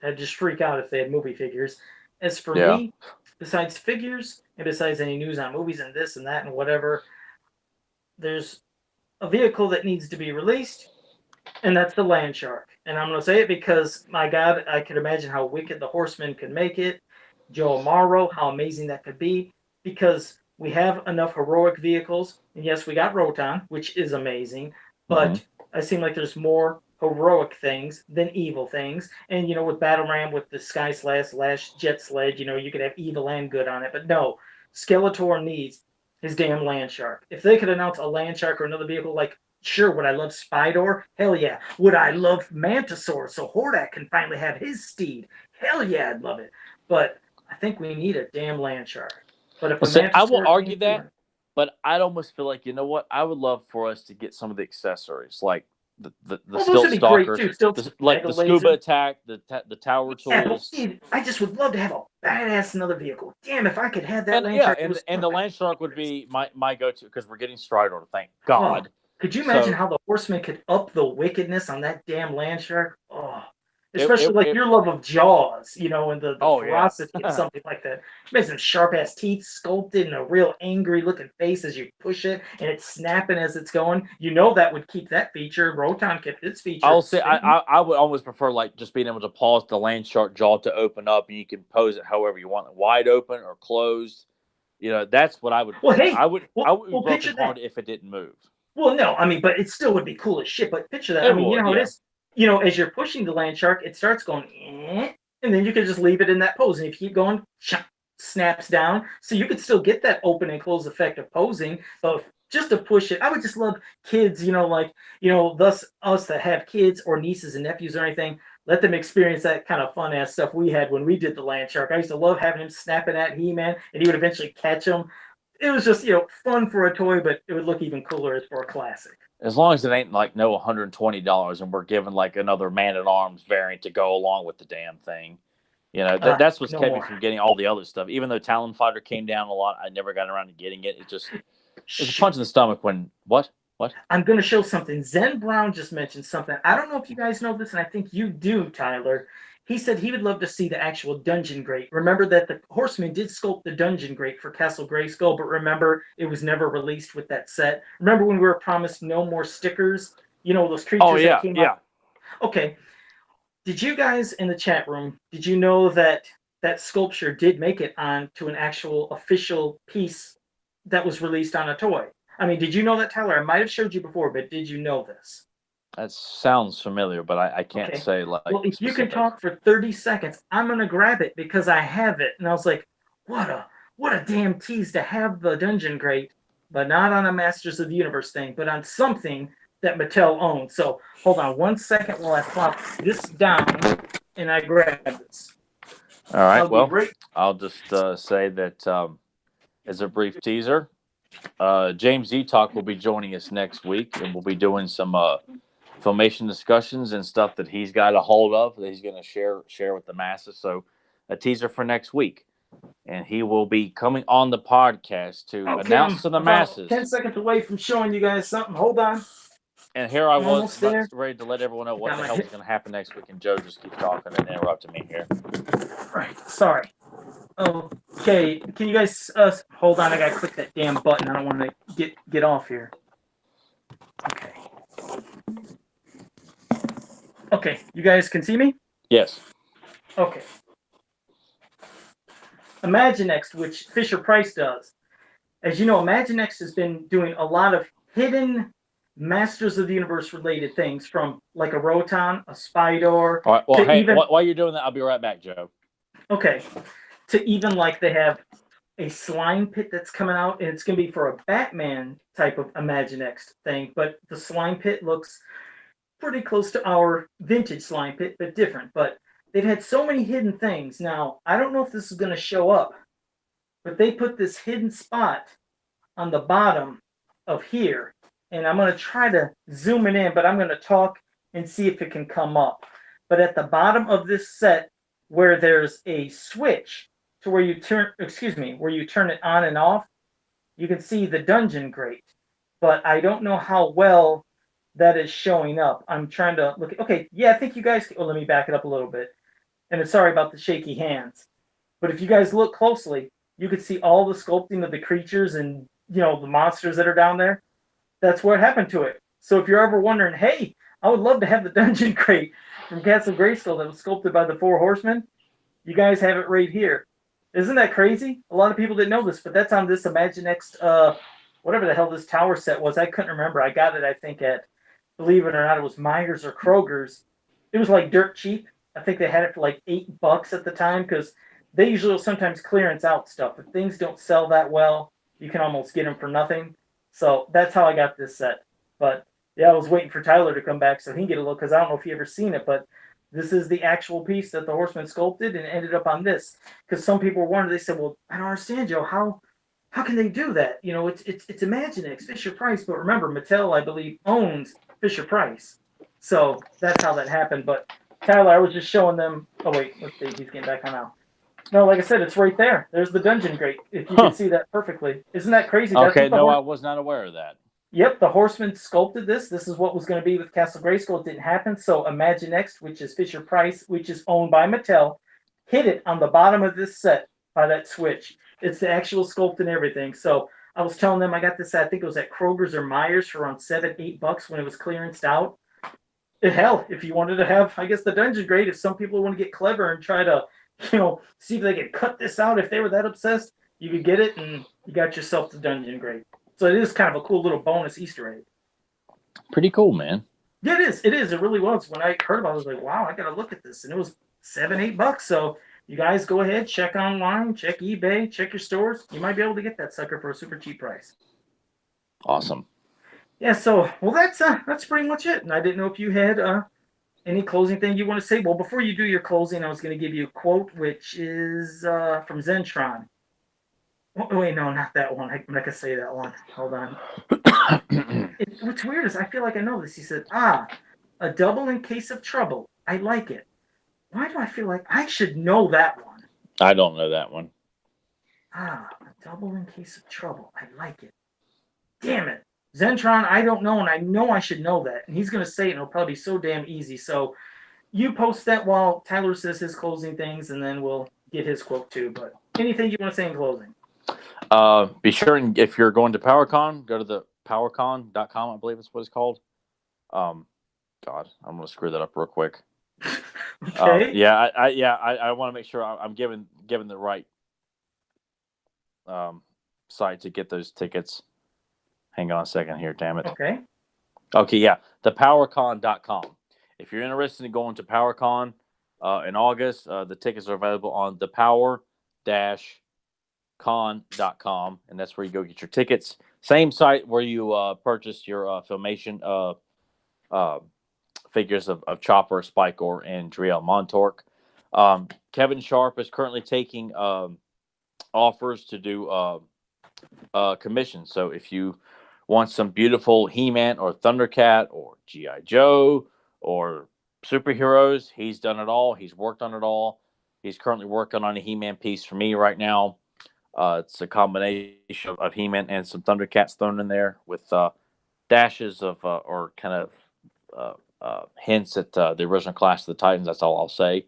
I'd just freak out if they had movie figures. As for Yeah. me, besides figures and besides any news on movies and this and that and whatever, there's a vehicle that needs to be released, and that's the Land Shark. And I'm going to say it because, my God, I could imagine how wicked the Horseman could make it. Joe Amaro, how amazing that could be. Because we have enough heroic vehicles. And yes, we got Roton, which is amazing. Mm-hmm. But I seem like there's more heroic things than evil things. And, with Battle Ram with the Sky Slash Jet Sledge, you could have evil and good on it. But no, Skeletor needs his damn Land Shark. If they could announce a Land Shark or another vehicle like, sure, would I love Spydor? Hell yeah. Would I love Mantisaur so Hordak can finally have his steed? Hell yeah, I'd love it. But I think we need a damn Land Shark. But if a Well, see, I will Mantisaur argue came through, that, but I'd almost feel like what I would love for us to get some of the accessories, like the well, those stilt would be great stalkers, too. Still, like Mega the scuba Laser. attack, the tower Yeah, but tools, I just would love to have a badass another vehicle. Damn, if I could have that and Land yeah, Shark, it was and one the of my land shark would favorites. be my go to because we're getting Stridor, thank Oh, God. could you imagine So how the Horseman could up the wickedness on that damn Land Shark? Oh, it especially like it your love of Jaws, and the oh yeah. ferocity of something like that. Imagine sharp ass teeth sculpted and a real angry looking face as you push it, and it's snapping as it's going. That would keep that feature. Roton kept its feature I'll the say I, same. I I would almost prefer like just being able to pause the land shark jaw to open up, and you can pose it however you want, wide open or closed. That's what I would Well, prefer. hey, I would be well, picture that. brokenhearted if it didn't move. Well, no, I mean, but it still would be cool as shit. But picture that. I It mean, you know would, how it yeah. is. As you're pushing the land shark, it starts going, and then you can just leave it in that pose. And if you keep going, snaps down. So you could still get that open and close effect of posing. But just to push it, I would just love kids, thus us that have kids or nieces and nephews or anything, let them experience that kind of fun ass stuff we had when we did the land shark. I used to love having him snapping at He-Man, and he would eventually catch him. It was just fun for a toy, but it would look even cooler as for a classic. As long as it ain't like no $120 and we're given like another man at arms variant to go along with the damn thing. That's what's No kept me more. from getting all the other stuff. Even though Talon Fighter came down a lot, I never got around to getting it. It's a Shh. punch in the stomach when what? What? I'm going to show something. Zen Brown just mentioned something. I don't know if you guys know this, and I think you do, Tyler. he said he would love to see the actual dungeon grate. Remember that the Horseman did sculpt the dungeon grate for Castle Grayskull, but remember it was never released with that set. Remember when we were promised no more stickers? You know, those Oh creatures that yeah, came yeah. out. Okay. Did you guys in the chat room, did you know that that sculpture did make it onto an actual official piece that was released on a toy? I mean, did you know that, Tyler? I might have showed you before, but did you know this? That sounds familiar, but I can't Okay. say like Well, if you can specifics. talk for 30 seconds, I'm gonna grab it because I have it. And I was like, what a what a damn tease to have the dungeon grate, but not on a Masters of the Universe thing, but on something that Mattel owns. So hold on 1 second while I plop this down and I grab this. All right. I'll be Well, right. I'll just say that as a brief teaser, James E. Talk will be joining us next week, and we'll be doing some filmation discussions and stuff that he's got a hold of that he's going to share with the masses. So, a teaser for next week, and he will be coming on the podcast to Okay, announce I'm to the about 10 masses. seconds away from showing you guys something. Hold on. And here I I'm was almost there. ready to let everyone know what Got the my hell was hip. going to happen next week, and Joe just keeps talking and interrupting me here. Right. Sorry. Okay, can you guys hold on? I gotta click that damn button. I don't want to get off here. Okay. Okay, you guys can see me? Yes. Okay. Imaginext, which Fisher Price does. As you know, Imaginext has been doing a lot of hidden Masters of the Universe related things, from like a Roton, a Spydor, All right. Well, to hey, even while you're doing that, I'll be right back, Joe. okay, to even like they have a slime pit that's coming out, and it's going to be for a Batman type of Imaginext thing. But the slime pit looks pretty close to our vintage slime pit, but different. But they've had so many hidden things. Now, I don't know if this is going to show up, but they put this hidden spot on the bottom of here. And I'm going to try to zoom it in, but I'm going to talk and see if it can come up. But at the bottom of this set, where there's a switch to where you turn, where you turn it on and off, you can see the dungeon grate. But I don't know how well that is showing up. I'm trying to look at, okay, yeah, I think you guys, oh, let me back it up a little bit. And sorry about the shaky hands. But if you guys look closely, you can see all the sculpting of the creatures and, you know, the monsters that are down there. That's what happened to it. So if you're ever wondering, hey, I would love to have the dungeon crate from Castle Grayskull that was sculpted by the Four Horsemen, you guys have it right here. Isn't that crazy? A lot of people didn't know this, but that's on this Imaginext, whatever the hell this tower set was. I couldn't remember. I got it, I think, at, believe it or not, it was Myers or Kroger's. It was like dirt cheap. I think they had it for like $8 at the time, because they usually will sometimes clearance out stuff. If things don't sell that well, you can almost get them for nothing. So that's how I got this set. But yeah, I was waiting for Tyler to come back so he can get a look, because I don't know if he ever seen it, but this is the actual piece that the Horseman sculpted and ended up on this. Because some people were wondering, they said, "Well, I don't understand, Joe. How can they do that? You know, it's Imaginext, Fisher Price, but remember, Mattel, I believe, owns Fisher Price, so that's how that happened." But Tyler, I was just showing them. Oh wait, let's see, he's getting back on now. No, like I said, it's right there. There's the dungeon grate. If you can see that perfectly, isn't that crazy? That's Okay. what the No, I was not aware of that. Yep, the Horseman sculpted this. This is what was going to be with Castle Grayskull. It didn't happen. So Imaginext, which is Fisher Price, which is owned by Mattel, hit it on the bottom of this set by that switch. It's the actual sculpt and everything. So I was telling them I got this. I think it was at Kroger's or Myers for around $7-8 when it was clearanced out. Hell, if you wanted to have, I guess, the dungeon grade, if some people want to get clever and try to, you know, see if they could cut this out, if they were that obsessed, you could get it, and you got yourself the dungeon grade. So it is kind of a cool little bonus Easter egg. Pretty cool, man. Yeah, it is. It is. It really was. When I heard about it, I was like, wow, I got to look at this. And it was $7-8. So you guys go ahead, check online, check eBay, check your stores. You might be able to get that sucker for a super cheap price. Awesome. Yeah, so, well, that's pretty much it. And I didn't know if you had any closing thing you want to say. Well, before you do your closing, I was going to give you a quote, which is from Zentron. Oh, wait, no, not that one. I'm not going to say that one. Hold on. What's weird is I feel like I know this. He said, a double in case of trouble. I like it. Why do I feel like I should know that one? I don't know that one. A double in case of trouble. I like it. Damn it. Zentron, I don't know, and I know I should know that. And he's going to say it, and it'll probably be so damn easy. So you post that while Tyler says his closing things, and then we'll get his quote too. But anything you want to say in closing? Be sure, and if you're going to PowerCon, go to the powercon.com, I believe is what it's called. God, I'm going to screw that up real quick. Okay. I want to make sure I'm giving the right site to get those tickets. Hang on a second here, damn it. Okay, yeah, thepowercon.com. If you're interested in going to PowerCon in August, the tickets are available on thepower-con.com, and that's where you go get your tickets. Same site where you purchased your Filmation figures of Chopper, Spikor, and Driel Montork. Kevin Sharp is currently taking offers to do commissions. So if you want some beautiful He-Man or Thundercat or G.I. Joe or superheroes, he's done it all. He's worked on it all. He's currently working on a He-Man piece for me right now. It's a combination of He-Man and some Thundercats thrown in there with dashes of or kind of hints at the original Clash of the Titans. That's all I'll say.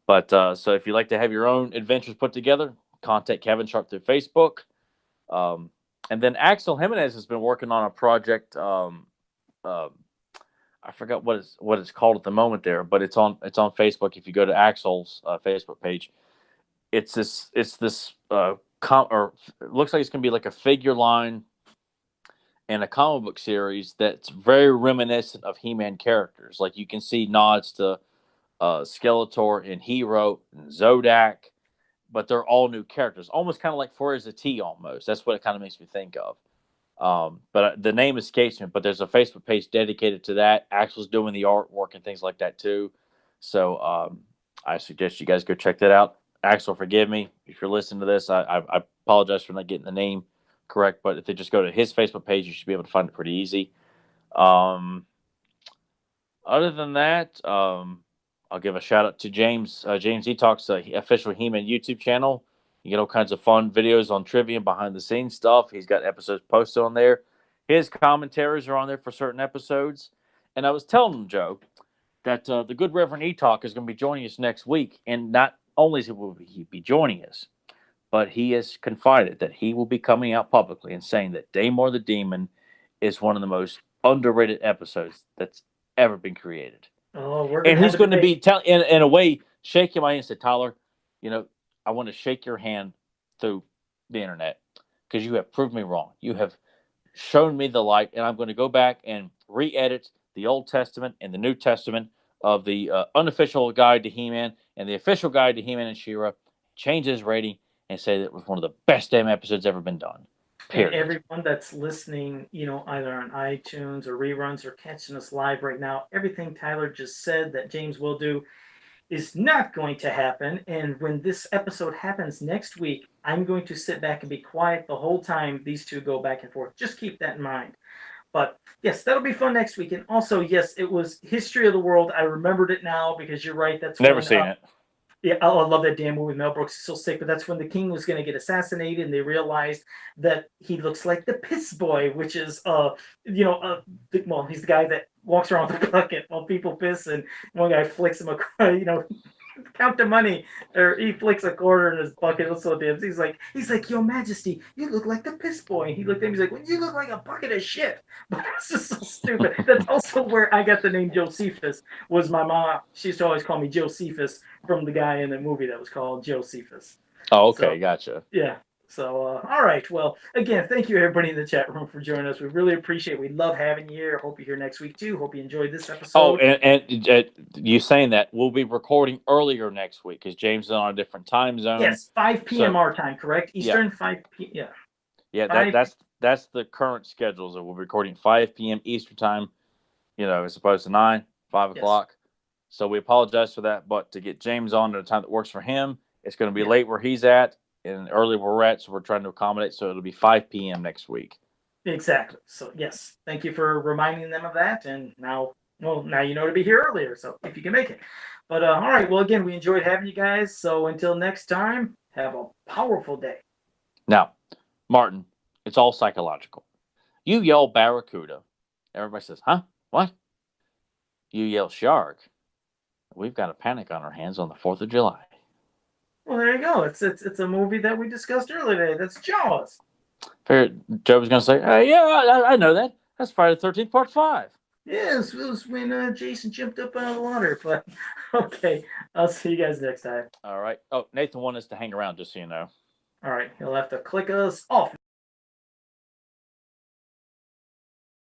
But so if you'd like to have your own adventures put together, contact Kevin Sharp through Facebook. And then Axel Jimenez has been working on a project. I forgot what it's called at the moment there, but it's on Facebook. If you go to Axel's Facebook page, it looks like it's going to be like a figure line and a comic book series that's very reminiscent of He-Man characters. Like you can see nods to Skeletor and Hero and Zodak, but they're all new characters, almost kind of like Four as a T almost. That's what it kind of makes me think of. But the name escapes me, but there's a Facebook page dedicated to that. Axel's doing the artwork and things like that too. So I suggest you guys go check that out. Axel, forgive me if you're listening to this. I apologize for not getting the name correct, but if they just go to his Facebook page, you should be able to find it pretty easy. Other than that, I'll give a shout out to James. James E Talks official He-Man YouTube channel. You get all kinds of fun videos on trivia and behind the scenes stuff. He's got episodes posted on there. His commentaries are on there for certain episodes. And I was telling him, Joe, that the good Reverend E Talk is going to be joining us next week. And not only will he be joining us, but he has confided that he will be coming out publicly and saying that Daymar the Demon is one of the most underrated episodes that's ever been created. Oh, and he's going to be in a way shaking my hand and say, Tyler, I want to shake your hand through the internet because you have proved me wrong. You have shown me the light, and I'm going to go back and re-edit the Old Testament and the New Testament of the unofficial guide to He-Man and the official guide to He-Man and She-Ra, change his rating, and say that it was one of the best damn episodes ever been done. Period. And everyone that's listening, either on iTunes or reruns or catching us live right now, everything Tyler just said that James will do is not going to happen. And when this episode happens next week, I'm going to sit back and be quiet the whole time these two go back and forth. Just keep that in mind. But yes, that'll be fun next week. And also, yes, it was History of the World. I remembered it now because you're right. That's never seen it. Yeah, I love that damn movie. Mel Brooks is so sick, but that's when the king was going to get assassinated, and they realized that he looks like the piss boy, which is, well, he's the guy that walks around with a bucket while people piss, and one guy flicks him count the money, or he flicks a quarter in his bucket. It was so damn. He's like, Your Majesty, you look like the piss boy. And he looked at him. He's like, well, you look like a bucket of shit. But it's just so stupid. That's also where I got the name Josephus. Was my mom? She used to always call me Josephus from the guy in the movie that was called Josephus. Oh, okay, so, gotcha. Yeah. So, all right. Well, again, thank you, everybody in the chat room, for joining us. We really appreciate it. We love having you here. Hope you're here next week, too. Hope you enjoyed this episode. Oh, and you saying that, we'll be recording earlier next week because James is on a different time zone. Yes, 5 p.m. our time, correct? Eastern, yeah. 5 p.m. Yeah. Yeah, that's the current schedule. So we'll be recording 5 p.m. Eastern time, as opposed to 5 o'clock. So we apologize for that. But to get James on at a time that works for him, it's going to be late where he's at and early where we're at. So we're trying to accommodate. So it'll be 5 p.m. next week. Exactly. So, yes, thank you for reminding them of that. And now you know to be here earlier. So if you can make it. But all right. Well, again, we enjoyed having you guys. So until next time, have a powerful day. Now, Martin, it's all psychological. You yell barracuda. Everybody says, huh? What? You yell shark. we've got a panic on our hands on the 4th of July. Well, there you go. It's a movie that we discussed earlier today. That's Jaws. Joe was going to say, yeah, I know that. That's Friday the 13th, Part 5. Yes, it was when Jason jumped up out of the water. But okay, I'll see you guys next time. All right. Oh, Nathan wanted us to hang around, just so you know. All right, he'll have to click us off.